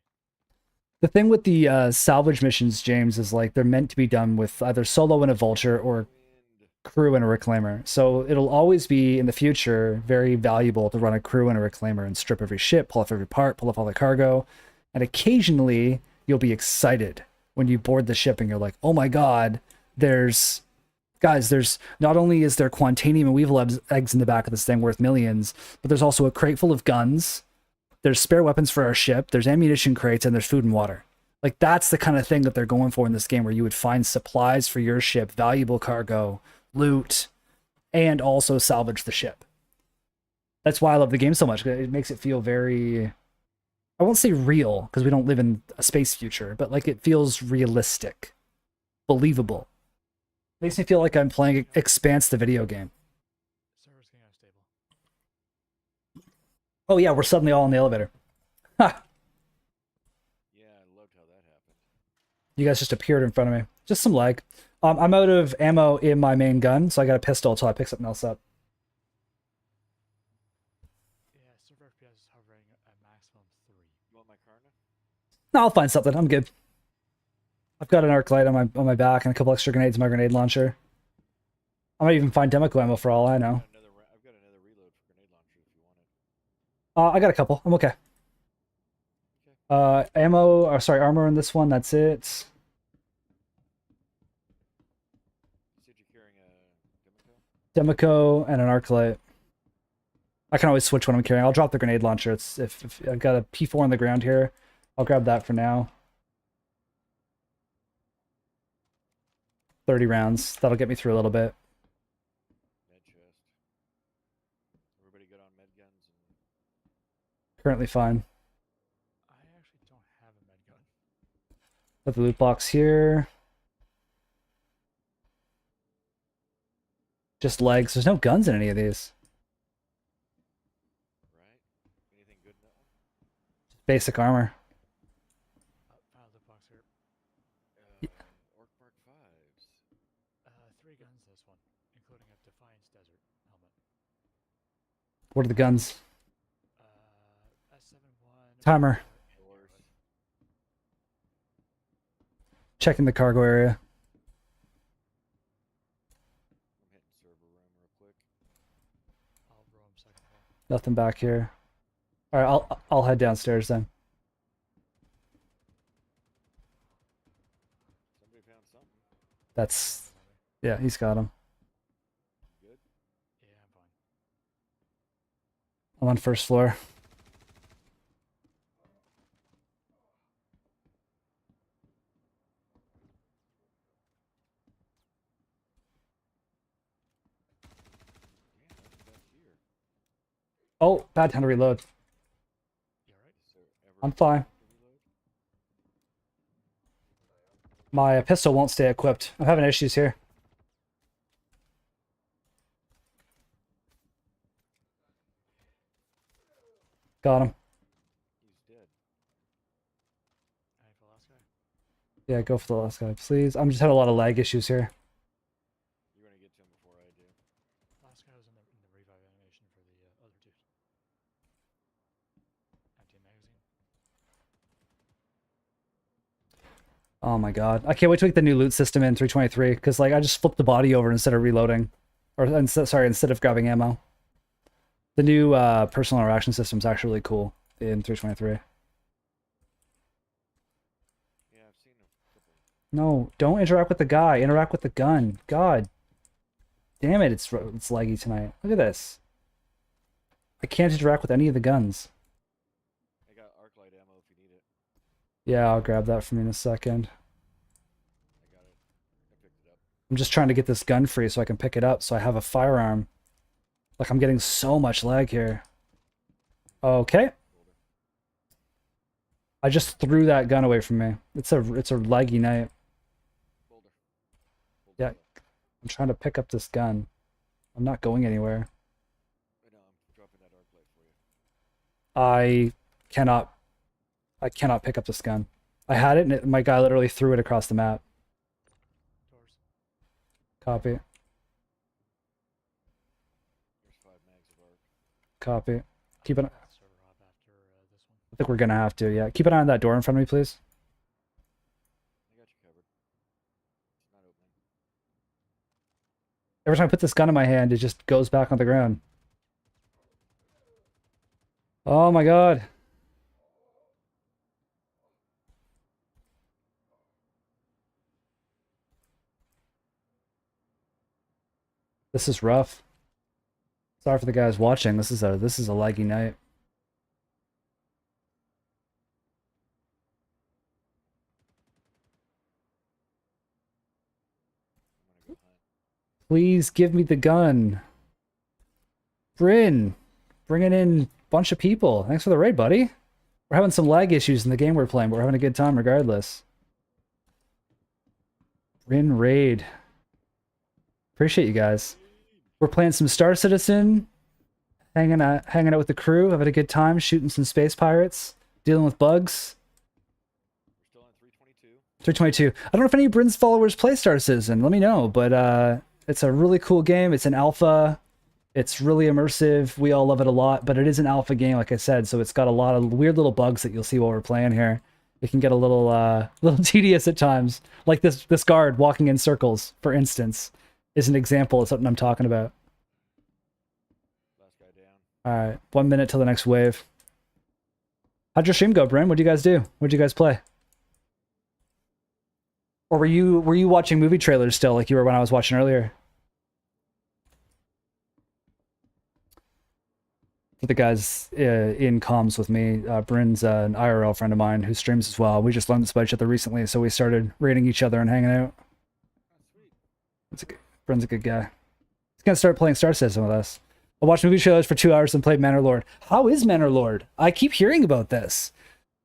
Speaker 1: The thing with the salvage missions, James, is like they're meant to be done with either solo and a vulture or
Speaker 3: wind.
Speaker 1: crew and a reclaimer. So it'll always be in the future very valuable to run a crew and a reclaimer and strip every ship, pull off every part, pull off all the cargo. And occasionally you'll be excited when you board the ship and you're like, oh my god, there's not only is there Quantanium and Weevil eggs in the back of this thing worth millions, but there's also a crate full of guns. There's spare weapons for our ship. There's ammunition crates and there's food and water. Like, that's the kind of thing that they're going for in this game, where you would find supplies for your ship, valuable cargo, loot, and also salvage the ship. That's why I love the game so much. It makes it feel very, I won't say real, because we don't live in a space future, but like it feels realistic, believable. Makes me feel like I'm playing Expanse, the video game.
Speaker 2: Server's getting unstable.
Speaker 1: Oh yeah, we're suddenly all in the elevator. Ha!
Speaker 3: Yeah, I loved how that happened.
Speaker 1: You guys just appeared in front of me. Just some lag. I'm out of ammo in my main gun, so I got a pistol until I pick something else up.
Speaker 2: Yeah, server FPS is hovering at maximum 3.
Speaker 3: You want my Karna?
Speaker 1: No, I'll find something. I'm good. I've got an arc light on my back and a couple extra grenades in my grenade launcher. I might even find Demico ammo for all I know.
Speaker 3: I've got another reload for grenade launcher if you want it.
Speaker 1: I got a couple. I'm okay. Armor in this one. That's it.
Speaker 3: You said you're carrying a
Speaker 1: Demico and an arc light. I can always switch when I'm carrying. I'll drop the grenade launcher. It's if I've got a P4 on the ground here, I'll grab that for now. 30 rounds. That'll get me through a little bit.
Speaker 3: med chest. Everybody good on med guns and
Speaker 1: Currently fine.
Speaker 2: I actually don't have a med gun.
Speaker 1: Got the loot box here. Just legs. There's no guns in any of these.
Speaker 3: right? Anything good in that one?
Speaker 1: Basic armor.
Speaker 2: Found the box here.
Speaker 3: Orc Mark 5s.
Speaker 2: 3 guns this one, including a Defiance Desert helmet.
Speaker 1: What are the guns?
Speaker 2: S71.
Speaker 1: Timer.
Speaker 3: Doors.
Speaker 1: Checking the cargo area. Nothing back here. All right, I'll head downstairs then.
Speaker 3: Somebody found something.
Speaker 1: That's yeah, he's got him.
Speaker 3: Good.
Speaker 2: Yeah, I'm fine.
Speaker 1: I'm on first floor.
Speaker 3: Yeah, nothing back here.
Speaker 1: Oh, bad time to reload.
Speaker 2: You alright?
Speaker 3: Is there ever
Speaker 1: I'm
Speaker 3: a
Speaker 1: fine.
Speaker 3: time to reload?
Speaker 1: My pistol won't stay equipped. I'm having issues here. Got him.
Speaker 3: He's dead.
Speaker 2: Aim for the last guy.
Speaker 1: Yeah, go for the last guy, please. I'm just having a lot of lag issues here.
Speaker 3: You're gonna get to him before I do.
Speaker 2: Last guy was in the revive animation for the other dude. Empty magazine.
Speaker 1: Oh my god. I can't wait to make the new loot system in 323, because like I just flipped the body over instead of reloading. Or instead of grabbing ammo. The new personal interaction system is actually really cool in 323.
Speaker 3: Yeah, I've seen a couple.
Speaker 1: No, don't interact with the guy. Interact with the gun. God damn it, it's laggy tonight. Look at this. I can't interact with any of the guns.
Speaker 3: I got arc light ammo if you need it.
Speaker 1: Yeah, I'll grab that from you in a second.
Speaker 3: I got it. I picked it up.
Speaker 1: I'm just trying to get this gun free so I can pick it up so I have a firearm. Like, I'm getting so much lag here. Okay.
Speaker 3: Boulder.
Speaker 1: I just threw that gun away from me. It's a laggy night.
Speaker 3: Boulder. Boulder.
Speaker 1: Yeah. I'm trying to pick up this gun. I'm not going anywhere.
Speaker 3: I know, I'm dropping that arc light for you.
Speaker 1: I cannot pick up this gun. I had it and my guy literally threw it across the map.
Speaker 2: Doors.
Speaker 1: Copy.
Speaker 3: There's 5 mags of arc.
Speaker 1: Copy. Keep an
Speaker 2: Server hop after this one.
Speaker 1: I think we're gonna have to, yeah. Keep an eye on that door in front of me, please.
Speaker 3: I got you covered. It's not opening.
Speaker 1: Every time I put this gun in my hand, it just goes back on the ground. Oh my god. This is rough. Sorry for the guys watching. This is a laggy night.
Speaker 3: I'm gonna go hunt.
Speaker 1: Please give me the gun. Bryn, bringing in a bunch of people. Thanks for the raid, buddy. We're having some lag issues in the game we're playing, but we're having a good time regardless. Bryn raid. Appreciate you guys. We're playing some Star Citizen, hanging out with the crew, having a good time, shooting some space pirates, dealing with bugs.
Speaker 3: We're still on 322.
Speaker 1: 322. I don't know if any of Bryn's followers play Star Citizen. Let me know, but it's a really cool game. It's an alpha. It's really immersive. We all love it a lot, but it is an alpha game, like I said, so it's got a lot of weird little bugs that you'll see while we're playing here. It can get a little little tedious at times. Like this guard walking in circles, for instance, is an example of something I'm talking about.
Speaker 3: Last guy down.
Speaker 1: All right, 1 minute till the next wave. How'd your stream go, Bryn? What'd you guys do? What'd you guys play? Or were you watching movie trailers still, like you were when I was watching earlier? For the guys in comms with me, Bryn's an IRL friend of mine who streams as well. We just learned this about each other recently, so we started rating each other and hanging out.
Speaker 3: Oh, sweet.
Speaker 1: Bryn's a good guy. He's gonna start playing Star Citizen with us. I watched movie trailers for 2 hours and played Manor Lord. How is Manor Lord? I keep hearing about this.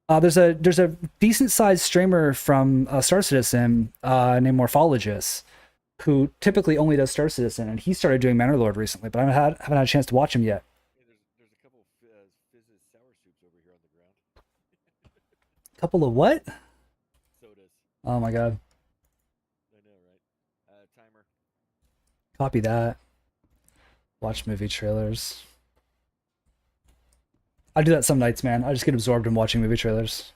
Speaker 1: There's a decent sized streamer from Star Citizen named Morphologist, who typically only does Star Citizen, and he started doing Manor Lord recently, but I haven't had a chance to watch him yet.
Speaker 3: Hey, there's a couple of fizzes sour soups over here on the ground.
Speaker 1: Couple of what?
Speaker 3: Sodas.
Speaker 1: Oh my god.
Speaker 3: I know, right? Timer.
Speaker 1: Copy that. Watch movie trailers. I do that some nights, man. I just get absorbed in watching movie trailers.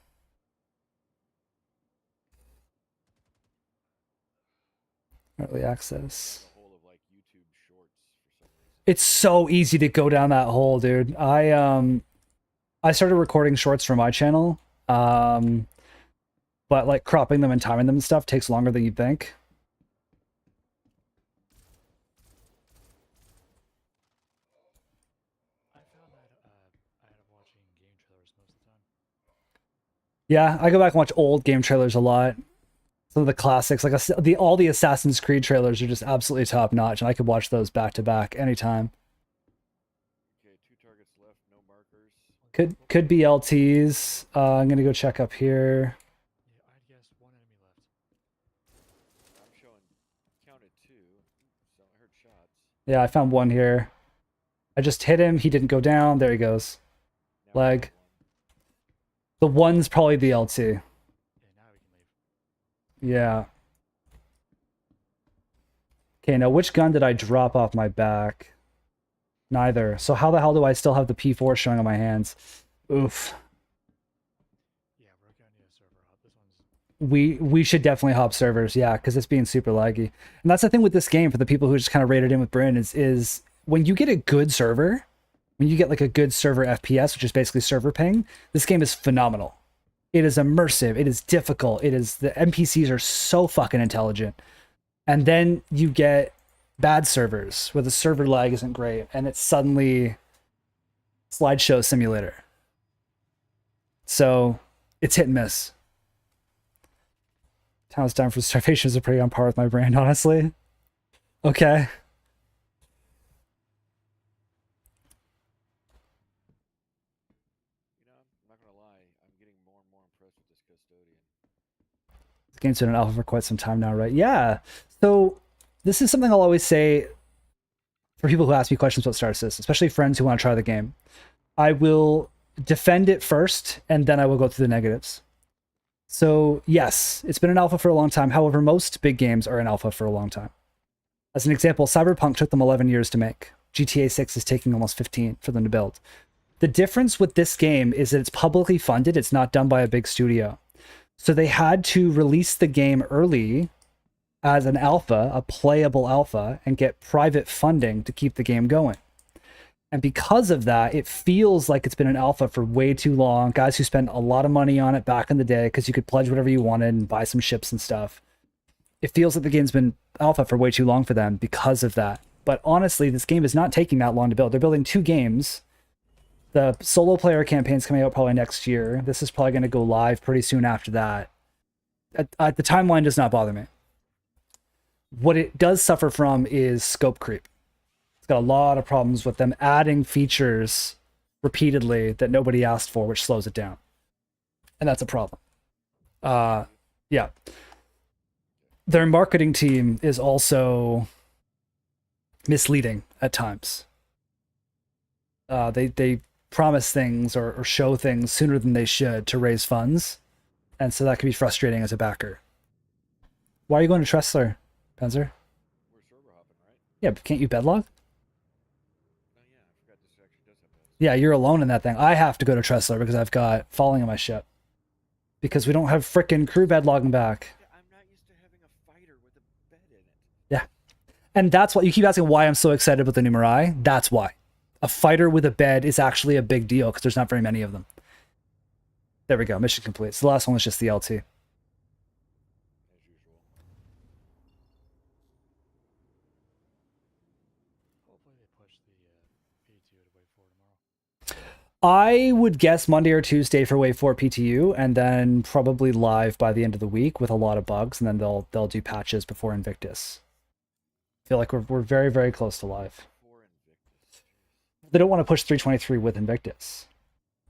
Speaker 1: Early access.
Speaker 3: A whole of like YouTube shorts for some reason.
Speaker 1: It's so easy to go down that hole, dude. I started recording shorts for my channel, but like cropping them and timing them and stuff takes longer than you'd think.
Speaker 2: I found that I end up watching game trailers most of the time.
Speaker 1: Yeah, I go back and watch old game trailers a lot. Some of the classics, like all the Assassin's Creed trailers, are just absolutely top notch, and I could watch those back to back anytime.
Speaker 3: Okay, 2 targets left, no markers.
Speaker 1: Could be LTs. I'm gonna go check up here.
Speaker 2: Yeah, I'd guess 1 enemy left.
Speaker 3: I'm showing counted 2, so I heard shots.
Speaker 1: Yeah, I found one here. I just hit him. He didn't go down. There he goes.
Speaker 3: Now we got
Speaker 1: Leg.
Speaker 3: 1.
Speaker 1: The one's probably the LT.
Speaker 2: Yeah, now we can leave.
Speaker 1: Yeah. Okay, now which gun did I drop off my back? Neither. So how the hell do I still have the P4 showing on my hands? Oof.
Speaker 2: Yeah, we're gonna need a server hop. This one's
Speaker 1: We should definitely hop servers, yeah, because it's being super laggy. And that's the thing with this game for the people who just kind of rated in with Bryn is when you get a good server, when you get like a good server FPS, which is basically server ping, this game is phenomenal. It is immersive. It is difficult. It is, the NPCs are so fucking intelligent. And then you get bad servers where the server lag isn't great and it's suddenly slideshow simulator. So it's hit and miss. Town's Down for Starvation is a pretty on par with my brand, honestly. Okay.
Speaker 3: You know, I'm not gonna lie, I'm getting more and more impressed with this custodian.
Speaker 1: This game's been an alpha for quite some time now, right? Yeah. So this is something I'll always say for people who ask me questions about Star Citizen, especially friends who want to try the game. I will defend it first, and then I will go through the negatives. So yes, it's been an alpha for a long time. However, most big games are an alpha for a long time. As an example, Cyberpunk took them 11 years to make. GTA 6 is taking almost 15 for them to build. The difference with this game is that it's publicly funded. It's not done by a big studio. So they had to release the game early as an alpha, a playable alpha, and get private funding to keep the game going. And because of that, it feels like it's been an alpha for way too long. Guys who spent a lot of money on it back in the day because you could pledge whatever you wanted and buy some ships and stuff. It feels like the game's been alpha for way too long for them because of that. But honestly, this game is not taking that long to build. They're building 2 games. The solo player campaign's coming out probably next year. This is probably going to go live pretty soon after that. The timeline does not bother me. What it does suffer from is scope creep. It's got a lot of problems with them adding features repeatedly that nobody asked for, which slows it down. And that's a problem. Yeah. Their marketing team is also misleading at times. They promise things or show things sooner than they should to raise funds. And so that can be frustrating as a backer. Why are you going to Tressler, Penzer?
Speaker 3: We're server hopping, right?
Speaker 1: Yeah, but can't you bedlog?
Speaker 3: Oh yeah, I forgot this actually does have that.
Speaker 1: Yeah, you're alone in that thing. I have to go to Tressler because I've got falling on my ship. Because we don't have frickin' crew bedlogging back.
Speaker 3: Yeah, I'm not used to having a fighter with a bed in it.
Speaker 1: Yeah. And that's why you keep asking why I'm so excited about the new Mirai. That's why. A fighter with a bed is actually a big deal because there's not very many of them. There we go. Mission complete. So the last one was just the LT.
Speaker 3: As usual.
Speaker 2: hopefully they push the P2 to wait for tomorrow.
Speaker 1: I would guess Monday or Tuesday for Wave 4 PTU, and then probably live by the end of the week with a lot of bugs, and then they'll do patches before Invictus. I feel like we're very, very close to live.
Speaker 3: For Invictus.
Speaker 1: They don't want to push 323 with Invictus.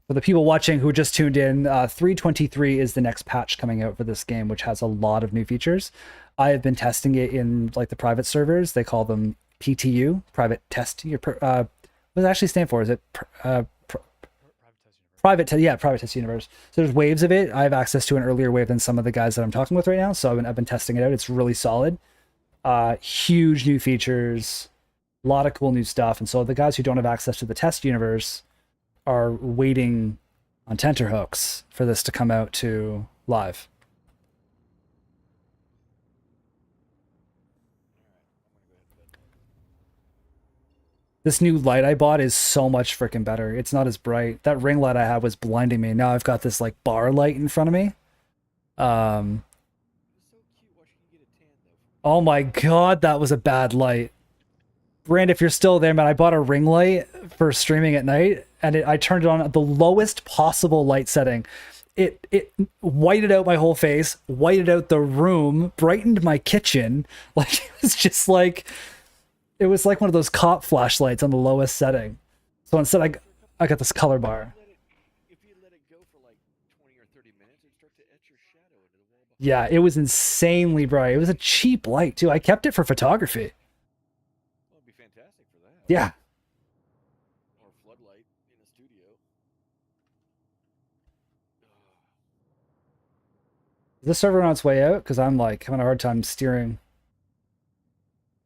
Speaker 1: For the people watching who just tuned in, 323 is the next patch coming out for this game, which has a lot of new features. I have been testing it in like the private servers. They call them PTU, private test. What does it actually stand for? Is it
Speaker 2: Private test universe.
Speaker 1: private test universe. So there's waves of it. I have access to an earlier wave than some of the guys that I'm talking with right now. So I've been testing it out. It's really solid. Huge new features, a lot of cool new stuff. And so the guys who don't have access to the test universe are waiting on tenterhooks for this to come out to live.
Speaker 3: Alright, I'm gonna go ahead and bed.
Speaker 1: This new light I bought is so much freaking better. It's not as bright. That ring light I had was blinding me. Now I've got this like bar light in front of me.
Speaker 3: It's so cute watching you get a tan though.
Speaker 1: Oh my god, that was a bad light. Brand, if you're still there, man, I bought a ring light for streaming at night, and I turned it on at the lowest possible light setting. It whited out my whole face, whited out the room, brightened my kitchen. Like it was just like it was like one of those cop flashlights on the lowest setting. So instead, I got this color bar.
Speaker 3: If you let it go for like 20 or 30 minutes, it'd start to etch your shadow into the wall behind.
Speaker 1: Yeah, it was insanely bright. It was a cheap light too. I kept it for photography.
Speaker 3: Well, it'd be fantastic for that.
Speaker 1: Yeah.
Speaker 3: Or floodlight in a studio.
Speaker 1: Is this server on its way out? Because I'm like having a hard time steering.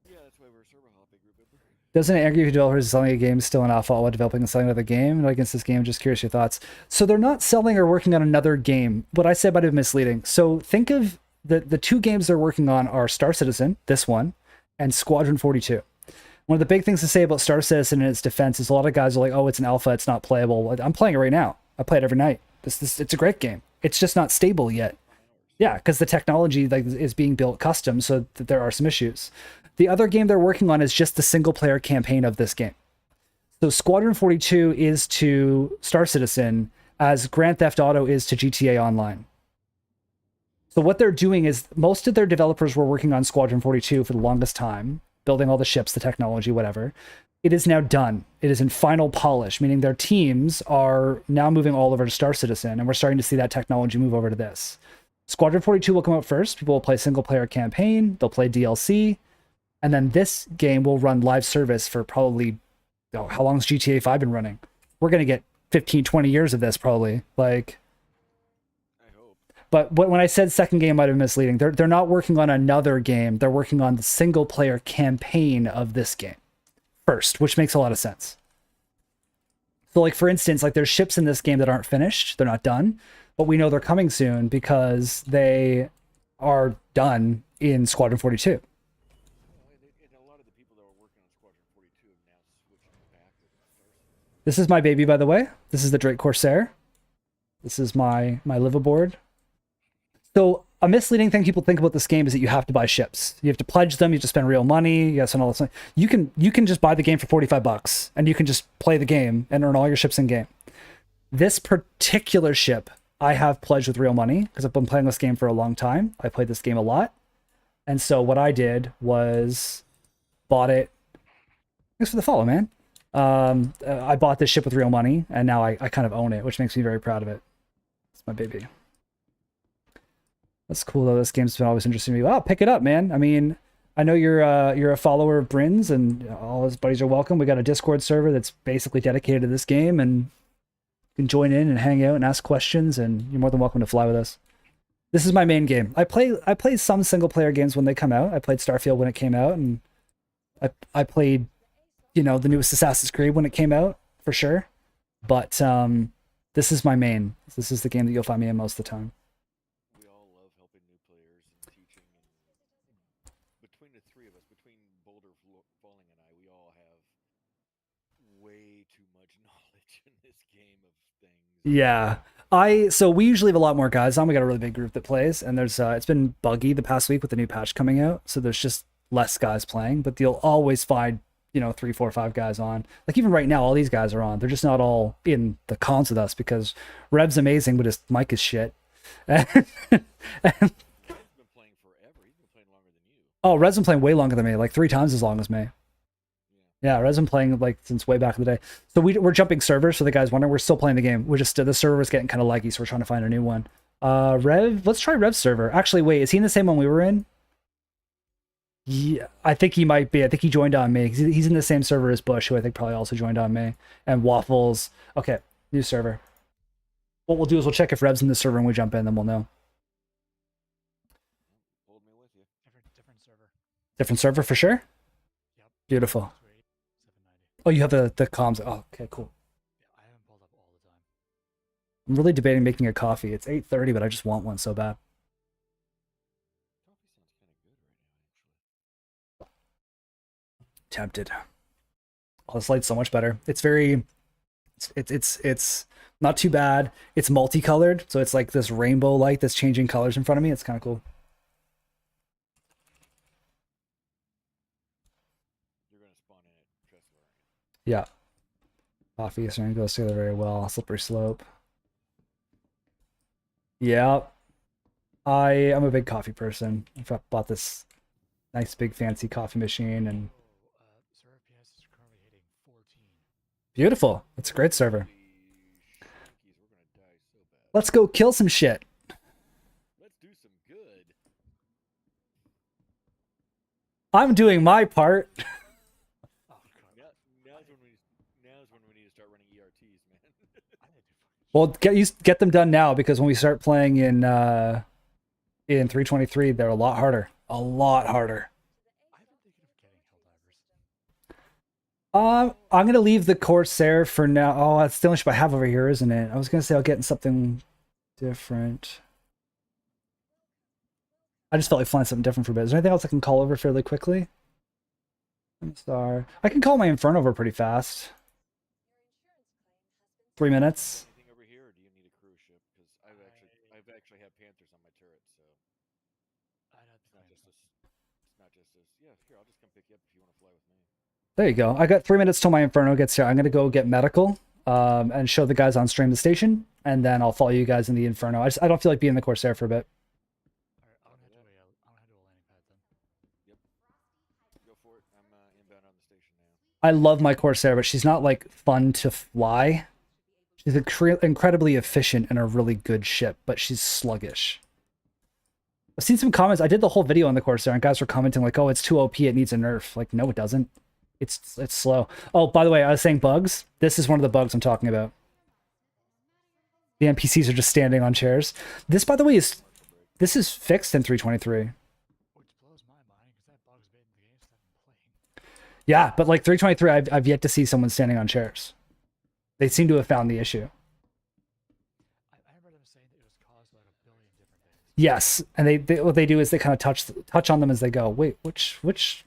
Speaker 3: Yeah, that's why we're server hopping, remember?
Speaker 1: Doesn't it anger you if developers are selling a game still in alpha while developing and selling another game? Not against this game, just curious your thoughts. So they're not selling or working on another game. What I said might have been misleading. So think of the two games they're working on are Star Citizen, this one, and Squadron 42. One of the big things to say about Star Citizen and its defense is a lot of guys are like, oh, it's an alpha, it's not playable. I'm playing it right now. I play it every night. It's a great game. It's just not stable yet. Yeah, because the technology like is being built custom, so that there are some issues. The other game they're working on is just the single player campaign of this game. So Squadron 42 is to Star Citizen as Grand Theft Auto is to GTA Online. So what they're doing is most of their developers were working on Squadron 42 for the longest time, building all the ships, the technology, whatever. It is now done. It is in final polish, meaning their teams are now moving all over to Star Citizen, and we're starting to see that technology move over to this. Squadron 42 will come out first. People will play single player campaign. They'll play DLC. And then this game will run live service for probably, oh, how long has GTA 5 been running? We're going to get 15, 20 years of this probably. Like,
Speaker 3: I hope.
Speaker 1: but when I said second game might have been misleading. They're not working on another game. They're working on the single player campaign of this game first, which makes a lot of sense. So like, for instance, like there's ships in this game that aren't finished. They're not done, but we know they're coming soon because they are done in Squadron 42.
Speaker 3: And a lot of the people that were working on Squadron 42 have now switched back with Star Citizen.
Speaker 1: This is my baby, by the way. This is the Drake Corsair. This is my liveaboard. So a misleading thing people think about this game is that you have to buy ships. You have to pledge them. You have to spend real money. You got to spend all this money. You can just buy the game for $45 and you can just play the game and earn all your ships in game. This particular ship I have pledged with real money because I've been playing this game for a long time. I played this game a lot. And so what I did was bought it. Thanks for the follow, man. I bought this ship with real money, and now I kind of own it, which makes me very proud of it. It's my baby. That's cool, though. This game's been always interesting to me. Wow, pick it up, man. I mean, I know you're a follower of Bryn's, and all his buddies are welcome. We got a Discord server that's basically dedicated to this game, and you can join in and hang out and ask questions, and you're more than welcome to fly with us. This is my main game. I play some single player games when they come out. I played Starfield when it came out, and I played, you know, the newest Assassin's Creed when it came out, for sure. But this is my main. This is the game that you'll find me in most of the time.
Speaker 3: We all love helping new players and teaching. And between the three of us, between Boulder, Falling, and I, we all have way too much knowledge in this game of things.
Speaker 1: Yeah. So we usually have a lot more guys on. We got a really big group that plays, and there's it's been buggy the past week with the new patch coming out, so there's just less guys playing, but you'll always find, you know, 3, 4, 5 guys on. Like even right now, all these guys are on. They're just not all in the cons with us because Rev's amazing, but his mic is shit.
Speaker 3: Rev's been playing forever. He's been playing longer than you.
Speaker 1: Oh, Rev's been playing way longer than me, like 3 times as long as me. Yeah, Rev's been playing like since way back in the day. So we're jumping servers, so the guys wondering, we're still playing the game. We're just, the server was getting kind of laggy, so we're trying to find a new one. Rev, let's try Rev's server. Actually, wait, is he in the same one we were in? Yeah, I think he might be. I think he joined on me. He's in the same server as Bush, who I think probably also joined on me. And Waffles. Okay, new server. What we'll do is we'll check if Rev's in the server and we jump in, then we'll know.
Speaker 3: Hold me with you.
Speaker 2: Different server.
Speaker 1: Different server for sure?
Speaker 2: Yep.
Speaker 1: Beautiful.
Speaker 2: Sweet. 790.
Speaker 1: Oh, you have the comms. Oh, okay, cool.
Speaker 2: Yeah, I haven't pulled up all the time.
Speaker 1: I'm really debating making a coffee. It's 8:30, but I just want one so bad.
Speaker 3: Coffee sounds kind of good right now, actually.
Speaker 1: Tempted. Oh, this light's so much better. It's very, it's not too bad. It's multicolored, so it's like this rainbow light that's changing colors in front of me. It's kind of cool.
Speaker 3: You're gonna spawn in it, trust me.
Speaker 1: Yeah. Coffee certainly goes together very well. Slippery slope. Yeah. I am a big coffee person. In fact, bought this nice big fancy coffee machine and
Speaker 2: Sir FPS is currently hitting 14.
Speaker 1: beautiful. It's a great server.
Speaker 3: Holy shnikes, we're gonna die so bad.
Speaker 1: Let's go kill some shit.
Speaker 3: Let's do some good.
Speaker 1: I'm doing my part.
Speaker 2: Oh god.
Speaker 3: Now's when we need to start running ERTs, man.
Speaker 2: I need to fucking
Speaker 1: Well, get them done now because when we start playing in 323, they're a lot harder. A lot harder.
Speaker 2: I've been thinking of getting Helldivers.
Speaker 1: I'm gonna leave the Corsair for now. Oh, that's the only ship I have over here, isn't it? I was gonna say I'll get something different. I just felt like flying something different for a bit. Is there anything else I can call over fairly quickly? Star. I can call my Inferno over pretty fast. 3 minutes.
Speaker 3: Anything over here, or do you need a cruise ship? Because I've actually had Panthers on my turret, so
Speaker 2: I'd have to
Speaker 3: it's not
Speaker 2: claim
Speaker 3: just
Speaker 2: some.
Speaker 3: this. It's not just this. Yeah, here, I'll just come pick you up if you want to fly with me.
Speaker 1: There you go. I got 3 minutes till my Inferno gets here. I'm gonna go get medical, and show the guys on stream the station, and then I'll follow you guys in the Inferno. I don't feel like being in the Corsair for a bit.
Speaker 2: Alright, I'm gonna do a landing pad then.
Speaker 3: Go for it. I'm inbound on the station now.
Speaker 1: I love my Corsair, but she's not like fun to fly. She's incredibly efficient and a really good ship, but she's sluggish. I've seen some comments. I did the whole video on the Corsair, and guys were commenting like, "Oh, it's too OP. It needs a nerf." Like, no, it doesn't. It's slow. Oh, by the way, I was saying bugs. This is one of the bugs I'm talking about. The NPCs are just standing on chairs. This, by the way, is fixed in 323.
Speaker 2: Which blows my mind because that bug's been in the games that I've been playing.
Speaker 1: Yeah, but like 323, I've yet to see someone standing on chairs. They seem to have found the issue.
Speaker 2: I remember them saying that it was caused by like a billion different things.
Speaker 1: Yes, and they what they do is they kind of touch on them as they go. Wait, which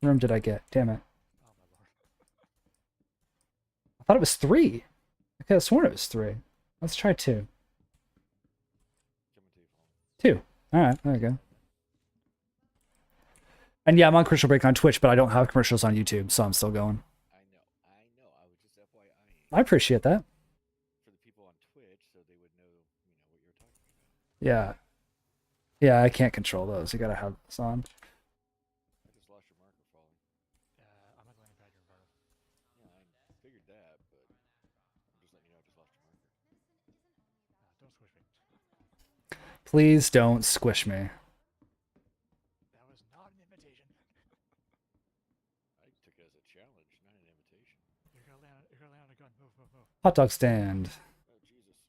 Speaker 1: room did I get? Damn it!
Speaker 2: Oh my lord.
Speaker 1: I thought it was 3. I could have sworn it was 3. Let's try 2.
Speaker 3: Coming to you,
Speaker 1: 2. All right, there we go. And yeah, I'm on commercial break on Twitch, but I don't have commercials on YouTube, so I'm still going.
Speaker 3: I know. I was just FYI.
Speaker 1: I appreciate that.
Speaker 3: For the people on Twitch, so they would know, what you're talking about.
Speaker 1: Yeah. Yeah, I can't control those. You gotta have this on.
Speaker 3: I just lost your marker falling.
Speaker 2: I'm at landing pad here in front of.
Speaker 3: Yeah, I figured that, but I'm just letting you know I just lost your marker.
Speaker 2: Don't squish me.
Speaker 1: Please don't squish me.
Speaker 2: That was not an invitation.
Speaker 3: I took it as a challenge, not an invitation.
Speaker 2: You're gonna land on a gun. Move.
Speaker 1: Hot dog stand.
Speaker 3: Oh, Jesus.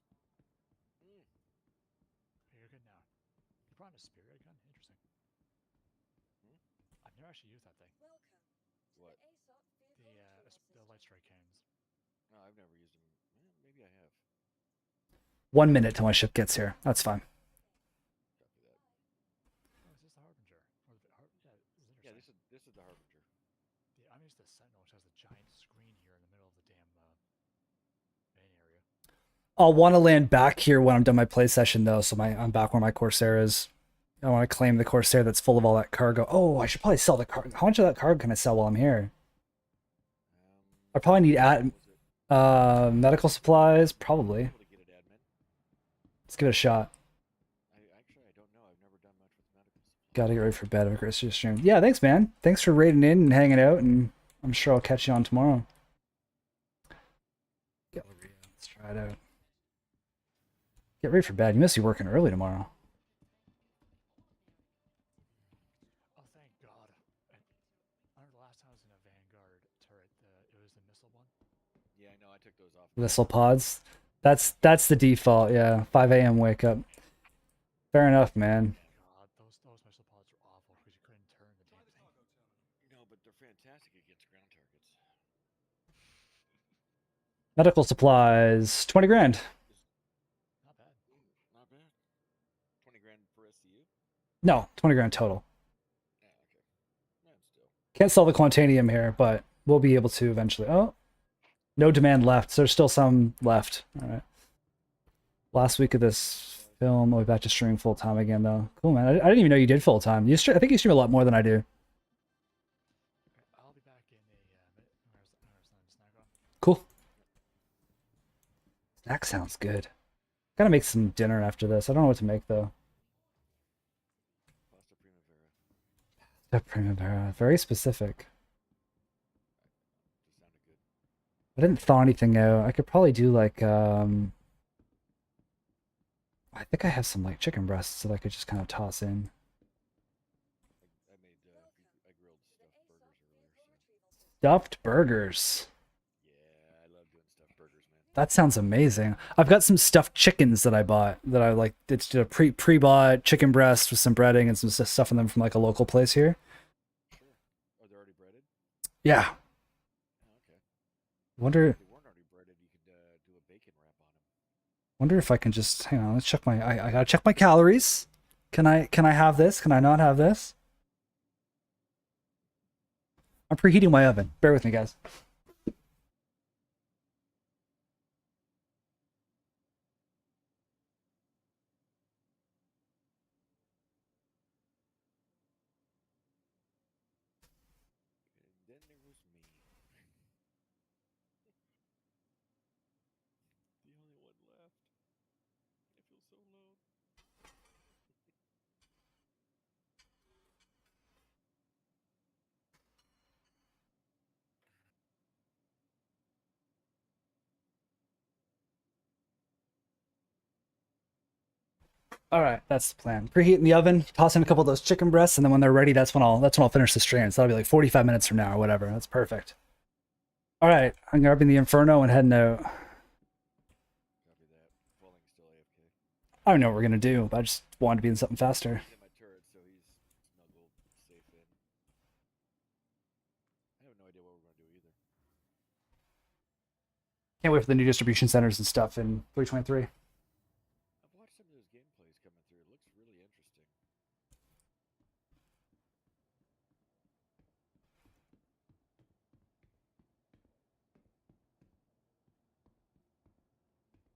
Speaker 2: Okay, you're good now. You brought a spirit gun? Interesting. I've never actually used that thing.
Speaker 3: What?
Speaker 2: The light strike cannons.
Speaker 3: No, I've never used them. Maybe I have.
Speaker 1: 1 minute till my ship gets here. That's fine.
Speaker 3: Copy that.
Speaker 2: Oh, is this the Harbinger? Or the
Speaker 3: Yeah,
Speaker 2: this is
Speaker 3: this is the Harbinger.
Speaker 2: Yeah, I'm used to the Sentinel, which has the giant screen here in the middle of the damn main area.
Speaker 1: I'll want to land back here when I'm done my play session, though, so I'm back where my Corsair is. I want to claim the Corsair that's full of all that cargo. Oh, I should probably sell the cargo. How much of that cargo can I sell while I'm here? I probably need medical supplies, probably.
Speaker 3: Able to get it, admin.
Speaker 1: Let's give it a shot.
Speaker 3: I don't know. I've never done much with medical supplies.
Speaker 1: Gotta get ready for bed. Have a great stream. Yeah, thanks, man. Thanks for raiding in and hanging out, and I'm sure I'll catch you on tomorrow. Let's try it out. Get ready for bed. You must be working early tomorrow.
Speaker 2: Oh, thank God. I remember the last time I was in a Vanguard turret, it was the missile one.
Speaker 3: Yeah, I know. I took those off.
Speaker 1: Missile pods. That's the default. Yeah, 5 a.m. wake up. Fair enough, man.
Speaker 2: God, those missile pods were awful because you couldn't turn the damn thing.
Speaker 3: No, but they're fantastic against ground targets.
Speaker 1: Medical supplies. 20 grand.
Speaker 2: Not bad.
Speaker 3: Not bad. 20 grand per SCU?
Speaker 1: No, 20 grand total.
Speaker 3: Yeah, okay. Yeah, still.
Speaker 1: Can't sell the Quantanium here, but we'll be able to eventually. Oh, no demand left. So there's still some left. All right. Last week of this film, I'll be back to streaming full time again, though. Cool, man. I didn't even know you did full time. I think you stream a lot more than I do.
Speaker 2: I'll be back in a minute. There's something to snack on.
Speaker 1: Cool. Snack sounds good. Gotta make some dinner after this. I don't know what to make though.
Speaker 3: Pasta primavera.
Speaker 1: The primavera, very specific.
Speaker 3: Just sounded good.
Speaker 1: I didn't thaw anything out. I could probably do like I think I have some like chicken breasts that I could just kind of toss in.
Speaker 3: I grilled stuffed burgers earlier. So.
Speaker 1: Stuffed burgers.
Speaker 3: Yeah, I love doing stuffed burgers, man.
Speaker 1: That sounds amazing. I've got some stuffed chickens that I bought that I like. It's a pre-bought chicken breast with some breading and some stuff in them from like a local place here.
Speaker 3: Sure. Are they already breaded?
Speaker 1: Yeah.
Speaker 3: Oh, okay.
Speaker 1: Wonder
Speaker 3: If they weren't already breaded, you could do a bacon wrap on them.
Speaker 1: wonder if I can just hang on. Let's check my. I gotta check my calories. Can I have this? Can I not have this? I'm preheating my oven. Bear with me, guys.
Speaker 3: And then there was me. The only one left. I feel so alone.
Speaker 1: All right, that's the plan. Preheat in the oven, toss in a couple of those chicken breasts, and then when they're ready, that's when I'll finish the stream. So that'll be like 45 minutes from now or whatever. That's perfect. All right, I'm grabbing the Inferno and heading out.
Speaker 3: Copy that. Falling's still AFK.
Speaker 1: I don't know what we're gonna do, but I just wanted to be in something faster.
Speaker 3: He's in my turret, so he's snuggled, safe in. I have no idea what we're going to do either.
Speaker 1: Can't wait for the new distribution centers and stuff in 323.
Speaker 3: I've watched some of those gameplays coming through. It looks really interesting.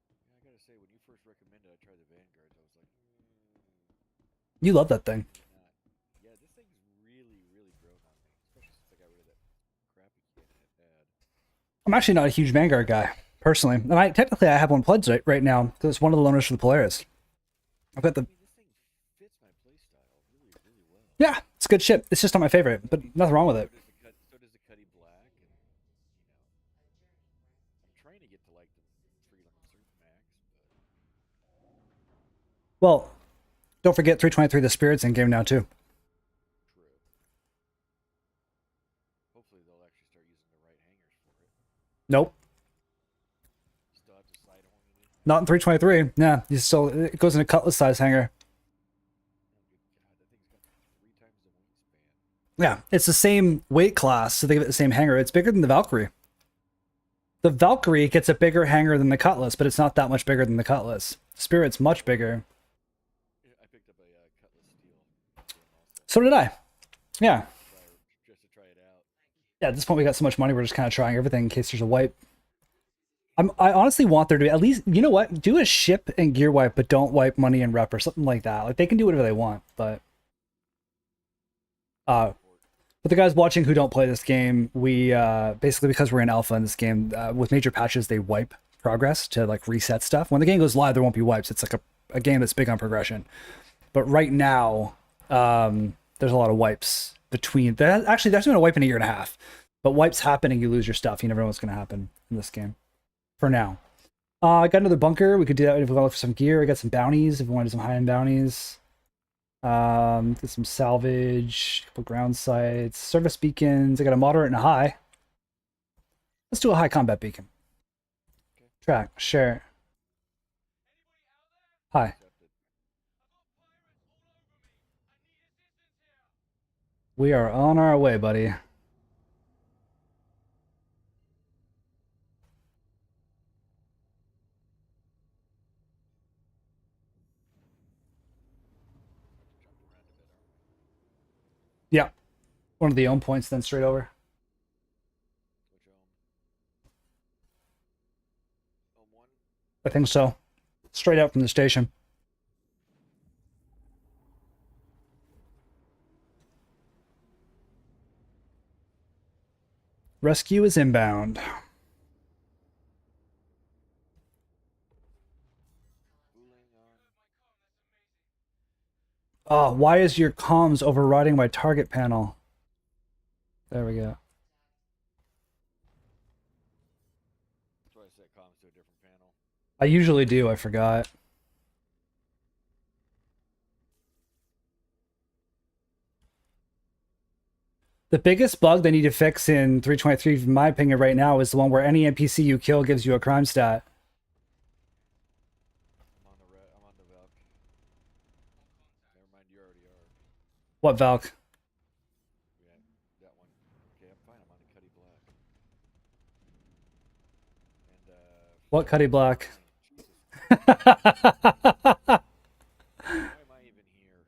Speaker 3: Yeah, I gotta say, when you first recommended I try the Vanguards, I was like,
Speaker 1: You love that thing.
Speaker 3: maybe not. Yeah, this thing's really, really grown on me, especially since I got rid of that crappy cannon it had.
Speaker 1: I'm actually not a huge Vanguard guy, personally. And I have one pledged right now because it's one of the loaners for the Polaris. I've got the.
Speaker 3: I mean, this thing fits my playstyle really, really well.
Speaker 1: Yeah, it's good shit. It's just not my favorite, but nothing wrong with it.
Speaker 3: So does the Cuddy Black, and I'm trying to get to like the 300 max, but
Speaker 1: Well, don't forget 323 the Spirits in game now too.
Speaker 3: true. Hopefully they'll actually start using the right hangers for it.
Speaker 1: Nope,
Speaker 3: Still have to side horn it in.
Speaker 1: not in 323. Yeah, it goes in a cutlass size hanger.
Speaker 3: Oh good god, that thing's got 3 times the wingspan.
Speaker 1: Yeah, it's the same weight class, so they give it the same hanger. It's bigger than the Valkyrie. The Valkyrie gets a bigger hanger than the Cutlass, but it's not that much bigger than the Cutlass. Spirit's much bigger.
Speaker 3: Yeah, I picked up a Cutlass Steel game also.
Speaker 1: So did I. Yeah.
Speaker 3: Just to try it out.
Speaker 1: Yeah, at this point we got so much money, we're just kind of trying everything in case there's a wipe. I honestly want there to be, at least, you know what? Do a ship and gear wipe, but don't wipe money and rep or something like that. Like, they can do whatever they want, but... for the guys watching who don't play this game, we basically, because we're in alpha in this game, with major patches they wipe progress to like reset stuff. When the game goes live, there won't be wipes. It's like a game that's big on progression. But right now, there's a lot of wipes between. Actually, there's been a wipe in a year and a half. But wipes happen and you lose your stuff. You never know what's going to happen in this game. For now, I got another bunker. We could do that if we want to look for some gear. I got some bounties if we want to do some high-end bounties. Get some salvage, a couple ground sites, service beacons. I got a moderate and a high. Let's do a high combat beacon.
Speaker 3: Okay.
Speaker 1: Track, share. Hi.
Speaker 3: Accepted.
Speaker 1: We are on our way, buddy.
Speaker 3: Jumped around a bit, aren't we?
Speaker 1: Yeah. One of the own points, then straight over. I think so. Straight out from the station. Rescue is inbound. Oh, why is your comms overriding my target panel? There we go.
Speaker 3: That's why I set comms to a different panel.
Speaker 1: I usually do, I forgot. The biggest bug they need to fix in 3.23, in my opinion, right now, is the one where any NPC you kill gives you a crime stat.
Speaker 3: I'm on the Valk. Never mind, you already are.
Speaker 1: What Valk?
Speaker 3: Yeah, that one. Okay, I'm fine. I'm on the Cuddy Black. And
Speaker 1: What Cuddy Black?
Speaker 3: Jesus. Why am I even here?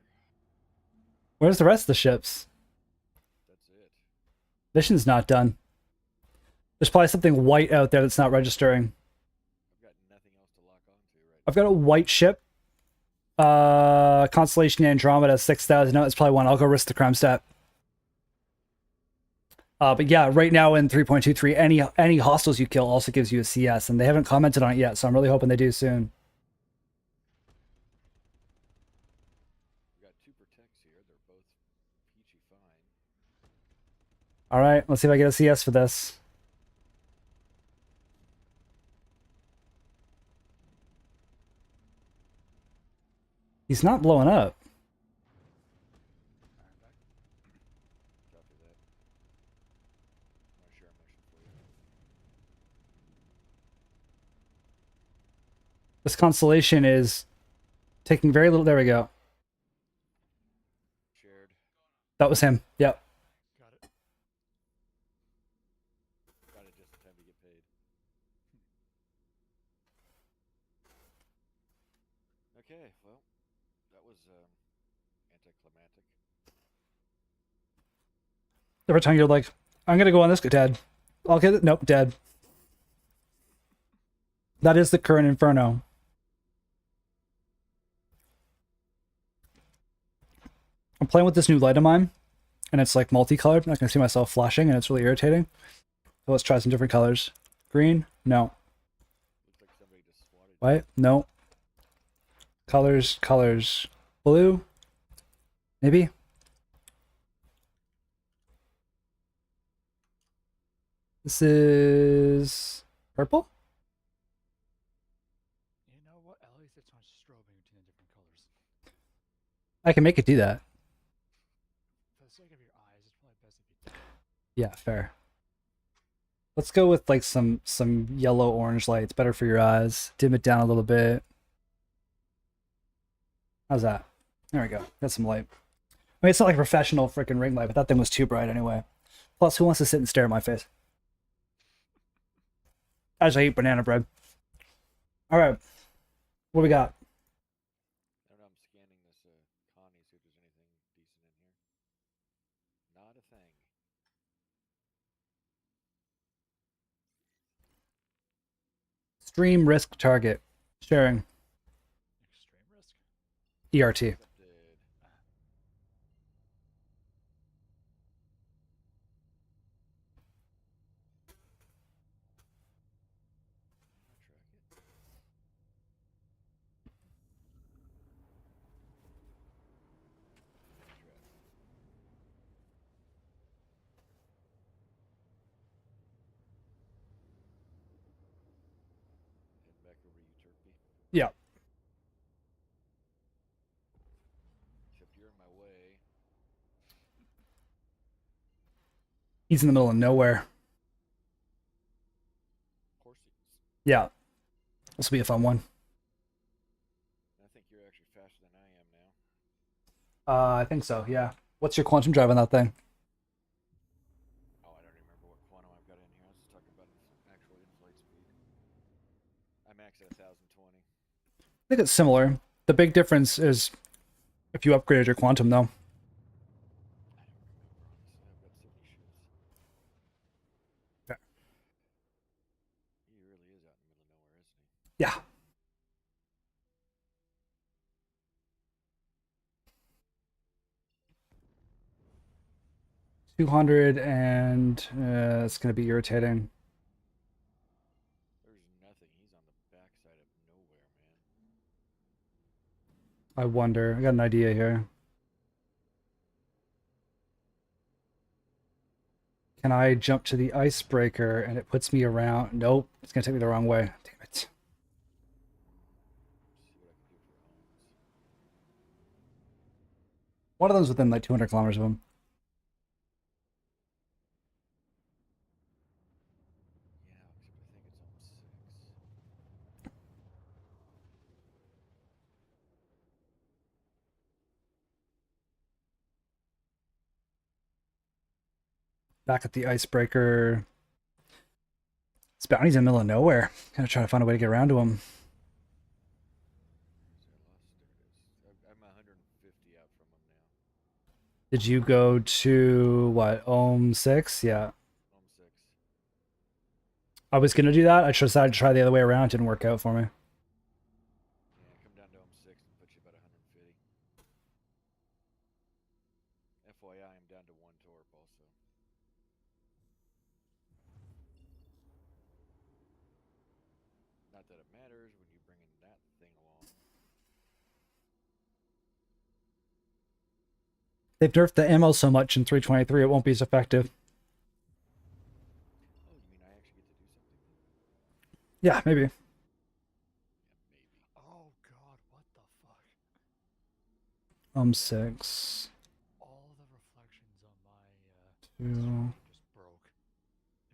Speaker 1: Where's the rest of the ships?
Speaker 3: That's it.
Speaker 1: Mission's not done. There's probably something white out there that's not registering.
Speaker 3: I've got nothing else to lock onto right
Speaker 1: I've got a white ship. Constellation Andromeda 6,000. No, it's probably one. I'll go risk the crime stat. But yeah, right now in 3.23, any hostiles you kill also gives you a CS, and they haven't commented on it yet, so I'm really hoping they do soon.
Speaker 3: We've got 2 protects here. They're both peachy fine.
Speaker 1: All right, let's see if I get a CS for this. He's not blowing up.
Speaker 3: Copy that. I'm gonna share a mission for you.
Speaker 1: This constellation is taking very little. There we go.
Speaker 3: Shared.
Speaker 1: That was him. Yep.
Speaker 2: Got it.
Speaker 3: Got it just in time to get paid. Okay, well, that was anticlimactic.
Speaker 1: Every time you're like, I'm gonna go on this, dead. I'll get it. Nope, dead. That is the current inferno. I'm playing with this new light of mine, and it's like multicolored. I can see myself flashing, and it's really irritating. So let's try some different colors. Green? No.
Speaker 3: Looks like somebody just swatted.
Speaker 1: White? No. Colors, colors. Blue? Maybe? This is purple?
Speaker 2: You know what? At least it's not strobing between the different colors.
Speaker 1: I can make it do that.
Speaker 2: For the sake of your eyes, it's probably best if you don't.
Speaker 1: Yeah, fair. Let's go with like some yellow orange lights. Better for your eyes. Dim it down a little bit. How's that? There we go. Got some light. I mean, it's not like a professional freaking ring light, but that thing was too bright anyway. Plus, who wants to sit and stare at my face? As I eat banana bread. All right. What we got?
Speaker 3: I don't know, I'm scanning this Connie, see if there's anything decent in here. Not a thing.
Speaker 1: Stream risk target. Sharing.
Speaker 2: Extreme risk?
Speaker 1: ERT.
Speaker 3: Accepted. Track it. Track. Heading back over to Euterpe.
Speaker 1: Yeah.
Speaker 3: Except you're in my way.
Speaker 1: He's in the middle of nowhere.
Speaker 3: Of course he is.
Speaker 1: Yeah. This will be a fun one.
Speaker 3: I think you're actually faster than I am now.
Speaker 1: I think so, yeah. What's your quantum drive on that thing?
Speaker 3: Oh, I don't remember what quantum I've got in here. Let's talk about actual in-flight speed. I max at 1020.
Speaker 1: I think it's similar. The big difference is if you upgraded your quantum, though.
Speaker 3: I don't remember, honestly. I've got so many ships.
Speaker 1: Okay.
Speaker 3: He really is out in the middle of nowhere, isn't he?
Speaker 1: Yeah. 200 and it's going to be irritating.
Speaker 3: There's nothing. He's on the backside of nowhere, man.
Speaker 1: I wonder. I got an idea here. Can I jump to the icebreaker and it puts me around? Nope. It's going to take me the wrong way. Damn it.
Speaker 3: See what I can do for homes.
Speaker 1: One of them's within like 200 kilometers of him.
Speaker 3: Yeah, except I think it's on 6.
Speaker 1: Back at the icebreaker. This bounty's in the middle of nowhere. Gonna try to find a way to get around to him.
Speaker 3: There it is. I'm 150 out from him now.
Speaker 1: Did you go to what? Ohm 6? Yeah.
Speaker 3: Home 6.
Speaker 1: I was gonna do that. I decided to try the other way around. It didn't work out for me.
Speaker 3: Yeah, come down to home 6 and put you about 150. FYI, I'm down to 1 torp also. Not that it matters when you bring in that thing along.
Speaker 1: They've nerfed the ammo so much in 323 it won't be as effective.
Speaker 3: Oh, you mean I actually get to do something then?
Speaker 1: Yeah, maybe.
Speaker 3: Yeah, maybe.
Speaker 2: Oh god, what the fuck?
Speaker 1: Ohm 6.
Speaker 2: All the reflections on my
Speaker 1: Two.
Speaker 2: screen just broke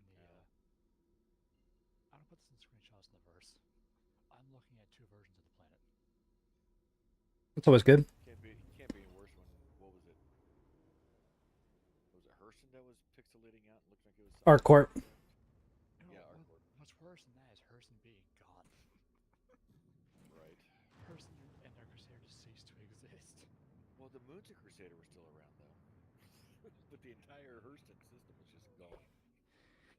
Speaker 2: in the I'm gonna put this in screenshots in the verse. I'm looking at 2 versions of the planet.
Speaker 1: That's always good.
Speaker 3: Can't be any worse when, what was it? Was it Hurston that was pixelating out and looked like it was
Speaker 1: Art Corp.
Speaker 2: You know,
Speaker 3: Yeah, Artwork.
Speaker 2: what's worse than that is Hurston being gone.
Speaker 3: Right.
Speaker 2: Hurston and their Crusader just ceased to exist.
Speaker 3: Well, the Moons of Crusader were still around though. But the entire Hurston system was just gone.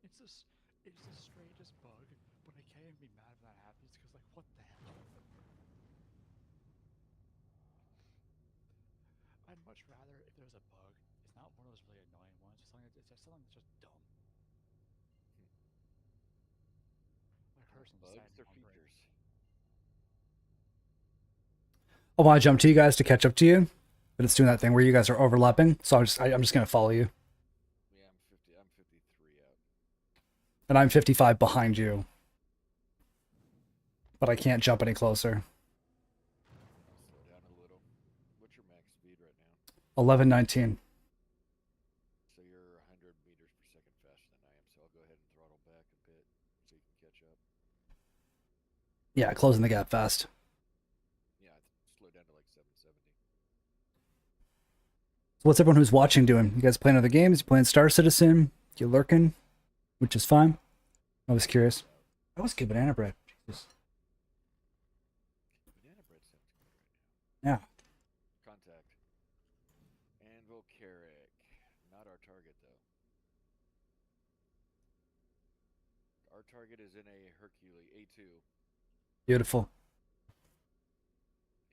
Speaker 2: It's the strangest bug, but I can't even be mad when that happens because, like, what the hell? I'd much rather if there's a bug, it's not one of those really annoying ones, it's just something that's just dumb. Like Hurston
Speaker 3: Bugs,
Speaker 2: sad and
Speaker 3: they're
Speaker 2: hungry.
Speaker 3: features.
Speaker 1: I want to jump to you guys to catch up to you, but it's doing that thing where you guys are overlapping. So I'm just gonna follow you,
Speaker 3: Yeah, I'm 53 out.
Speaker 1: and I'm 55 behind you, but I can't jump any closer.
Speaker 3: I'll slow down a little. What's your max speed right now?
Speaker 1: 11:19.
Speaker 3: So you're 100 meters per second faster than I am, so I'll go ahead and throttle back a bit so you can catch up.
Speaker 1: Yeah, closing the gap fast.
Speaker 3: Yeah, slow down to like 770.
Speaker 1: So what's everyone who's watching doing? You guys playing other games? You playing Star Citizen? You lurking? Which is fine. I was curious. That was good banana bread. Jesus.
Speaker 3: Banana bread sounds good right now.
Speaker 1: Yeah.
Speaker 3: Contact. Anvil Carrick. Not our target though. Our target is in a Hercule A2.
Speaker 1: Beautiful.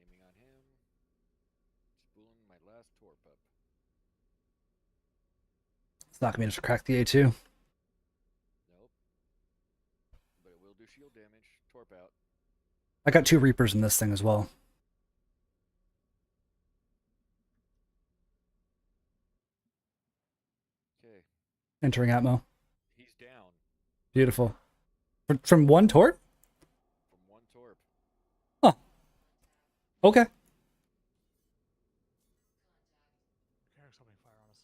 Speaker 3: Aiming on him. Spooling my last torp up.
Speaker 1: It's not gonna be able to crack the A2.
Speaker 3: Nope. But it will do shield damage. Torp out.
Speaker 1: I got 2 Reapers in this thing as well.
Speaker 3: Okay.
Speaker 1: Entering Atmo.
Speaker 3: He's down.
Speaker 1: Beautiful. From 1 tort?
Speaker 3: From 1 torp.
Speaker 1: Huh. Okay.
Speaker 2: Carrick's opening fire on us.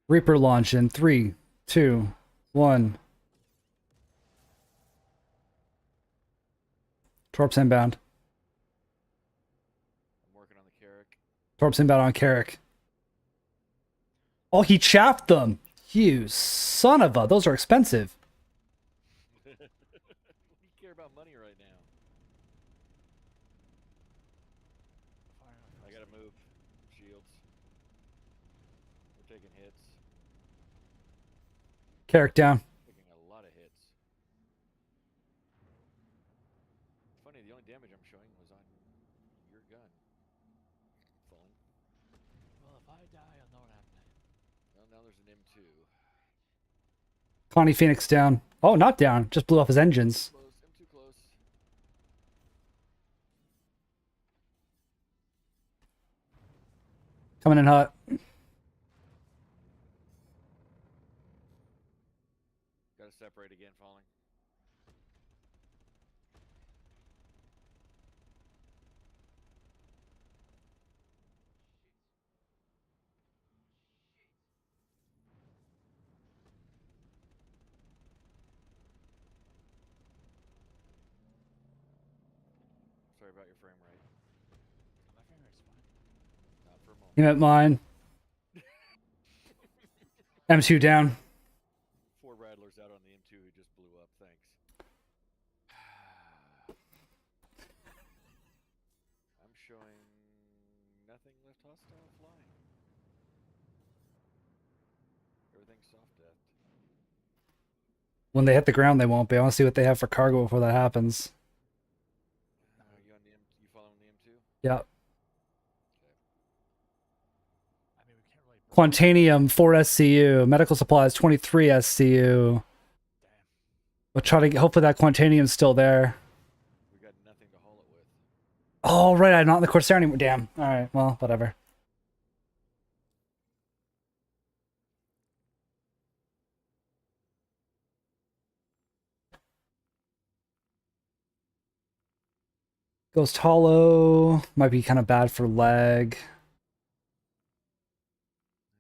Speaker 1: Reaper launch in 3, 2, 1. Torps inbound.
Speaker 3: I'm working on the Carrick.
Speaker 1: Torps inbound on Carrick. Oh, he chaffed them. You son of a. Those are expensive.
Speaker 3: What do you care about money right now? I gotta move. Shields. We're taking hits.
Speaker 1: Carrick down.
Speaker 3: Taking a lot of hits. Funny, the only damage I'm showing was on your gun. falling.
Speaker 2: Well, if I die, I'll know what happened.
Speaker 3: Well, now there's an M2.
Speaker 1: Connie Phoenix down. Oh, not down. Just blew off his engines.
Speaker 3: Close. M2 close.
Speaker 1: Coming in hot.
Speaker 3: Got to separate again, falling. Sorry about your frame rate.
Speaker 2: My frame rate's fine.
Speaker 3: Not for a moment.
Speaker 1: He meant mine. M2 down.
Speaker 3: 4 rattlers out on the M2 who just blew up. Thanks. I'm showing nothing left hostile flying. Everything's soft death.
Speaker 1: When they hit the ground, they won't be. I want to see what they have for cargo before that happens.
Speaker 3: You on the you following the M2?
Speaker 1: Yeah.
Speaker 3: Okay.
Speaker 2: I mean, we can't really.
Speaker 1: Quantanium 4 SCU. Medical supplies 23 SCU.
Speaker 2: Damn.
Speaker 1: We'll try to get, hopefully that Quantanium's still there.
Speaker 3: We got nothing to haul it with.
Speaker 1: Oh, right. I'm not in the Corsair anymore. Damn. All right. Well, whatever. Ghost Hollow. Might be kind of bad for lag.
Speaker 3: I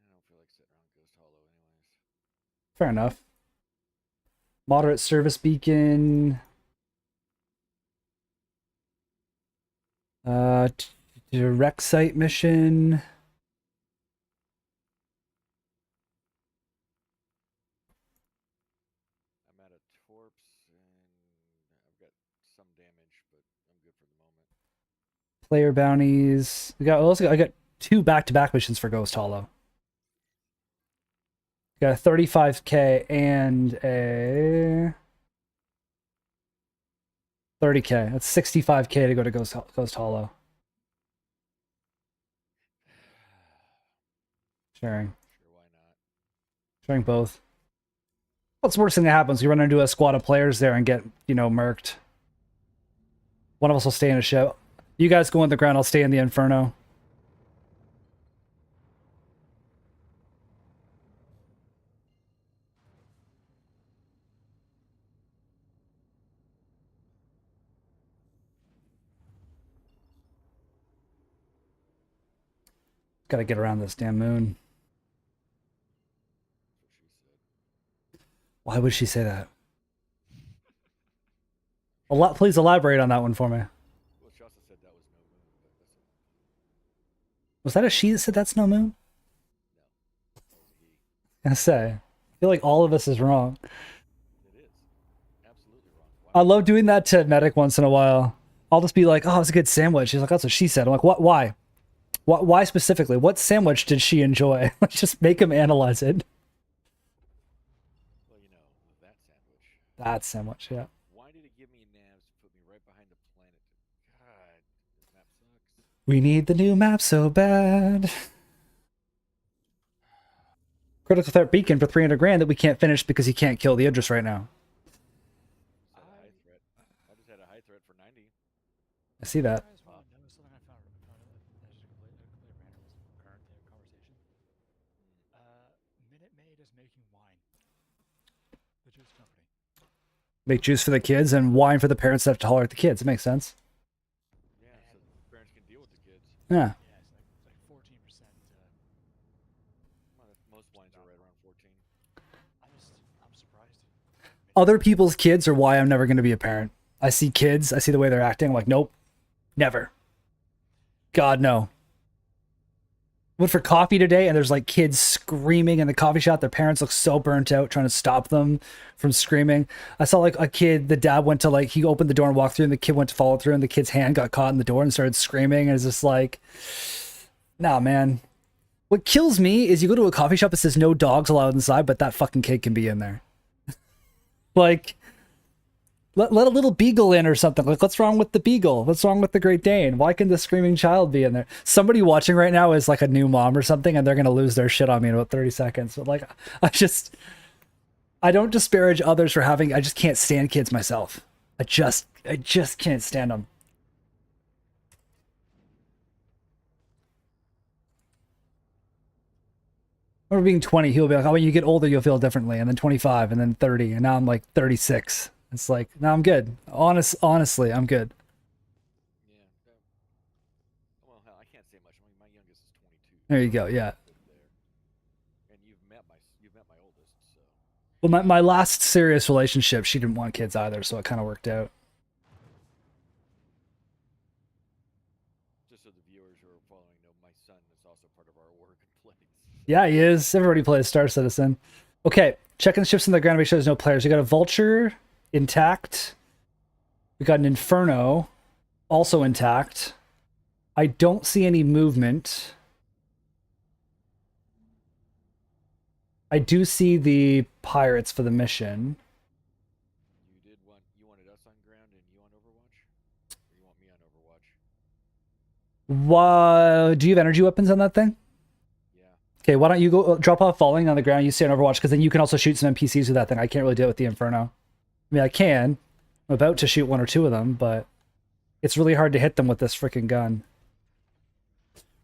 Speaker 3: don't feel like sitting around Ghost Hollow anyways.
Speaker 1: Fair enough. Moderate service beacon. Direct site mission.
Speaker 3: I'm at a torps and I've got some damage, but I'm good for the moment.
Speaker 1: Player bounties. I got 2 back-to-back missions for Ghost Hollow. Got a 35k and a 30k. That's 65k to go to Ghost Hollow. Sharing.
Speaker 3: Sure, why not?
Speaker 1: Sharing both. What's the worst thing that happens? You run into a squad of players there and get, murked. One of us will stay in a ship. You guys go on the ground, I'll stay in the Inferno. Gotta get around this damn moon.
Speaker 3: That's what she said.
Speaker 1: Why would she say that? Please elaborate on that one for me.
Speaker 3: Well, she also said that was no moon, but that's a...
Speaker 1: Was that a she that said that's no moon?
Speaker 3: No. That was a he.
Speaker 1: I was gonna say. I feel like all of us is wrong.
Speaker 3: It is. Absolutely wrong. Wow.
Speaker 1: I love doing that to Medic once in a while. I'll just be like, oh, it's a good sandwich. She's like, that's what she said. I'm like, what? Why? Why specifically? What sandwich did she enjoy? Let's just make him analyze it.
Speaker 3: Well, that sandwich.
Speaker 1: That sandwich, yeah.
Speaker 3: Why did it give me nabs to put me right behind the planet? God, this map sucks.
Speaker 1: We need the new map so bad. Critical threat beacon for 300 grand that we can't finish because he can't kill the Idris right now.
Speaker 3: Just had a high threat. I just had a high threat for 90.
Speaker 1: I see that.
Speaker 2: You guys want to know something I found that is just completely random current conversation? Minute Maid is making wine. The juice company.
Speaker 1: Make juice for the kids and wine for the parents that have to tolerate the kids. It makes sense.
Speaker 3: Yeah, so parents can deal with the kids.
Speaker 1: Yeah.
Speaker 2: Yeah, it's like 14%.
Speaker 3: Most wines are right around 14.
Speaker 2: I'm surprised.
Speaker 1: Other people's kids are why I'm never going to be a parent. I see kids, I see the way they're acting. I'm like, nope, never. God, no. Went for coffee today and there's like kids screaming in the coffee shop. Their parents look so burnt out trying to stop them from screaming. I saw like a kid, the dad went to he opened the door and walked through and the kid went to follow through and the kid's hand got caught in the door and started screaming. And it's just like, nah, man. What kills me is you go to a coffee shop that says no dogs allowed inside, but that fucking kid can be in there. Like, Let a little beagle in or something. Like, what's wrong with the beagle? What's wrong with the Great Dane? Why can the screaming child be in there? Somebody watching right now is like a new mom or something, and they're gonna lose their shit on me in about 30 seconds. But like, I don't disparage others for having. I just can't stand kids myself. I just can't stand them. I remember being 20, he'll be like, oh, when you get older, you'll feel differently. And then 25, and then 30, and now I'm like 36. It's like, no, I'm good. Honestly, I'm good.
Speaker 3: Yeah. Well, hell, I can't say much. I mean, my youngest is 22.
Speaker 1: There you go. Yeah.
Speaker 3: And you've met my oldest, so.
Speaker 1: Well, my last serious relationship, she didn't want kids either, so it kind of worked out.
Speaker 3: Just so the viewers who are following know, my son is also part of our work and plays.
Speaker 1: Yeah, he is. Everybody plays Star Citizen. Okay, checking the ships on the ground to make sure there's no players. We got a Vulture intact. We got an Inferno also intact. I don't see any movement. I do see the pirates for the mission.
Speaker 3: You wanted us on ground and you on Overwatch? Or you want me on Overwatch?
Speaker 1: Do you have energy weapons on that thing?
Speaker 3: Yeah.
Speaker 1: Okay, why don't you go drop off falling on the ground, you stay on Overwatch, because then you can also shoot some NPCs with that thing. I can't really do it with the Inferno. I mean, I can. I'm about to shoot one or two of them, but it's really hard to hit them with this freaking gun.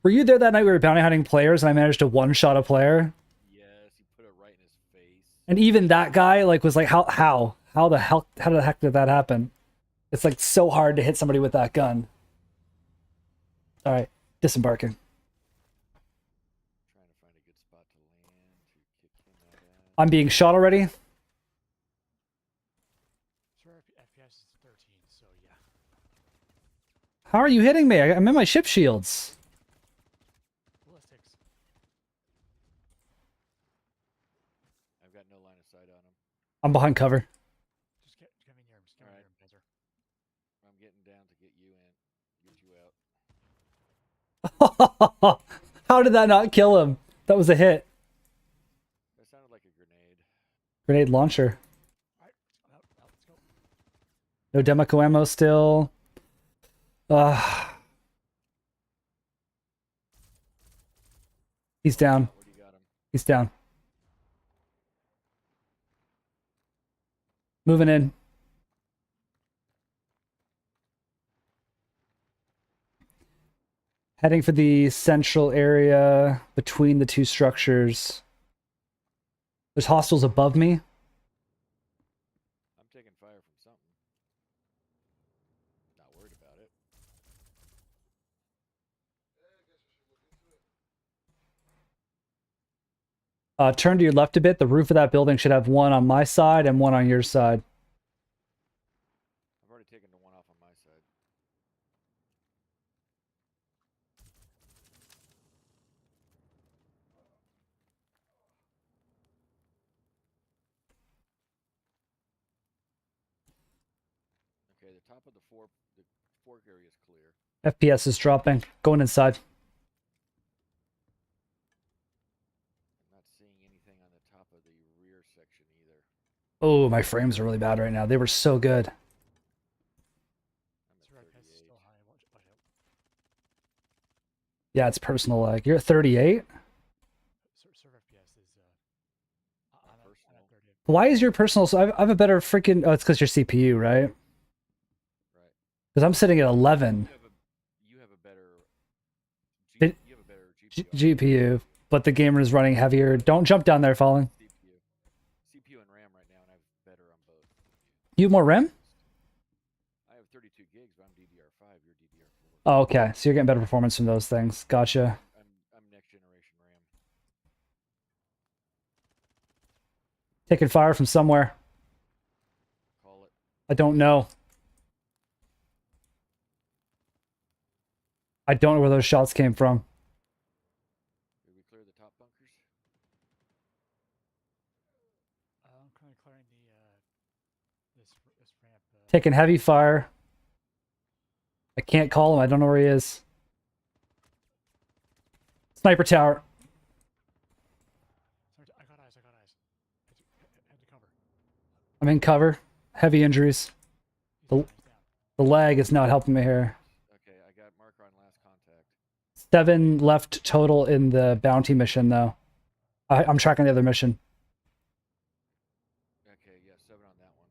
Speaker 1: Were you there that night we were bounty hunting players and I managed to one-shot a player?
Speaker 3: Yes, he put it right in his face.
Speaker 1: And even that guy like was like, how the heck did that happen? It's like so hard to hit somebody with that gun. All right, disembarking.
Speaker 3: Trying to find a good spot to land to kick him out at.
Speaker 1: I'm being shot already.
Speaker 2: Sure, FPS is 13, so yeah.
Speaker 1: How are you hitting me? I'm in my ship shields.
Speaker 2: Ballistics.
Speaker 3: I've got no line of sight on him.
Speaker 1: I'm behind cover.
Speaker 2: Just get me near him. Just get me
Speaker 3: Alright.
Speaker 2: near him, Panzer.
Speaker 3: I'm getting down to get you in. Get you out.
Speaker 1: How did that not kill him? That was a hit.
Speaker 3: That sounded like a grenade.
Speaker 1: Grenade launcher.
Speaker 2: Alright, let's go.
Speaker 1: No Demico ammo still. He's down.
Speaker 3: Where do you got him?
Speaker 1: He's down. Moving in. Heading for the central area between the two structures. There's hostiles above me.
Speaker 3: I'm taking fire from something. Not worried about it.
Speaker 1: Turn to your left a bit. The roof of that building should have one on my side and one on your side.
Speaker 3: I've already taken the one off on my side. Okay, the top of the fork area is clear.
Speaker 1: FPS is dropping. Going inside.
Speaker 3: I'm not seeing anything on the top of the rear section either.
Speaker 1: Oh, my frames are really bad right now. They were so good.
Speaker 3: I'm at
Speaker 2: Sure, FPS is
Speaker 3: 38.
Speaker 2: still high. Watch out.
Speaker 1: Yeah, it's personal lag. You're at 38?
Speaker 2: Serve FPS is I'm
Speaker 3: Personal.
Speaker 2: at 38.
Speaker 1: Why is your personal... So I have a better freaking... Oh, it's because your CPU, right?
Speaker 3: Right.
Speaker 1: Because I'm sitting at 11
Speaker 3: You have a better.
Speaker 1: It-
Speaker 3: You have a better GPU.
Speaker 1: GPU, but the gamer is running heavier. Don't jump down there, Falling.
Speaker 3: CPU and RAM right now, and I have better on both.
Speaker 1: You have more RAM?
Speaker 3: I have 32 gigs, but I'm DDR5. You're DDR4.
Speaker 1: Oh, okay. So you're getting better performance from those things. Gotcha.
Speaker 3: I'm next generation RAM.
Speaker 1: Taking fire from somewhere.
Speaker 3: Call it.
Speaker 1: I don't know. I don't know where those shots came from.
Speaker 3: Did we clear the top bunkers?
Speaker 2: I'm currently clearing the this ramp.
Speaker 1: Taking heavy fire. I can't call him. I don't know where he is. Sniper tower.
Speaker 2: Sorry, I got eyes. Head to cover.
Speaker 1: I'm in cover. Heavy injuries. The lag is not helping me here.
Speaker 3: Okay, I got marker on last contact.
Speaker 1: 7 left total in the bounty mission, though. I'm tracking the other mission.
Speaker 3: Okay, yeah, 7 on that one.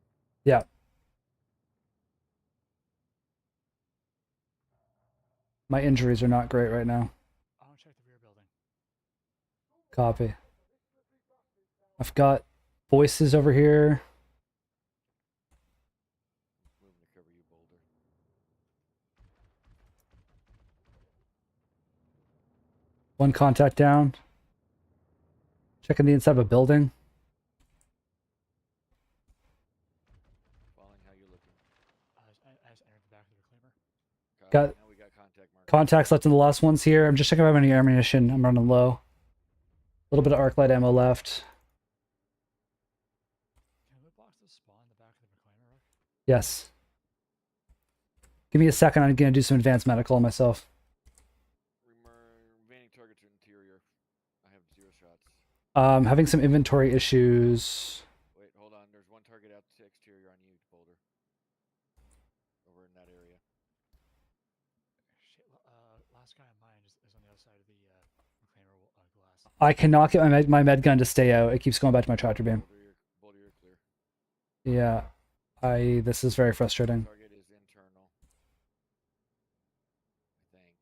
Speaker 1: Yeah. My injuries are not great right now.
Speaker 2: I want to check the rear building.
Speaker 1: Copy. I've got voices over here.
Speaker 3: Moving to cover you, Boulder.
Speaker 1: One contact down. Checking the inside of a building.
Speaker 3: Falling, how you looking?
Speaker 2: I just entered the back of the reclaimer.
Speaker 3: Copy.
Speaker 1: Got
Speaker 3: Now we got contact marker.
Speaker 1: contacts left in the last ones here. I'm just checking if I have any ammunition. I'm running low. A little bit of arc light ammo left.
Speaker 2: Can loot boxes spawn in the back of the reclaimer, Rick?
Speaker 1: Yes. Give me a second. I'm going to do some advanced medical on myself.
Speaker 3: Remaining targets are interior. I have 0 shots.
Speaker 1: Having some inventory issues.
Speaker 3: Wait, hold on. There's one target out to exterior on you, Boulder. Over in that area.
Speaker 2: Shit, last guy on mine is on the other side of the reclaimer glass.
Speaker 1: I cannot get my med gun to stay out. It keeps going back to my tractor beam.
Speaker 3: Boulder, you're clear.
Speaker 1: Yeah. This is very frustrating.
Speaker 3: Target is internal. I think.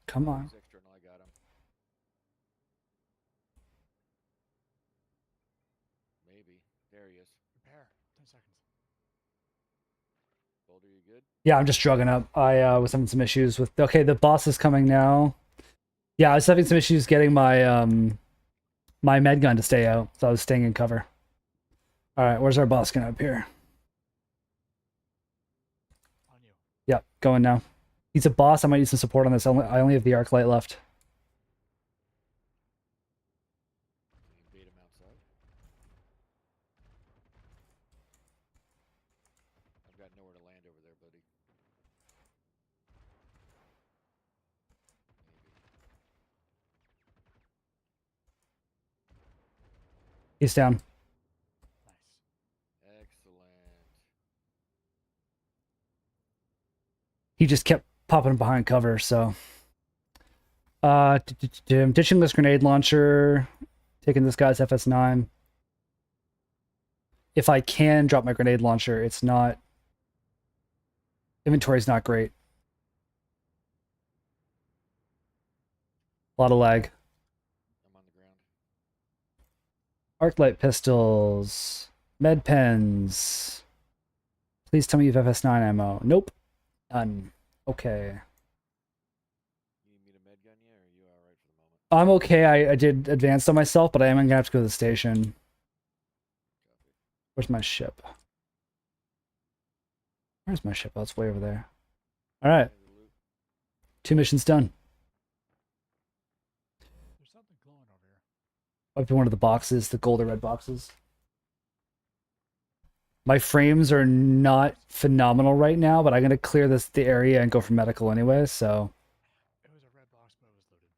Speaker 1: Come on.
Speaker 3: He's external, I got him. Maybe. There he is.
Speaker 2: Repair. 10 seconds.
Speaker 3: Boulder, you good?
Speaker 1: Yeah, I'm just drugging up. I was having some issues with... Okay, the boss is coming now. Yeah, I was having some issues getting my my med gun to stay out, so I was staying in cover. All right, where's our boss gun up here?
Speaker 2: On you.
Speaker 1: Yep, going now. He's a boss. I might need some support on this. I only have the arc light left.
Speaker 3: You can bait him outside. I've got nowhere to land over there, buddy. Maybe.
Speaker 1: He's down.
Speaker 2: Nice.
Speaker 3: Excellent.
Speaker 1: He just kept popping behind cover, so... I'm ditching this grenade launcher, taking this guy's FS9. If I can drop my grenade launcher, it's not... Inventory's not great. A lot of lag.
Speaker 3: I'm on the ground.
Speaker 1: Arc light pistols. Med pens. Please tell me you have FS9 ammo. Nope. None. Okay.
Speaker 3: You need me to med gun you, or are you alright for the moment?
Speaker 1: I'm okay. I did advance on myself, but I am gonna have to go to the station.
Speaker 3: Copy.
Speaker 1: Where's my ship? Where's my ship? Oh, it's way over there. Alright.
Speaker 3: Hey, the loot.
Speaker 1: 2 missions done.
Speaker 2: There's something glowing over here.
Speaker 1: Might be one of the boxes, the gold or red boxes. My frames are not phenomenal right now, but I'm gonna clear the area and go for medical anyway, so...
Speaker 2: It was a red box, but it was looted.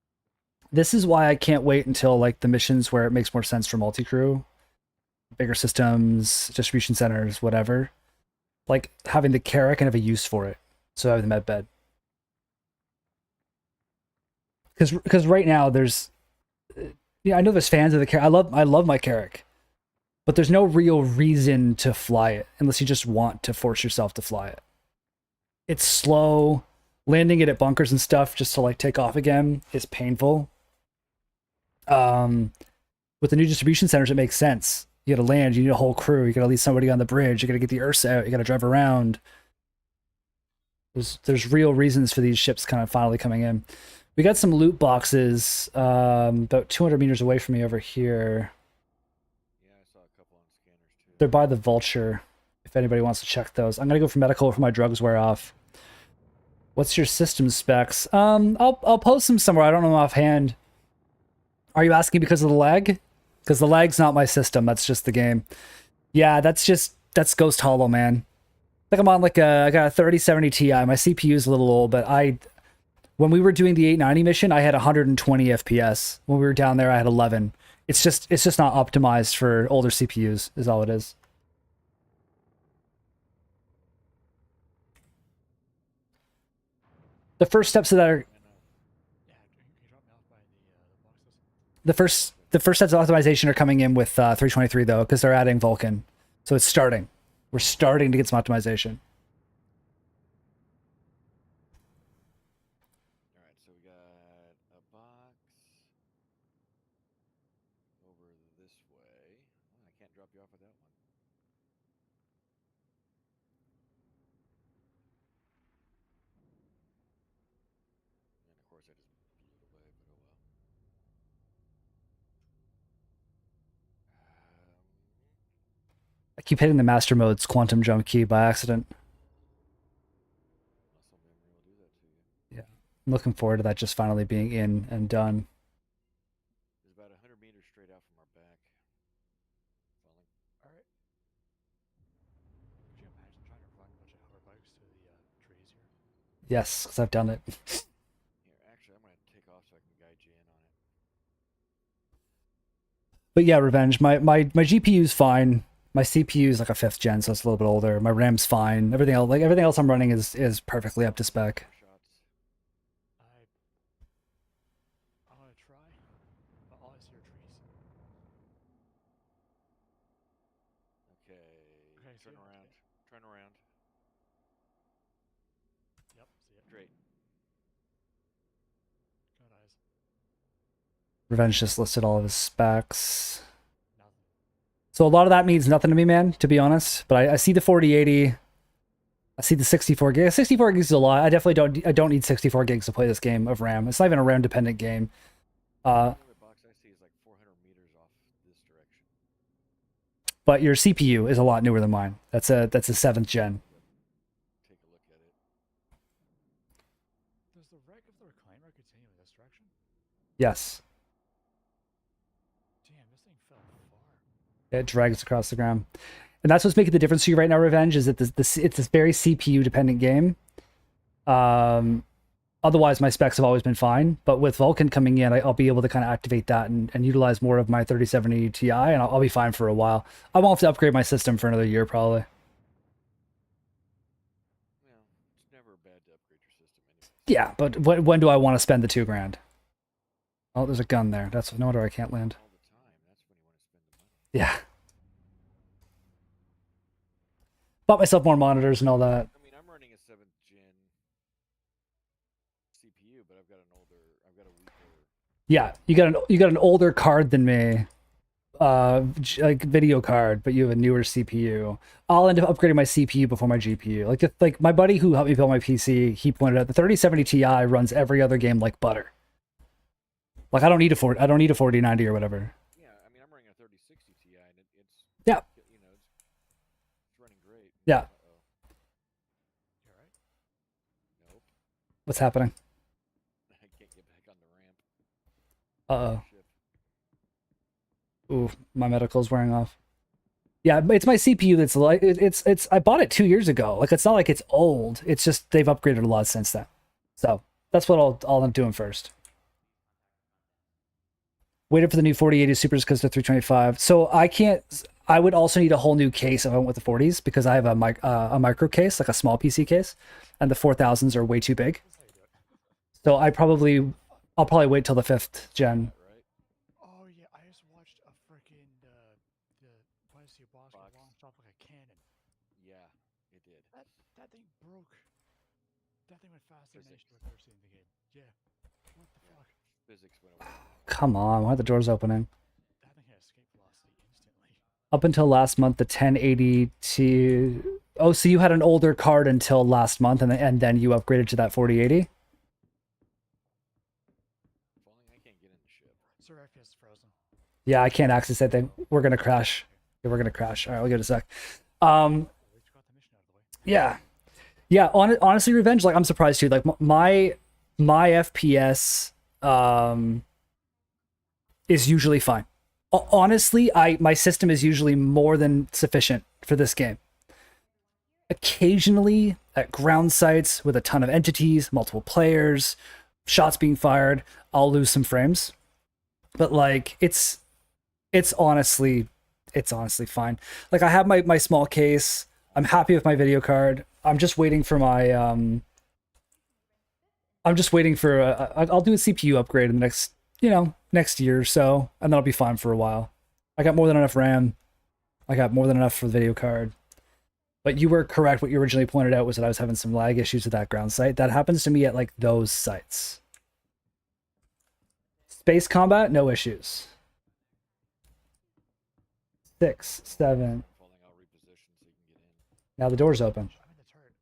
Speaker 1: This is why I can't wait until like the missions where it makes more sense for multi-crew. Bigger systems, distribution centers, whatever. Like having the Carrack and have a use for it. So I have the med bed. Because right now there's... Yeah, I know there's fans of the Carrack. I love my Carrack. But there's no real reason to fly it unless you just want to force yourself to fly it. It's slow. Landing it at bunkers and stuff just to like take off again is painful. With the new distribution centers, it makes sense. You gotta land, you need a whole crew, you gotta leave somebody on the bridge, you gotta get the Ursa out, you gotta drive around. There's real reasons for these ships kind of finally coming in. We got some loot boxes about 200 meters away from me over here.
Speaker 3: Yeah, I saw a couple on scanners too.
Speaker 1: They're by the Vulture, if anybody wants to check those. I'm gonna go for medical before my drugs wear off. What's your system specs? I'll post them somewhere. I don't know offhand. Are you asking because of the lag? Because the lag's not my system. That's just the game. Yeah, that's Ghost Hollow, man. I think I'm on like I got a 3070 Ti. My CPU is a little old, but when we were doing the 890 mission, I had 120 FPS. When we were down there, I had 11. It's just not optimized for older CPUs, is all it is. The first steps of that are
Speaker 2: Yeah, can you drop me off by the boxes?
Speaker 1: the first steps of optimization are coming in with 323 though, because they're adding Vulkan, so it's starting. We're starting to get some optimization.
Speaker 3: All right, so we got a box over this way. Oh, I can't drop you off with that one. And of course, I just blew it away, but oh well.
Speaker 1: I keep hitting the master mode's quantum jump key by accident.
Speaker 3: Muscle memory will do that to you.
Speaker 1: Yeah, I'm looking forward to that just finally being in and done.
Speaker 3: It's about 100 meters straight out from our back. Falling.
Speaker 2: All right. Could you imagine trying to run a bunch of hover bikes through the trees here?
Speaker 1: Yes, because I've done it.
Speaker 3: Here, actually, I'm going to take off so I can guide you in on it.
Speaker 1: But yeah, Revenge. My GPU's fine. My CPU is like a 5th gen, so it's a little bit older. My RAM's fine. Everything else I'm running is perfectly up to spec.
Speaker 3: Shots.
Speaker 2: I'm gonna try, but all I see are trees.
Speaker 3: Okay.
Speaker 2: Okay, see
Speaker 3: Turn
Speaker 2: ya.
Speaker 3: around. Turn around.
Speaker 2: Yep, see it.
Speaker 3: Great.
Speaker 2: Good eyes.
Speaker 1: Revenge just listed all of his specs.
Speaker 2: Nothing.
Speaker 1: So a lot of that means nothing to me, man, to be honest. But I see the 4080. I see the 64 gigs. 64 gigs is a lot. I definitely don't need 64 gigs to play this game of RAM. It's not even a RAM dependent game.
Speaker 3: The box I see is like 400 meters off this direction.
Speaker 1: But your CPU is a lot newer than mine. That's a 7th gen.
Speaker 3: Take a look at it.
Speaker 2: Does the wreck of the recliner continue in this direction?
Speaker 1: Yes.
Speaker 2: Damn, this thing fell far.
Speaker 1: It drags across the ground. And that's what's making the difference to you right now, Revenge, is that it's this very CPU dependent game. Otherwise, my specs have always been fine. But with Vulkan coming in, I'll be able to kind of activate that and utilize more of my 3070 Ti, and I'll be fine for a while. I won't have to upgrade my system for another year, probably.
Speaker 3: Well, it's never bad to upgrade your system anyway.
Speaker 1: Yeah, but when do I want to spend the $2,000? Oh, there's a gun there. That's no wonder I can't land.
Speaker 3: All the time. That's when you want to spend the money.
Speaker 1: Yeah. Bought myself more monitors and all that.
Speaker 3: I mean, I'm running a 7th gen CPU, but I've got a weaker.
Speaker 1: Yeah, you got an older card than me, like video card, but you have a newer CPU. I'll end up upgrading my CPU before my GPU. Like my buddy who helped me build my PC, he pointed out the 3070 Ti runs every other game like butter. Like I don't need a 4090 or whatever.
Speaker 3: Yeah, I mean, I'm running a 3060 Ti, and it's
Speaker 1: Yeah.
Speaker 3: you know, it's running great.
Speaker 1: Yeah.
Speaker 3: Uh-oh.
Speaker 2: You alright?
Speaker 3: Nope.
Speaker 1: What's happening?
Speaker 3: I can't get back on the ramp.
Speaker 1: Uh-oh. Ooh, my medical's wearing off. Yeah, it's my CPU that's like it's I bought it 2 years ago. Like it's not like it's old. It's just they've upgraded a lot since then. So that's what I'll end up doing first. Waited for the new 4080 Supers because they're 325. So I would also need a whole new case if I went with the 40s because I have a micro case, like a small PC case, and the 4000s are way too big.
Speaker 2: That's how you do it.
Speaker 1: So I'll probably wait till the 5th gen.
Speaker 3: Right?
Speaker 2: Oh yeah, I just watched a freaking why is your boss
Speaker 3: Box.
Speaker 2: launch off like a cannon?
Speaker 3: Yeah, it did.
Speaker 2: That thing broke. That thing went faster than
Speaker 3: Physics.
Speaker 2: anything I've ever seen in the game. Yeah. What the fuck?
Speaker 3: Physics went away.
Speaker 1: Come on, why are the doors opening?
Speaker 2: That thing had escape velocity instantly.
Speaker 1: Up until last month, the 1080 Ti. Oh, so you had an older card until last month, and then you upgraded to that 4080.
Speaker 3: If only I can't get in the ship.
Speaker 2: Sir, FPS is frozen.
Speaker 1: Yeah, I can't access that thing. We're gonna crash. Yeah, we're gonna crash. All right, we'll give it a sec.
Speaker 2: At least you got the mission out of the way.
Speaker 1: Yeah, yeah. Honestly, Revenge. Like, I'm surprised too. Like my FPS is usually fine. Honestly, my system is usually more than sufficient for this game. Occasionally, at ground sites with a ton of entities, multiple players, shots being fired, I'll lose some frames. But like, it's honestly fine. Like, I have my small case. I'm happy with my video card. I'm just waiting for my I'm just waiting for I'll do a CPU upgrade in the next, next year or so, and that'll be fine for a while. I got more than enough RAM. I got more than enough for the video card. But you were correct. What you originally pointed out was that I was having some lag issues with that ground site. That happens to me at like those sites. Space combat, no issues. 6, 7.
Speaker 3: Falling, I'll reposition so you can get in.
Speaker 1: Now the door's open.
Speaker 2: I'm in the turret.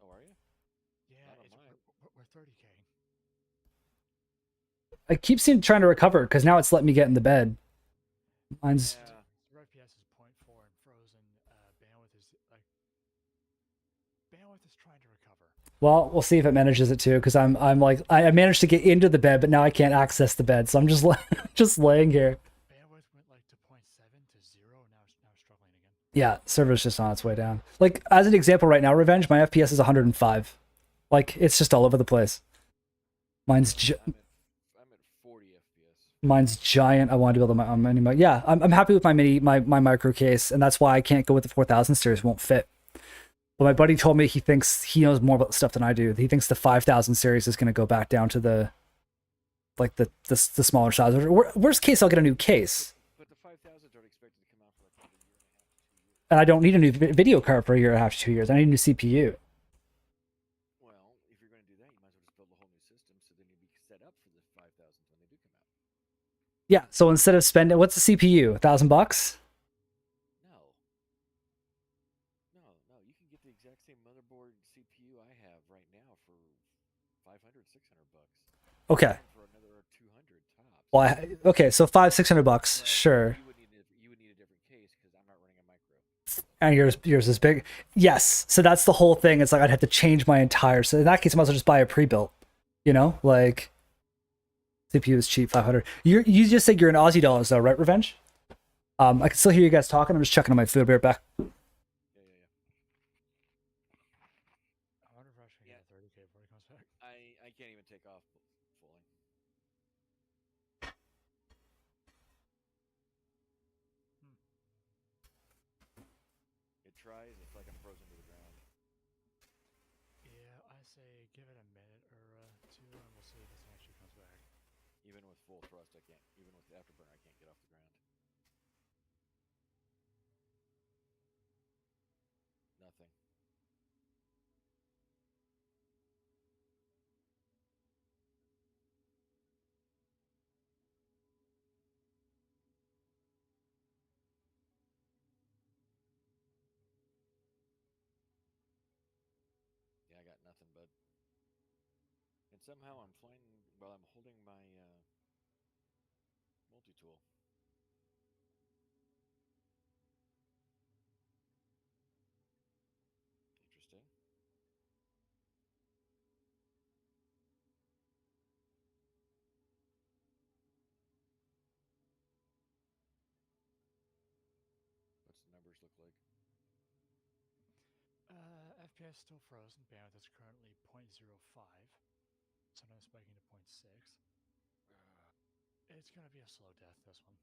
Speaker 3: Oh, are you?
Speaker 2: Yeah,
Speaker 3: Not on
Speaker 2: it's,
Speaker 3: mine.
Speaker 2: we're 30K.
Speaker 1: I keep trying to recover because now it's letting me get in the bed. Mine's
Speaker 3: Yeah.
Speaker 2: Your FPS is 0.4 and frozen. Bandwidth is trying to recover.
Speaker 1: well, we'll see if it manages it too. Because I'm like I managed to get into the bed, but now I can't access the bed, so I'm just just laying here.
Speaker 2: Bandwidth went like to 0.7 to 0. Now it's struggling again.
Speaker 1: Yeah, server's just on its way down. Like as an example, right now, Revenge, my FPS is 105. Like it's just all over the place. Mine's
Speaker 3: I'm at 40 FPS.
Speaker 1: mine's giant. I wanted to build my own mini. Yeah, I'm happy with my micro case, and that's why I can't go with the 4000 series. It won't fit. But my buddy told me he thinks he knows more about the stuff than I do. He thinks the 5000 series is going to go back down to the smaller size. Worst case, I'll get a new case,
Speaker 3: But the 5000s aren't expected to come out for like another year and a half to 2 years.
Speaker 1: and I don't need a new video card for a year and a half to 2 years. I need a new CPU.
Speaker 3: Well, if you're going to do that, you might as well just build a whole new system so then you'll be set up for the 5000s when they do come out.
Speaker 1: Yeah. So instead of spending, what's the CPU? $1,000?
Speaker 3: No. No. You can get the exact same motherboard CPU I have right now for 500, 600 bucks.
Speaker 1: Okay.
Speaker 3: For another 200 tops.
Speaker 1: Well, okay. So $500-600.
Speaker 3: But
Speaker 1: Sure.
Speaker 3: you would need a different case because I'm not running a micro.
Speaker 1: And yours is big. Yes. So that's the whole thing. It's like I'd have to change my entire. So in that case, I might as well just buy a pre-built. Like CPU is cheap, 500. You just said you're in Aussie dollars though, right, Revenge? I can still hear you guys talking. I'm just checking on my food. I'll be right back.
Speaker 3: Yeah.
Speaker 2: I wonder if I should get 30K before he comes back.
Speaker 3: I can't even take off fully. It tries. It's like I'm frozen to the ground.
Speaker 2: Yeah, I say give it a minute or two, and we'll see if this actually comes back.
Speaker 3: Even with full thrust, I can't. Even with the afterburner, I can't get off the ground. Nothing. Yeah, I got nothing, bud. And somehow I'm flying while I'm holding my multi-tool. Interesting. What's the numbers look like?
Speaker 2: FPS still frozen. Bandwidth is currently 0.05. Sometimes spiking to 0.6. It's gonna be a slow death, this one.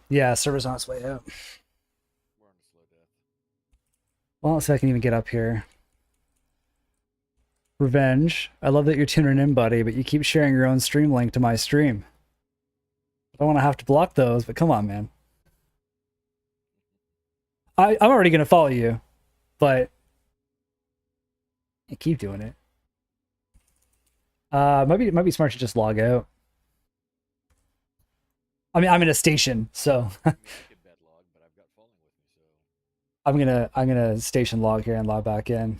Speaker 1: Yeah, server's on its way out.
Speaker 3: We're on a slow death.
Speaker 1: Well, let's see if I can even get up here. Revenge. I love that you're tuning in, buddy, but you keep sharing your own stream link to my stream. I don't want to have to block those, but come on, man. I'm already gonna follow you, but you keep doing it. Might be smart to just log out. I mean, I'm in a station, so
Speaker 3: I mean, I could bed log, but I've got falling with me, so
Speaker 1: I'm gonna station log here and log back in.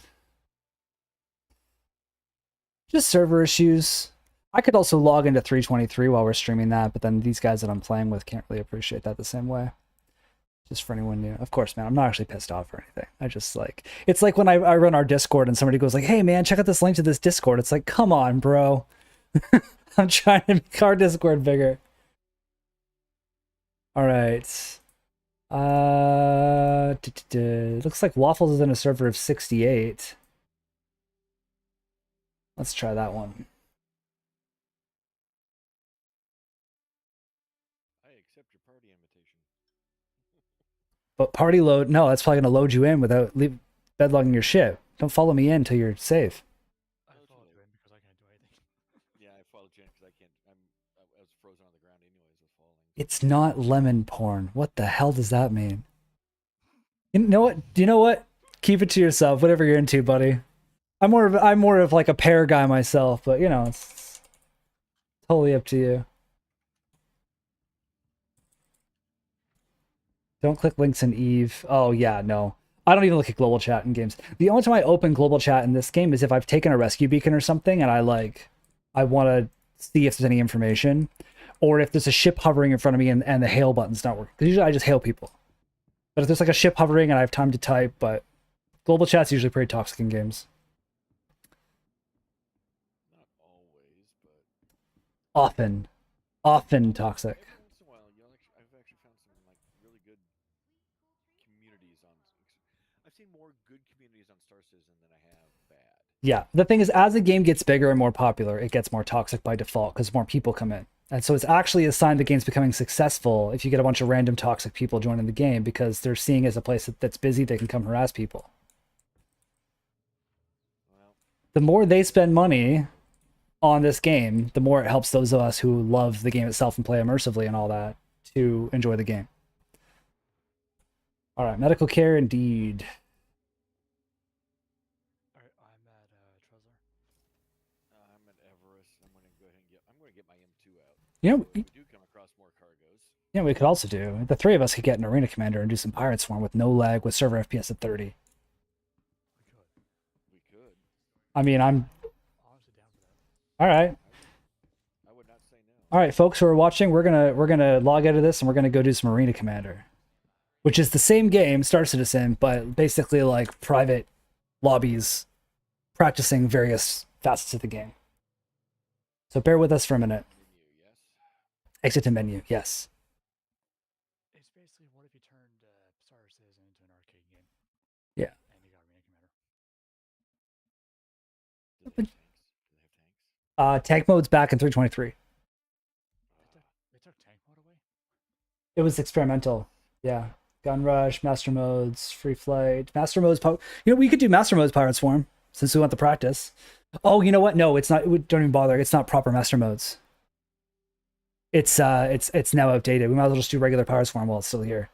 Speaker 1: Just server issues. I could also log into 323 while we're streaming that, but then these guys that I'm playing with can't really appreciate that the same way. Just for anyone new. Of course, man, I'm not actually pissed off or anything. I just like, it's like when I run our Discord and somebody goes like, hey man, check out this link to this Discord. It's like, come on, bro. I'm trying to make our Discord bigger. All right. Looks like Waffles is in a server of 68. Let's try that one.
Speaker 3: I accept your party invitation.
Speaker 1: But party load, no, that's probably gonna load you in without bedlogging your shit. Don't follow me in until you're safe.
Speaker 2: I followed you in,
Speaker 1: It's not lemon porn. What the hell does that mean? You know what? Do you know what? Keep it to yourself. Whatever you're into, buddy. I'm more of like a pear guy myself, but you know, it's totally up to you. Don't click links in Eve. Oh yeah, no. I don't even look at global chat in games. The only time I open global chat in this game is if I've taken a rescue beacon or something and I want to see if there's any information, or if there's a ship hovering in front of me and the hail button's not working. Because usually I just hail people. But if there's like a ship hovering and I have time to type, but global chat's usually pretty toxic in games.
Speaker 3: Not always, but
Speaker 1: Often toxic.
Speaker 3: every once in a while, I've actually found some like really good communities on. I've seen more good communities on Star Citizen than I have bad.
Speaker 1: Yeah, the thing is, as the game gets bigger and more popular, it gets more toxic by default because more people come in. And so it's actually a sign the game's becoming successful if you get a bunch of random toxic people joining the game because they're seeing it as a place that's busy, they can come harass people.
Speaker 3: Well,
Speaker 1: The more they spend money on this game, the more it helps those of us who love the game itself and play immersively and all that to enjoy the game. All right, medical care indeed.
Speaker 2: Alright, I'm at Trezor.
Speaker 3: I'm at Everest. I'm going to go ahead and I'm going to get my M2 out.
Speaker 1: You know,
Speaker 3: We do come across more cargoes.
Speaker 1: yeah, we could also do. The three of us could get an arena commander and do some pirate swarm with no lag with server FPS at 30.
Speaker 2: We could.
Speaker 1: I mean, I'm
Speaker 2: Honestly down for that.
Speaker 1: all right.
Speaker 3: I would not say no.
Speaker 1: All right, folks who are watching, we're gonna log out of this and we're gonna go do some arena commander, which is the same game, Star Citizen, but basically like private lobbies practicing various facets of the game. So bear with us for a minute.
Speaker 3: Menu, yes.
Speaker 1: Exit to menu, yes.
Speaker 2: It's basically what if you turned Star Citizen into an arcade game?
Speaker 1: Yeah.
Speaker 2: And you got Arena Commander.
Speaker 3: Do they have tanks? Do they have tanks?
Speaker 1: Tank mode's back in 323.
Speaker 2: They took tank mode away?
Speaker 1: It was experimental. Yeah. Gun rush, master modes, free flight, master modes. We could do master modes pirate swarm since we want the practice. Oh, you know what? No, it's not. Don't even bother. It's not proper master modes. It's now outdated. We might as well just do regular pirate swarm while it's still here.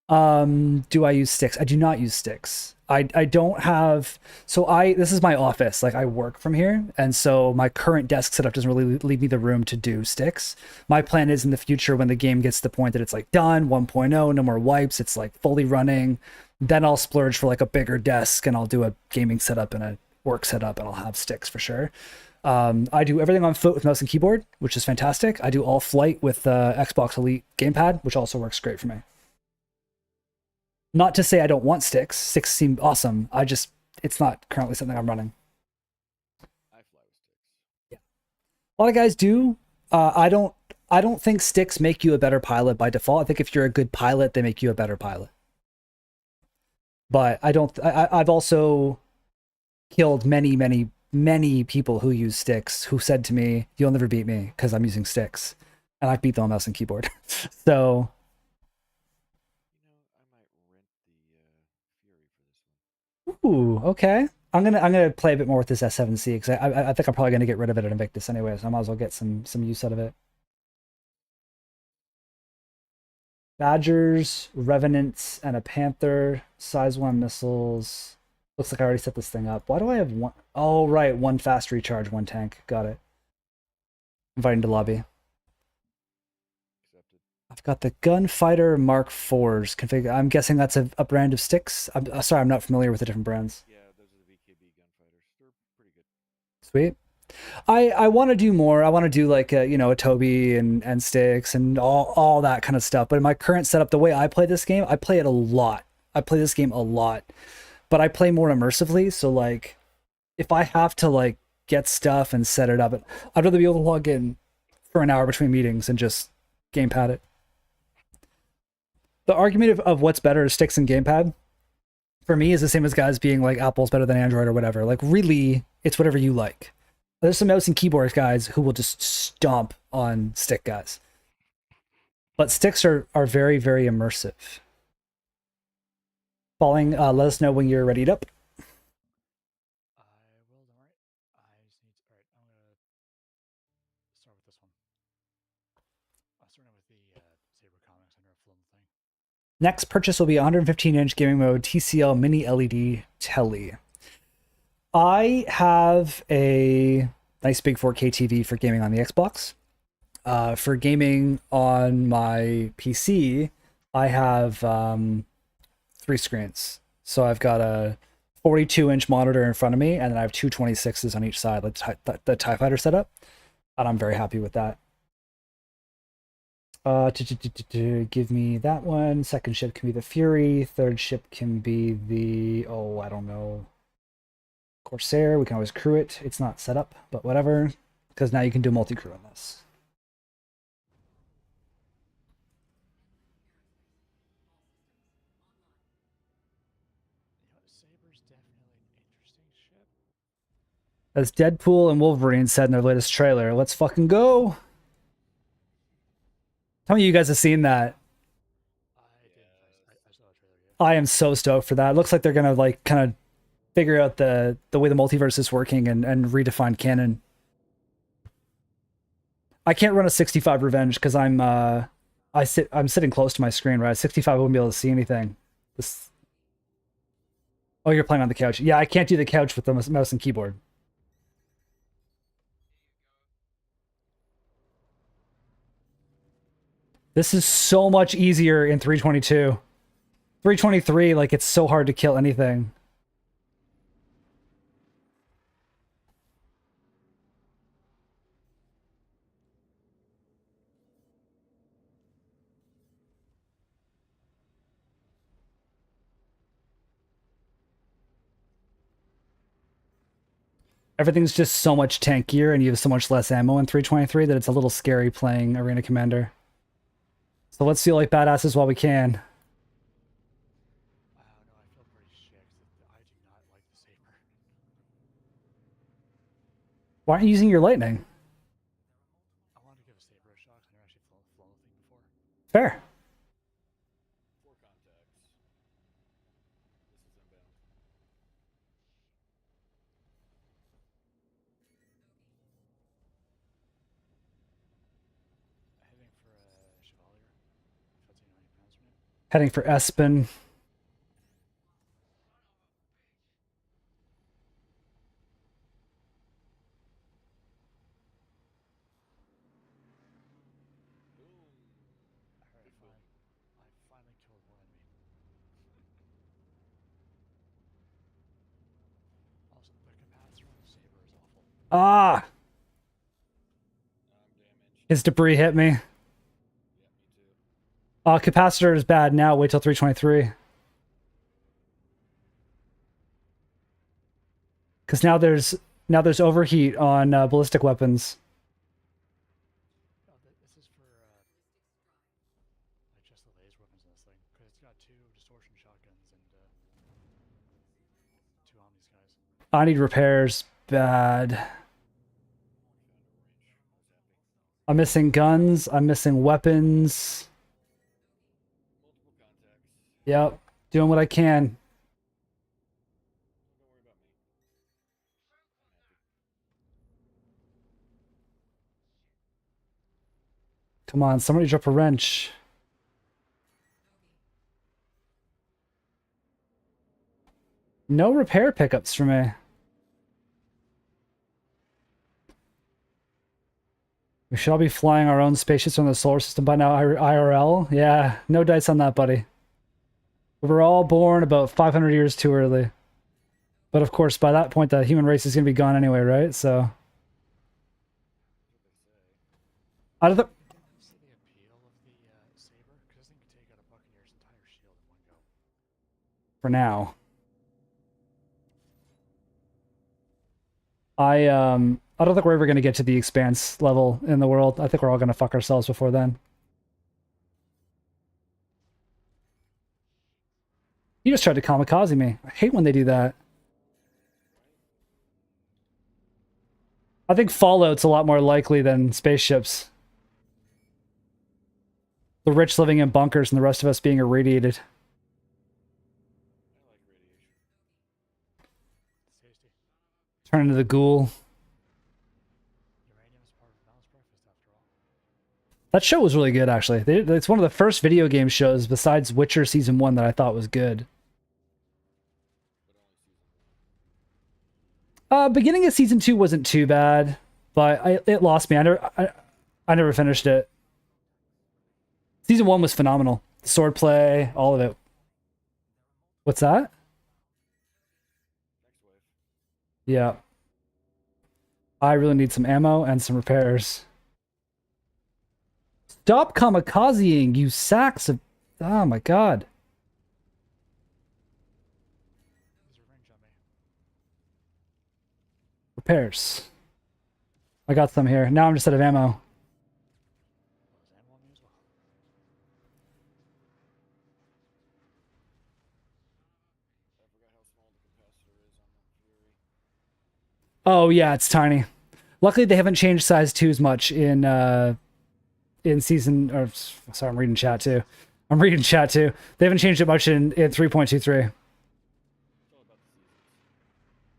Speaker 1: Do I use sticks? I do not use sticks. I don't have. So this is my office. Like I work from here, and so my current desk setup doesn't really leave me the room to do sticks. My plan is in the future when the game gets to the point that it's like done 1.0, no more wipes, it's like fully running, then I'll splurge for like a bigger desk and I'll do a gaming setup and a work setup and I'll have sticks for sure. I do everything on foot with mouse and keyboard, which is fantastic. I do all flight with Xbox Elite gamepad, which also works great for me. Not to say I don't want sticks. Sticks seem awesome. It's not currently something I'm running.
Speaker 3: I fly with sticks.
Speaker 1: Yeah. A lot of guys do. I don't think sticks make you a better pilot by default. I think if you're a good pilot, they make you a better pilot. But I've also killed many people who use sticks who said to me, "You'll never beat me because I'm using sticks," and I beat them on mouse and keyboard. So.
Speaker 3: I might rent the Fury for this one.
Speaker 1: Ooh, okay. I'm gonna play a bit more with this S7C because I think I'm probably gonna get rid of it at Invictus anyway, so I might as well get some use out of it. Badgers, Revenants, and a Panther, size 1 missiles. Looks like I already set this thing up. Why do I have one? Oh, right, 1 fast recharge, 1 tank. Got it. Inviting to lobby.
Speaker 3: Accepted.
Speaker 1: I've got the Gunfighter Mark IVs configured. I'm guessing that's a brand of sticks. I'm sorry, I'm not familiar with the different brands.
Speaker 3: Yeah, those are the VKB gunfighters. They're pretty good.
Speaker 1: Sweet. I want to do more. I want to do like a Toby and sticks and all that kind of stuff. But in my current setup, the way I play this game, I play it a lot. I play this game a lot, but I play more immersively. So like, if I have to like get stuff and set it up, I'd rather be able to log in for an hour between meetings and just gamepad it. The argument of what's better is sticks and gamepad for me is the same as guys being like Apple's better than Android or whatever. Like really, it's whatever you like. There's some mouse and keyboard guys who will just stomp on stick guys. But sticks are very, very immersive. Falling, let us know when you're readied up.
Speaker 2: I will, alright. I just need to, alright, I'm gonna start with this one.
Speaker 1: Next purchase will be 115-inch gaming mode TCL mini LED telly. I have a nice big 4K TV for gaming on the Xbox. For gaming on my PC, I have 3 screens. So I've got a 42-inch monitor in front of me, and then I have two 26s on each side, like the TIE Fighter setup, and I'm very happy with that. Give me that one. Second ship can be the Fury. Third ship can be the, oh, I don't know, Corsair. We can always crew it. It's not set up, but whatever, because now you can do multi-crew on this.
Speaker 2: Saber's definitely an interesting ship.
Speaker 1: As Deadpool and Wolverine said in their latest trailer, let's fucking go. How many of you guys have seen that?
Speaker 2: I saw the trailer yet.
Speaker 1: I am so stoked for that. It looks like they're gonna like kind of figure out the way the multiverse is working and redefine canon. I can't run a 65 Revenge because I'm sitting close to my screen, right? 65 I wouldn't be able to see anything. This... Oh, you're playing on the couch. Yeah, I can't do the couch with the mouse and keyboard. This is so much easier in 322. 323, like, it's so hard to kill anything. Everything's just so much tankier and you have so much less ammo in 323 that it's a little scary playing Arena Commander. So let's feel like badasses while we can.
Speaker 2: Wow, no, I feel pretty shit. I do not like the Saber.
Speaker 1: Why aren't you using your lightning?
Speaker 2: I wanted to give a Saber a shot because I've never actually flown the thing before.
Speaker 1: Fair.
Speaker 3: 4 contacts. This is inbound.
Speaker 2: Heading for Chevalier. If that's how you pronounce her name.
Speaker 1: Heading for Espen.
Speaker 3: Boom.
Speaker 2: Alright, fine. I finally killed one enemy. Also, the capacitor on the Saber is awful.
Speaker 1: Ah!
Speaker 3: I'm damaged.
Speaker 1: His debris hit me.
Speaker 3: Yeah, me too.
Speaker 1: Capacitor is bad now. Wait till 323. Because now there's overheat on ballistic weapons.
Speaker 2: Oh, this is for like just the laser weapons in this thing because it's got 2 distortion shotguns and 2 on these guys.
Speaker 1: I need repairs bad. I'm missing guns. I'm missing weapons.
Speaker 3: Multiple contacts.
Speaker 1: Yep. Doing what I can.
Speaker 3: Don't worry about me.
Speaker 1: Come on, somebody drop a wrench. No repair pickups for me. We should all be flying our own spaceships from the solar system by now, IRL. Yeah, no dice on that, buddy. We were all born about 500 years too early. But of course, by that point, the human race is going to be gone anyway, right? So... Out of the...
Speaker 2: I see the appeal of the Saber because this thing can take out a Buccaneer's entire shield in one go.
Speaker 1: For now. I don't think we're ever going to get to the expanse level in the world. I think we're all going to fuck ourselves before then. You just tried to kamikaze me. I hate when they do that. I think Fallout's a lot more likely than spaceships. The rich living in bunkers and the rest of us being irradiated.
Speaker 3: I like radiation.
Speaker 2: It's tasty.
Speaker 1: Turn into the ghoul.
Speaker 2: Uranium is part of a balanced breakfast after all.
Speaker 1: That show was really good, actually. It's one of the first video game shows besides Witcher Season 1 that I thought was good. Beginning of Season 2 wasn't too bad, but it lost me. I never finished it. Season 1 was phenomenal. Swordplay, all of it. What's that? Yeah. I really need some ammo and some repairs. Stop kamikazing, you sacks of... Oh my god.
Speaker 2: There's a range on me.
Speaker 1: Repairs. I got some here. Now I'm just out of ammo.
Speaker 2: Oh, there's ammo on me as well.
Speaker 3: I forgot how small the capacitor is on the Fury.
Speaker 1: Oh yeah, it's tiny. Luckily they haven't changed size 2 as much in season... Or, sorry, I'm reading chat too. They haven't changed it much in 3.23.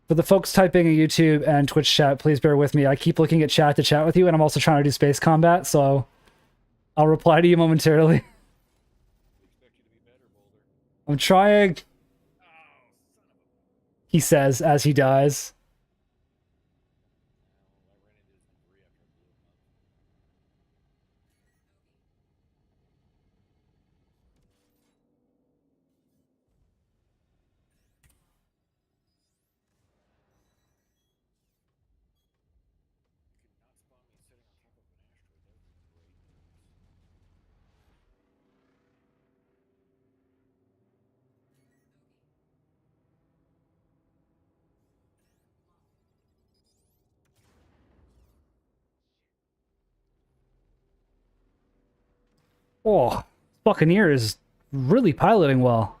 Speaker 1: For the folks typing in YouTube and Twitch chat, please bear with me. I keep looking at chat to chat with you, and I'm also trying to do space combat, so I'll reply to you momentarily.
Speaker 3: We expect you to be better, Boulder.
Speaker 1: I'm trying,
Speaker 3: Oh, son of a...
Speaker 1: he says as he dies.
Speaker 3: I ran into his debris after I blew him up. You could not spawn me sitting on top of an asteroid. That would be great.
Speaker 1: Oh, Buccaneer is really piloting well.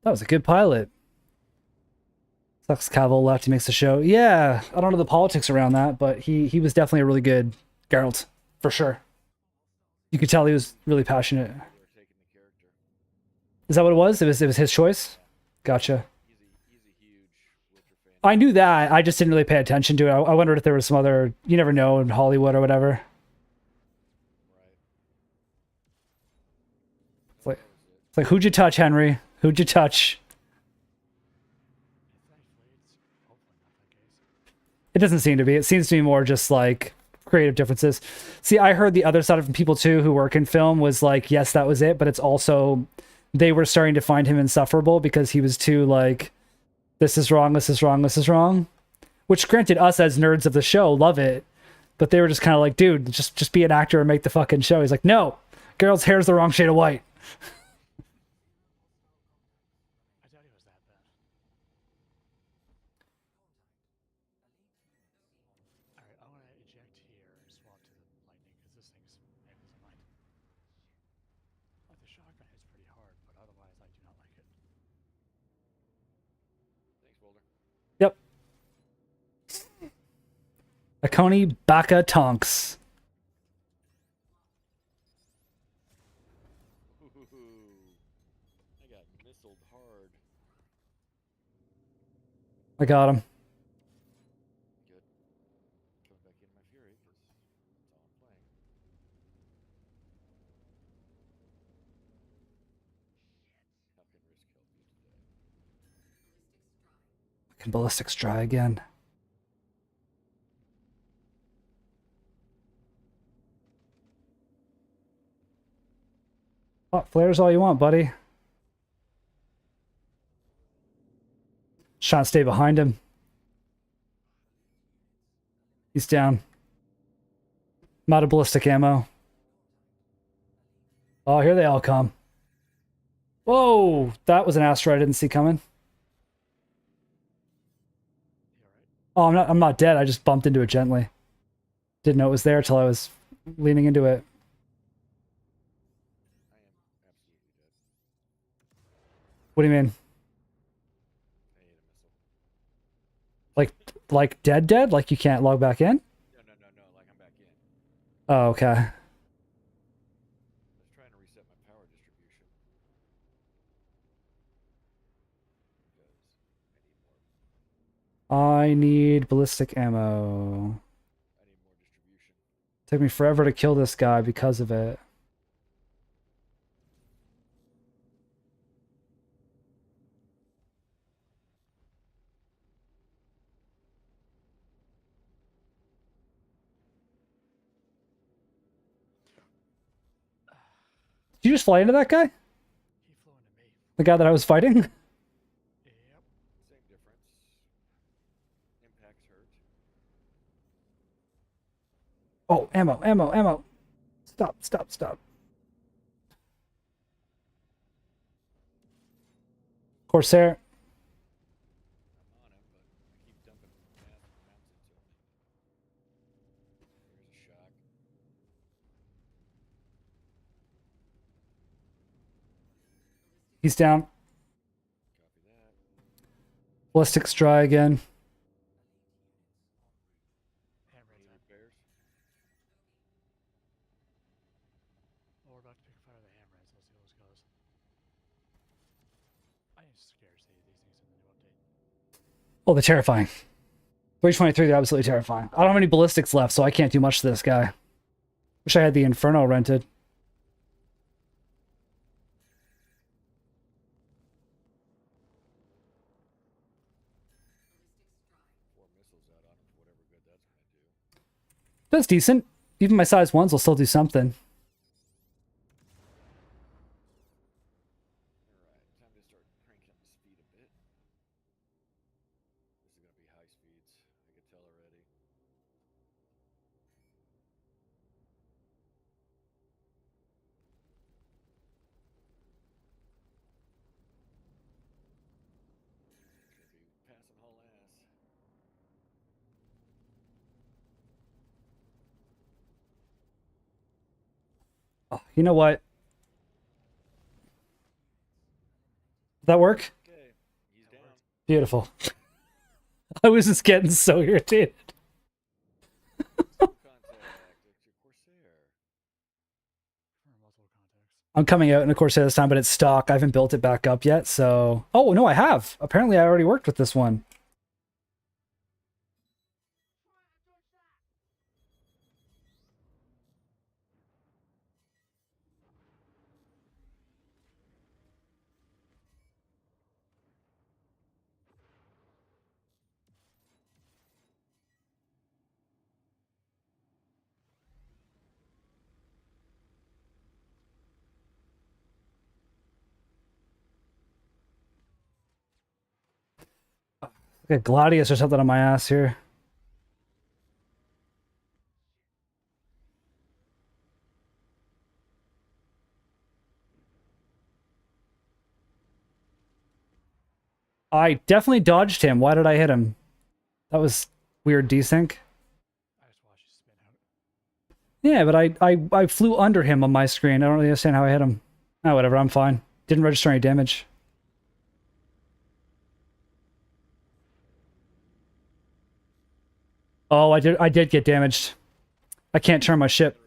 Speaker 1: That was a good pilot. Sucks Cavill left. He makes the show. Yeah, I don't know the politics around that, but he was definitely a really good Geralt, for sure. You could tell he was really passionate.
Speaker 3: They were taking the character.
Speaker 1: Is that what it was? It was his choice? Gotcha.
Speaker 3: He's a huge Witcher fan.
Speaker 1: I knew that. I just didn't really pay attention to it. I wondered if there was some other... You never know in Hollywood or whatever.
Speaker 3: Right.
Speaker 1: Like-
Speaker 3: That was it.
Speaker 1: It's like, who'd you touch, Henry? Who'd you touch?
Speaker 2: Thankfully, it's hopefully not that case.
Speaker 1: It doesn't seem to be. It seems to be more just like creative differences. See, I heard the other side of people too who work in film was like, yes, that was it, but it's also they were starting to find him insufferable because he was too like, this is wrong, this is wrong, this is wrong. Which granted, us as nerds of the show love it, but they were just kind of like, dude, just be an actor and make the fucking show. He's like, no, Geralt's hair's the wrong shade of white.
Speaker 2: I doubt he was that bad. Alright, I want to eject here and swap to the lightning because this thing's maybe mine. The shotgun hits pretty hard, but otherwise I do not like it.
Speaker 3: Thanks, Boulder.
Speaker 1: Yep. Akoni Baka Tonks.
Speaker 3: Ooh, I got missiled hard.
Speaker 1: I got him.
Speaker 3: Good. Coming back in my Fury because that's all I'm playing. How can risk help you today?
Speaker 1: Fucking ballistics dry again. Oh, flares all you want, buddy. Just trying to stay behind him. He's down. I'm out of ballistic ammo. Oh, here they all come. Whoa! That was an asteroid I didn't see coming.
Speaker 2: You alright?
Speaker 1: Oh, I'm not dead. I just bumped into it gently. Didn't know it was there till I was leaning into it.
Speaker 3: I am absolutely dead.
Speaker 1: What do you mean?
Speaker 3: I ate a missile.
Speaker 1: Like dead? Like you can't log back in?
Speaker 3: No, like I'm back in.
Speaker 1: Oh, okay. I need ballistic ammo.
Speaker 3: I need more distribution.
Speaker 1: Took me forever to kill this guy because of it. Did you just fly into that guy?
Speaker 2: He flew into me.
Speaker 1: The guy that I was fighting?
Speaker 2: Yep.
Speaker 3: Same difference. Impacts hurt.
Speaker 1: Oh, ammo, ammo, ammo. Stop, stop, stop. Corsair.
Speaker 3: I'm on him, but I keep dumping massive amounts into him. There's a shock.
Speaker 1: He's down.
Speaker 3: Copy that.
Speaker 1: Ballistics dry again.
Speaker 2: Ham raid's
Speaker 3: Any
Speaker 2: on.
Speaker 3: repairs?
Speaker 2: Well, we're about to pick fire of the ham raids. Let's see how this goes. I am scared to see these things in the new update.
Speaker 1: Oh, they're terrifying. 323, they're absolutely terrifying. I don't have any ballistics left, so I can't do much to this guy. Wish I had the Inferno rented.
Speaker 3: Four missiles out on him for whatever good that's going to do.
Speaker 1: That's decent. Even my size 1s will still do something.
Speaker 3: Alright, time to start cranking up the speed a bit. This is going to be high speeds. I can tell already. Should be passing haul ass.
Speaker 1: Oh, you know what? Did that work?
Speaker 3: Okay, he's down.
Speaker 1: Beautiful. I was just getting so irritated.
Speaker 3: Contact. It's your Corsair.
Speaker 2: For multiple contacts.
Speaker 1: I'm coming out in a Corsair this time, but it's stock. I haven't built it back up yet, so... Oh, no, I have. Apparently, I already worked with this one. Like a Gladius or something on my ass here. I definitely dodged him. Why did I hit him? That was weird desync.
Speaker 2: I just watched you spin out.
Speaker 1: Yeah, but I flew under him on my screen. I don't really understand how I hit him. Oh, whatever. I'm fine. Didn't register any damage. Oh, I did get damaged. I can't turn my ship.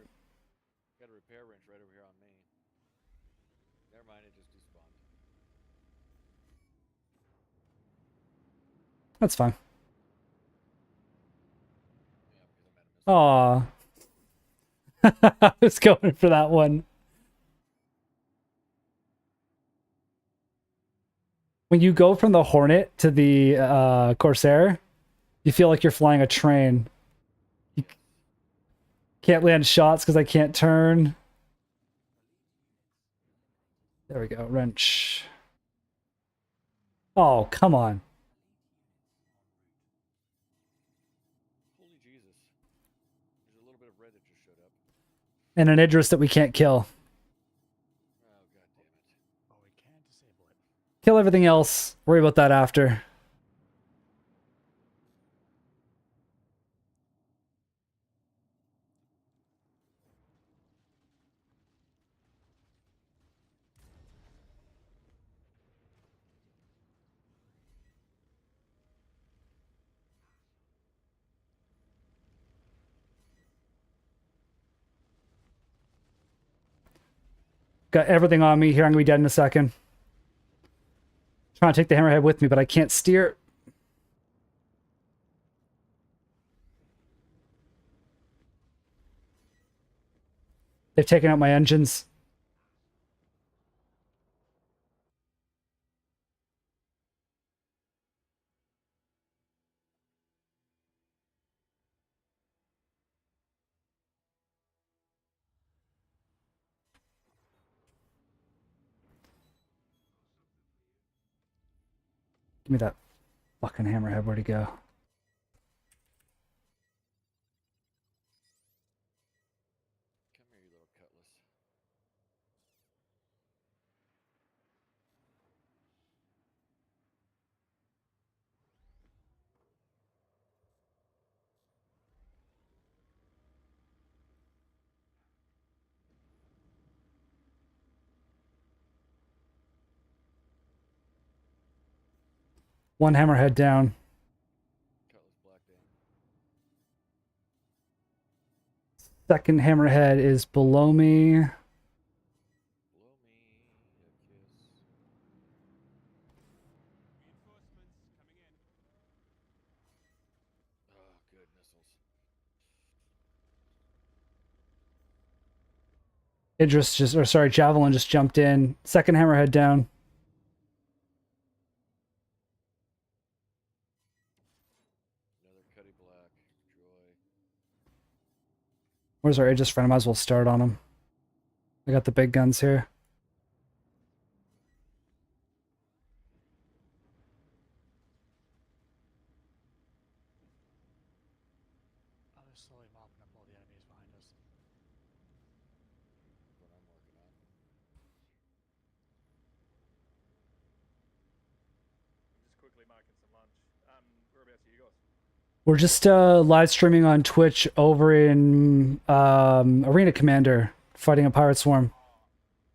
Speaker 3: Got a repair wrench right over here on me. Never mind, it just despawned.
Speaker 1: That's fine.
Speaker 3: Yeah, because I'm at a missile.
Speaker 1: Aw. I was going for that one. When you go from the Hornet to the Corsair, you feel like you're flying a train. You can't land shots because I can't turn. There we go. Wrench. Oh, come on.
Speaker 3: Holy Jesus. There's a little bit of red that just showed up.
Speaker 1: And an Idris that we can't kill.
Speaker 3: Oh, god damn it.
Speaker 2: Oh, we can disable it.
Speaker 1: Kill everything else. Worry about that after. Got everything on me here. I'm gonna be dead in a second. Trying to take the hammerhead with me, but I can't steer. They've taken out my engines. Give me that fucking hammerhead. Where'd he go?
Speaker 3: Come here, you little cutlass.
Speaker 1: One hammerhead down.
Speaker 3: Cutlass black down.
Speaker 1: Second hammerhead is below me.
Speaker 3: Below me, a kiss. Oh, good missiles.
Speaker 1: Idris just, or sorry, Javelin just jumped in. Second hammerhead down.
Speaker 3: Another Cuddy black. Joy.
Speaker 1: Where's our Idris friend? I might as well start on him. I got the big guns here.
Speaker 2: Oh, they're slowly mopping up all the enemies behind us.
Speaker 3: What I'm working on.
Speaker 4: I'm just quickly making some lunch. Whereabouts are you guys?
Speaker 1: We're just live streaming on Twitch over in Arena Commander, fighting a pirate swarm.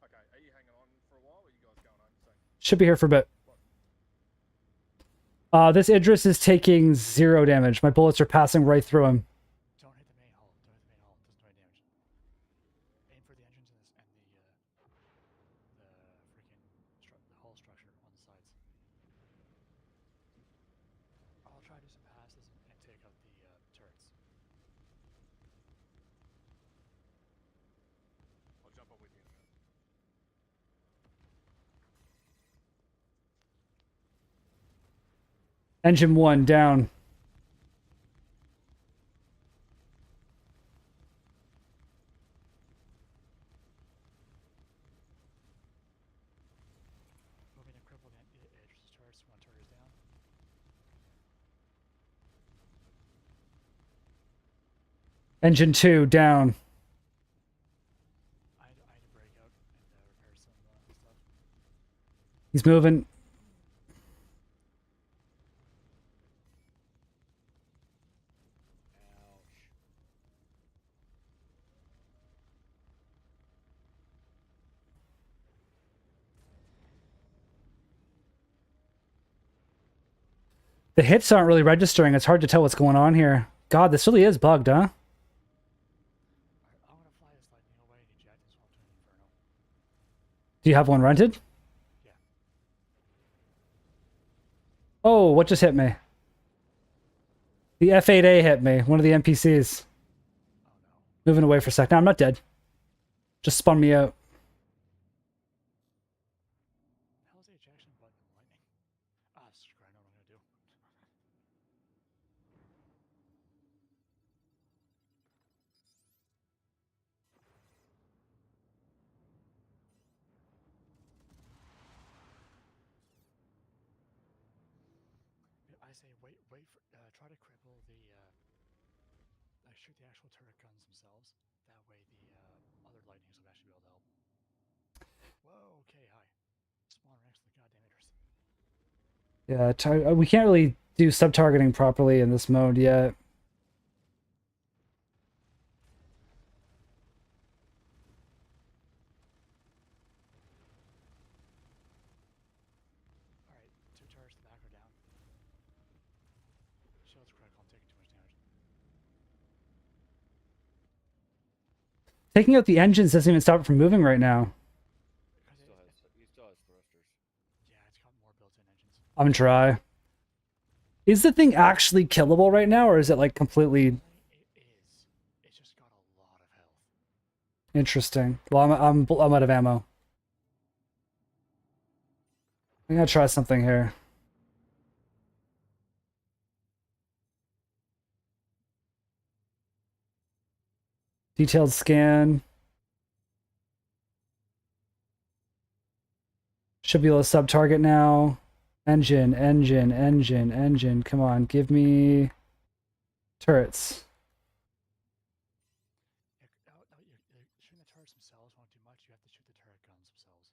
Speaker 4: Okay, are you hanging on for a while, or are you guys going home soon?
Speaker 1: Should be here for a bit. This Idris is taking 0 damage. My bullets are passing right through him.
Speaker 2: Don't hit the main hull. Don't hit the main hull. It doesn't do any damage. Aim for the engines and the hull structure on the sides. I'll try to do some passes and take out the turrets.
Speaker 4: I'll jump on with you in a minute.
Speaker 1: Engine 1 down.
Speaker 2: Moving to cripple the Idris' turrets. One turret is down.
Speaker 1: Engine 2 down.
Speaker 2: I had to break out and repair some stuff.
Speaker 1: He's moving.
Speaker 3: Ouch.
Speaker 1: The hits aren't really registering. It's hard to tell what's going on here. God, this really is bugged, huh?
Speaker 2: I'm gonna fly this lightning away and eject and swap to an inferno.
Speaker 1: Do you have one rented?
Speaker 2: Yeah.
Speaker 1: Oh, what just hit me? The F8A hit me. One of the NPCs.
Speaker 2: Oh no.
Speaker 1: Moving away for a sec. No, I'm not dead. Just spun me out.
Speaker 2: How's the ejection button in lightning? Ah, screw, I know what I'm gonna do. I say wait for, try to cripple the, shoot the actual turret guns themselves. That way the other lightnings will actually be able to help. Whoa, okay, hi. Spawn ranks the goddamn Idris.
Speaker 1: Yeah, we can't really do sub-targeting properly in this mode yet.
Speaker 2: Alright, 2 turrets to the back are down. Shield's critical, I'm taking too much damage.
Speaker 1: Taking out the engines doesn't even stop it from moving right now.
Speaker 3: He still has thrusters.
Speaker 2: Yeah, it's got more built-in engines.
Speaker 1: I'm gonna try. Is the thing actually killable right now, or is it like completely...
Speaker 2: It is. It's just got a lot of health.
Speaker 1: Interesting. Well, I'm out of ammo. I'm gonna try something here. Detailed scan. Should be able to sub-target now. Engine, engine, engine, engine. Come on, give me turrets.
Speaker 2: Shooting the turrets themselves won't do much. You have to shoot the turret guns themselves.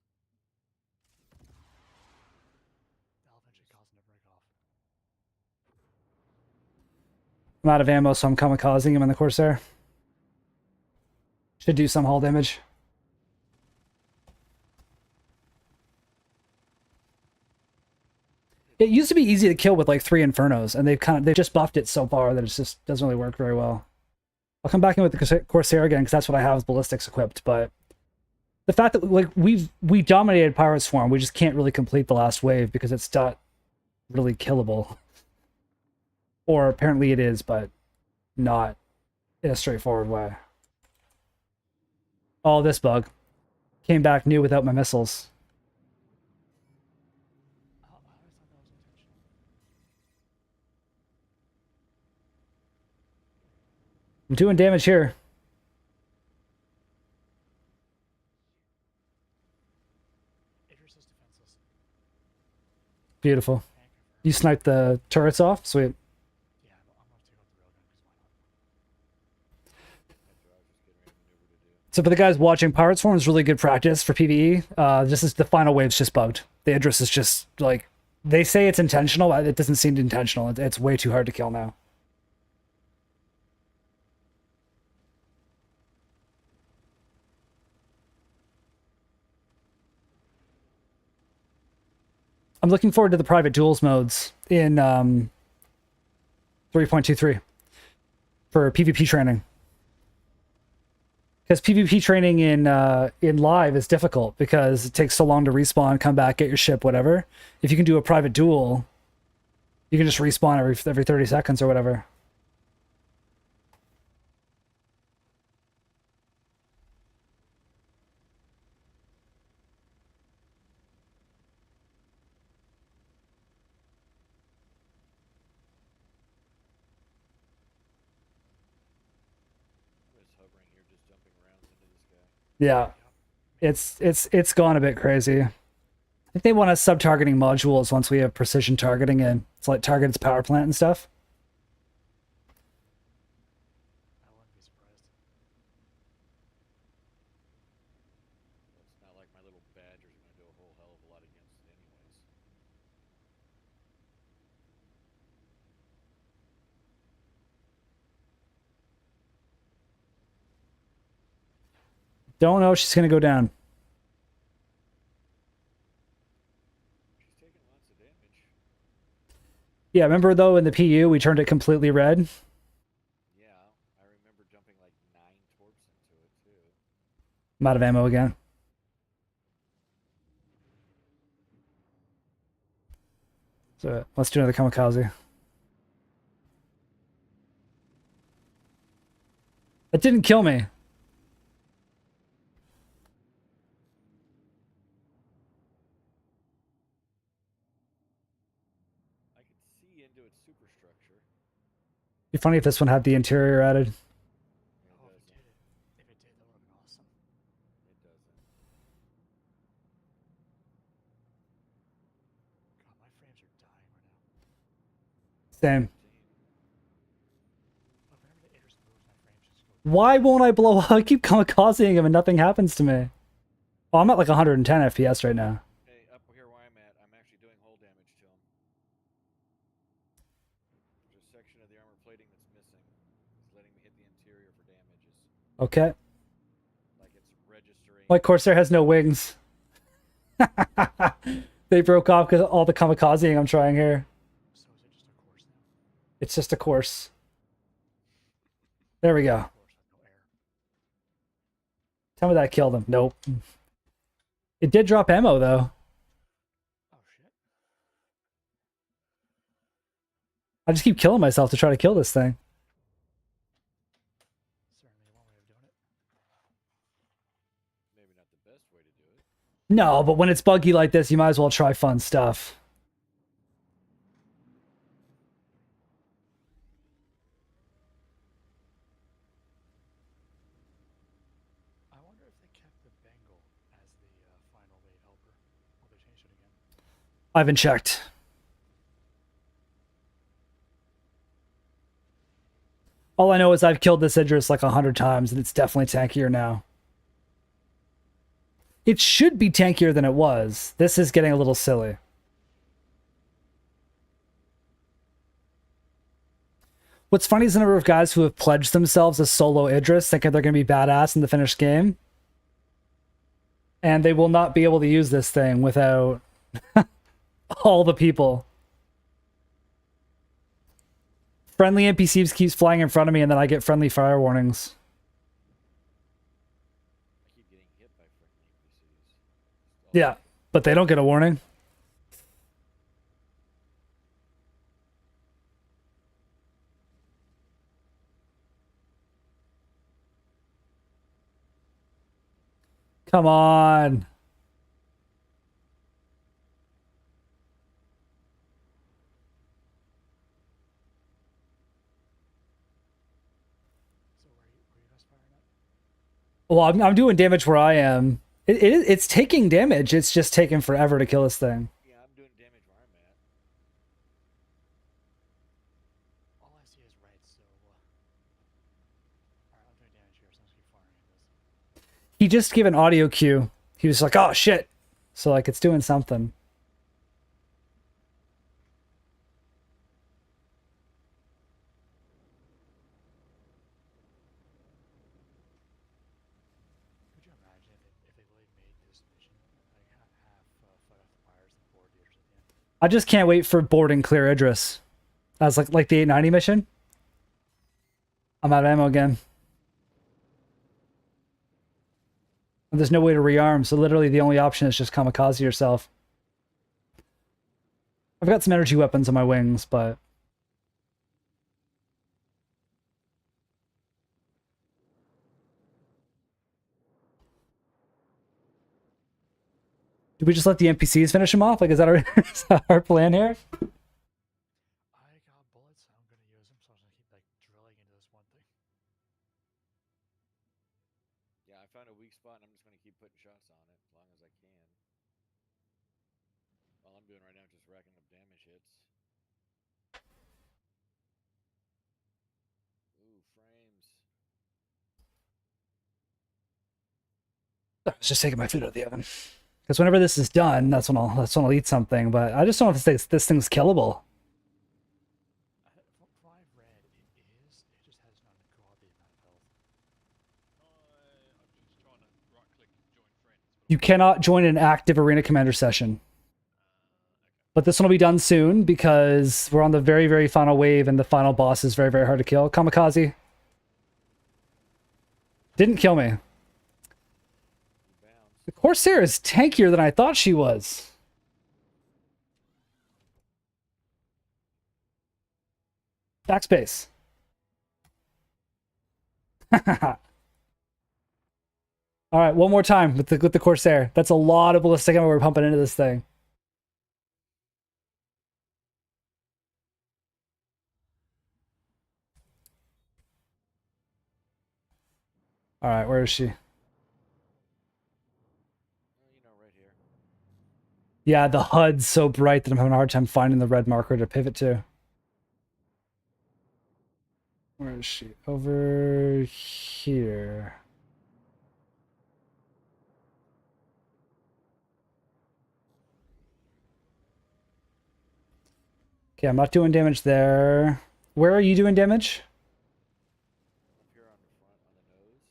Speaker 2: That'll eventually cause them to break off.
Speaker 1: I'm out of ammo, so I'm kamikazing him in the Corsair. Should do some hull damage. It used to be easy to kill with like 3 Infernos, and they've just buffed it so far that it just doesn't really work very well. I'll come back in with the Corsair again because that's what I have with ballistics equipped, but the fact that like we dominated Pirate Swarm, we just can't really complete the last wave because it's not really killable. Or apparently it is, but not in a straightforward way. Oh, this bug. Came back new without my missiles.
Speaker 2: I always thought that was intentional.
Speaker 1: I'm doing damage here.
Speaker 2: Idris is defenseless.
Speaker 1: Beautiful.
Speaker 2: Can confirm.
Speaker 1: You sniped the turrets off? Sweet.
Speaker 2: Yeah, I'm gonna take out the railgun because why not?
Speaker 3: That's what I was just getting ready to maneuver to do.
Speaker 1: So for the guys watching, Pirate Swarm is really good practice for PvE. This is the final wave's just bugged. The Idris is just like, they say it's intentional, but it doesn't seem intentional. It's way too hard to kill now. I'm looking forward to the private duels modes in 3.23 for PvP training. Because PvP training in live is difficult because it takes so long to respawn, come back, get your ship, whatever. If you can do a private duel, you can just respawn every 30 seconds or whatever.
Speaker 3: I'm just hovering here, just dumping rounds into this guy.
Speaker 1: Yeah, it's gone a bit crazy. I think they want us sub-targeting modules once we have precision targeting in. It's like target its power plant and stuff.
Speaker 2: I wouldn't be surprised.
Speaker 3: Well, it's not like my little badgers are going to do a whole hell of a lot against it anyways.
Speaker 1: Don't know if she's gonna go down.
Speaker 3: She's taking lots of damage.
Speaker 1: Yeah, remember though in the PU we turned it completely red?
Speaker 3: Yeah, I remember jumping like 9 torps into it too.
Speaker 1: I'm out of ammo again. So let's do another kamikaze. It didn't kill me.
Speaker 3: I could see into its superstructure.
Speaker 1: Be funny if this one had the interior added.
Speaker 3: It
Speaker 2: Oh, if
Speaker 3: doesn't.
Speaker 2: it did, that would have been awesome.
Speaker 3: It doesn't.
Speaker 2: God, my frames are dying right now.
Speaker 1: Same.
Speaker 3: Same.
Speaker 2: But whenever the Idris moves, my frames just go.
Speaker 1: Why won't I blow up? I keep kamikazing him and nothing happens to me. Oh, I'm at like 110 FPS right now.
Speaker 3: Hey, up here where I'm at, I'm actually doing hull damage to him. There's a section of the armor plating that's missing. It's letting me hit the interior for damages.
Speaker 1: Okay.
Speaker 3: Like it's registering.
Speaker 1: My Corsair has no wings. They broke off because all the kamikazing I'm trying here.
Speaker 2: So is it just a course now?
Speaker 1: It's just a course. There we go.
Speaker 2: Of course, with no air.
Speaker 1: Tell me that killed him. Nope. It did drop ammo though.
Speaker 2: Oh shit.
Speaker 1: I just keep killing myself to try to kill this thing.
Speaker 2: Certainly one way of doing it.
Speaker 1: No, but when it's buggy like this, you might as well try fun stuff.
Speaker 2: I wonder if they kept the Bengal as the final late helper, or they changed it again.
Speaker 1: I haven't checked. All I know is I've killed this Idris like 100 times, and it's definitely tankier now. It should be tankier than it was. This is getting a little silly. What's funny is the number of guys who have pledged themselves as solo Idris, thinking they're going to be badass in the finished game. And they will not be able to use this thing without all the people. Friendly NPCs keeps flying in front of me, and then I get friendly fire warnings.
Speaker 3: I keep getting hit by freaking NPCs.
Speaker 1: Yeah, but they don't get a warning. Come on.
Speaker 2: So where are you guys firing at?
Speaker 1: Well, I'm doing damage where I am. It's taking damage. It's just taking forever to kill this thing.
Speaker 3: Yeah, I'm doing damage where I'm at.
Speaker 2: All I see is red, so... Alright, I'm doing damage here, so I'm just keep firing at this.
Speaker 1: He just gave an audio cue. He was like, oh, shit. So, like, it's doing something.
Speaker 2: Could you imagine if they really made this mission like half fight off the fires and board the Idris at the end?
Speaker 1: I just can't wait for board and clear Idris. As like the 890 mission. I'm out of ammo again. And there's no way to rearm, so literally the only option is just kamikaze yourself. I've got some energy weapons on my wings, but... Do we just let the NPCs finish him off? Like, is that is that our plan here?
Speaker 2: I got bullets, I'm gonna use them, so I'm just gonna keep like drilling into this one thing.
Speaker 3: Yeah, I found a weak spot and I'm just gonna keep putting shots on it as long as I can. All I'm doing right now is just racking up damage hits. Ooh, frames.
Speaker 1: I was just taking my food out of the oven. Because whenever this is done, that's when I'll eat something. But I just don't know if this thing's killable.
Speaker 2: From what I've read, it is. It just has an ungodly amount of health.
Speaker 4: I'm just trying to right click and join friends. But
Speaker 1: You cannot join an active Arena Commander session. But this one will be done soon because we're on the very, very final wave and the final boss is very, very hard to kill. Kamikaze. Didn't kill me. The Corsair is tankier than I thought she was. Backspace. All right, one more time with the Corsair. That's a lot of ballistic ammo we're pumping into this thing. All right, where is she?
Speaker 3: Right here.
Speaker 1: Yeah, the HUD's so bright that I'm having a hard time finding the red marker to pivot to. Where is she? Over here. Okay, I'm not doing damage there. Where are you doing damage?
Speaker 3: Up here on the front, on the nose.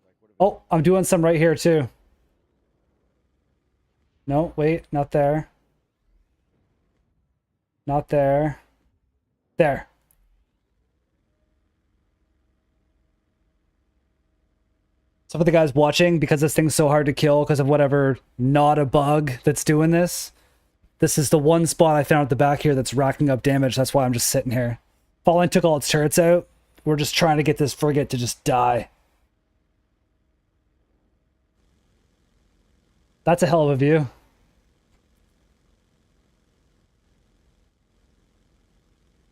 Speaker 3: Like, what if
Speaker 1: Oh, I'm doing some right here too. No, wait, not there. Not there. There. So for the guys watching, because this thing's so hard to kill because of whatever not a bug that's doing this, this is the one spot I found at the back here that's racking up damage. That's why I'm just sitting here. Fallen took all its turrets out. We're just trying to get this frigate to just die. That's a hell of a view.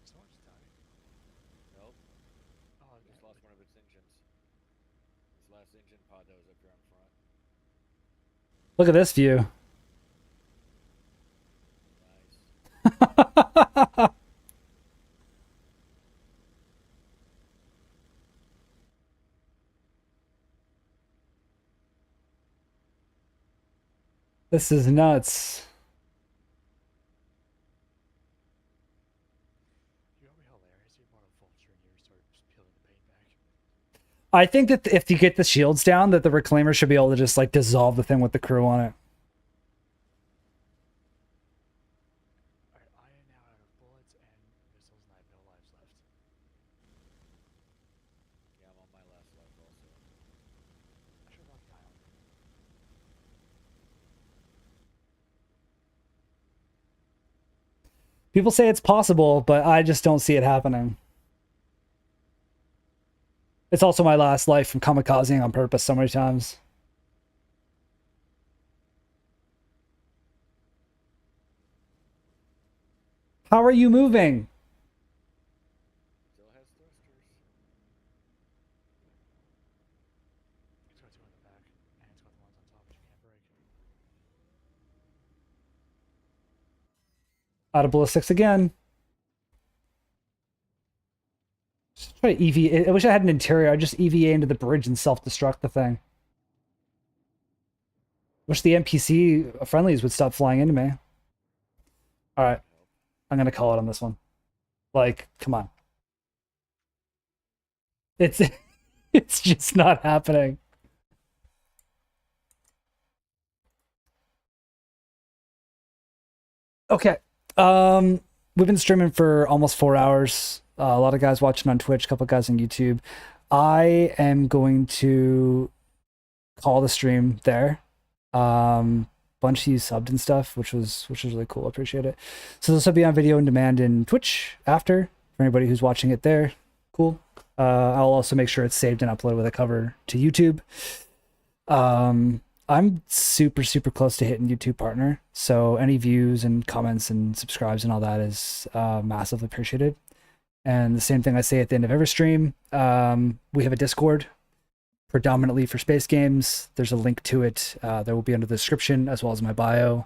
Speaker 2: Someone just died.
Speaker 3: Nope.
Speaker 2: Oh,
Speaker 3: Just lost one of its engines. Its last engine pod that was up here on front.
Speaker 1: Look at this view.
Speaker 3: Nice.
Speaker 1: This is nuts.
Speaker 2: you know what would be hilarious? You bought a vulture and you start just peeling the paint back.
Speaker 1: I think that if you get the shields down, that the reclaimer should be able to just like dissolve the thing with the crew on it.
Speaker 2: Alright, I am now out of bullets and missiles and I have no lives left.
Speaker 3: Yeah, I'm on my last life also.
Speaker 2: I should have left the island.
Speaker 1: People say it's possible, but I just don't see it happening. It's also my last life from kamikazing on purpose so many times. How are you moving?
Speaker 3: Still has thrusters.
Speaker 2: It's got two on the back and it's got the ones on top which you can't break.
Speaker 1: Out of ballistics again. Just try to EVA. I wish I had an interior. I'd just EVA into the bridge and self-destruct the thing. Wish the NPC friendlies would stop flying into me. Alright. I'm gonna call it on this one. Like, come on. It's it's just not happening. Okay. We've been streaming for almost 4 hours. A lot of guys watching on Twitch, a couple guys on YouTube. I am going to call the stream there. Bunch of you subbed and stuff, which was really cool. I appreciate it. So this will be on video on demand in Twitch after for anybody who's watching it there. Cool. I'll also make sure it's saved and uploaded with a cover to YouTube. I'm super close to hitting YouTube partner, so any views and comments and subscribes and all that is massively appreciated. And the same thing I say at the end of every stream, we have a Discord predominantly for space games. There's a link to it. There will be under the description as well as my bio.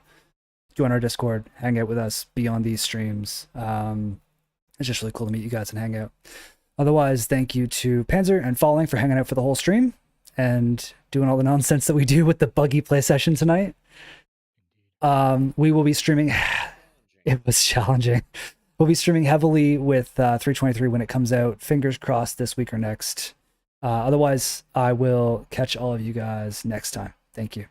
Speaker 1: Join our Discord, hang out with us beyond these streams. It's just really cool to meet you guys and hang out. Otherwise, thank you to Panzer and Falling for hanging out for the whole stream and doing all the nonsense that we do with the buggy play session tonight. We will be streaming. It was challenging. We'll be streaming heavily with 323 when it comes out. Fingers crossed this week or next. Otherwise, I will catch all of you guys next time. Thank you.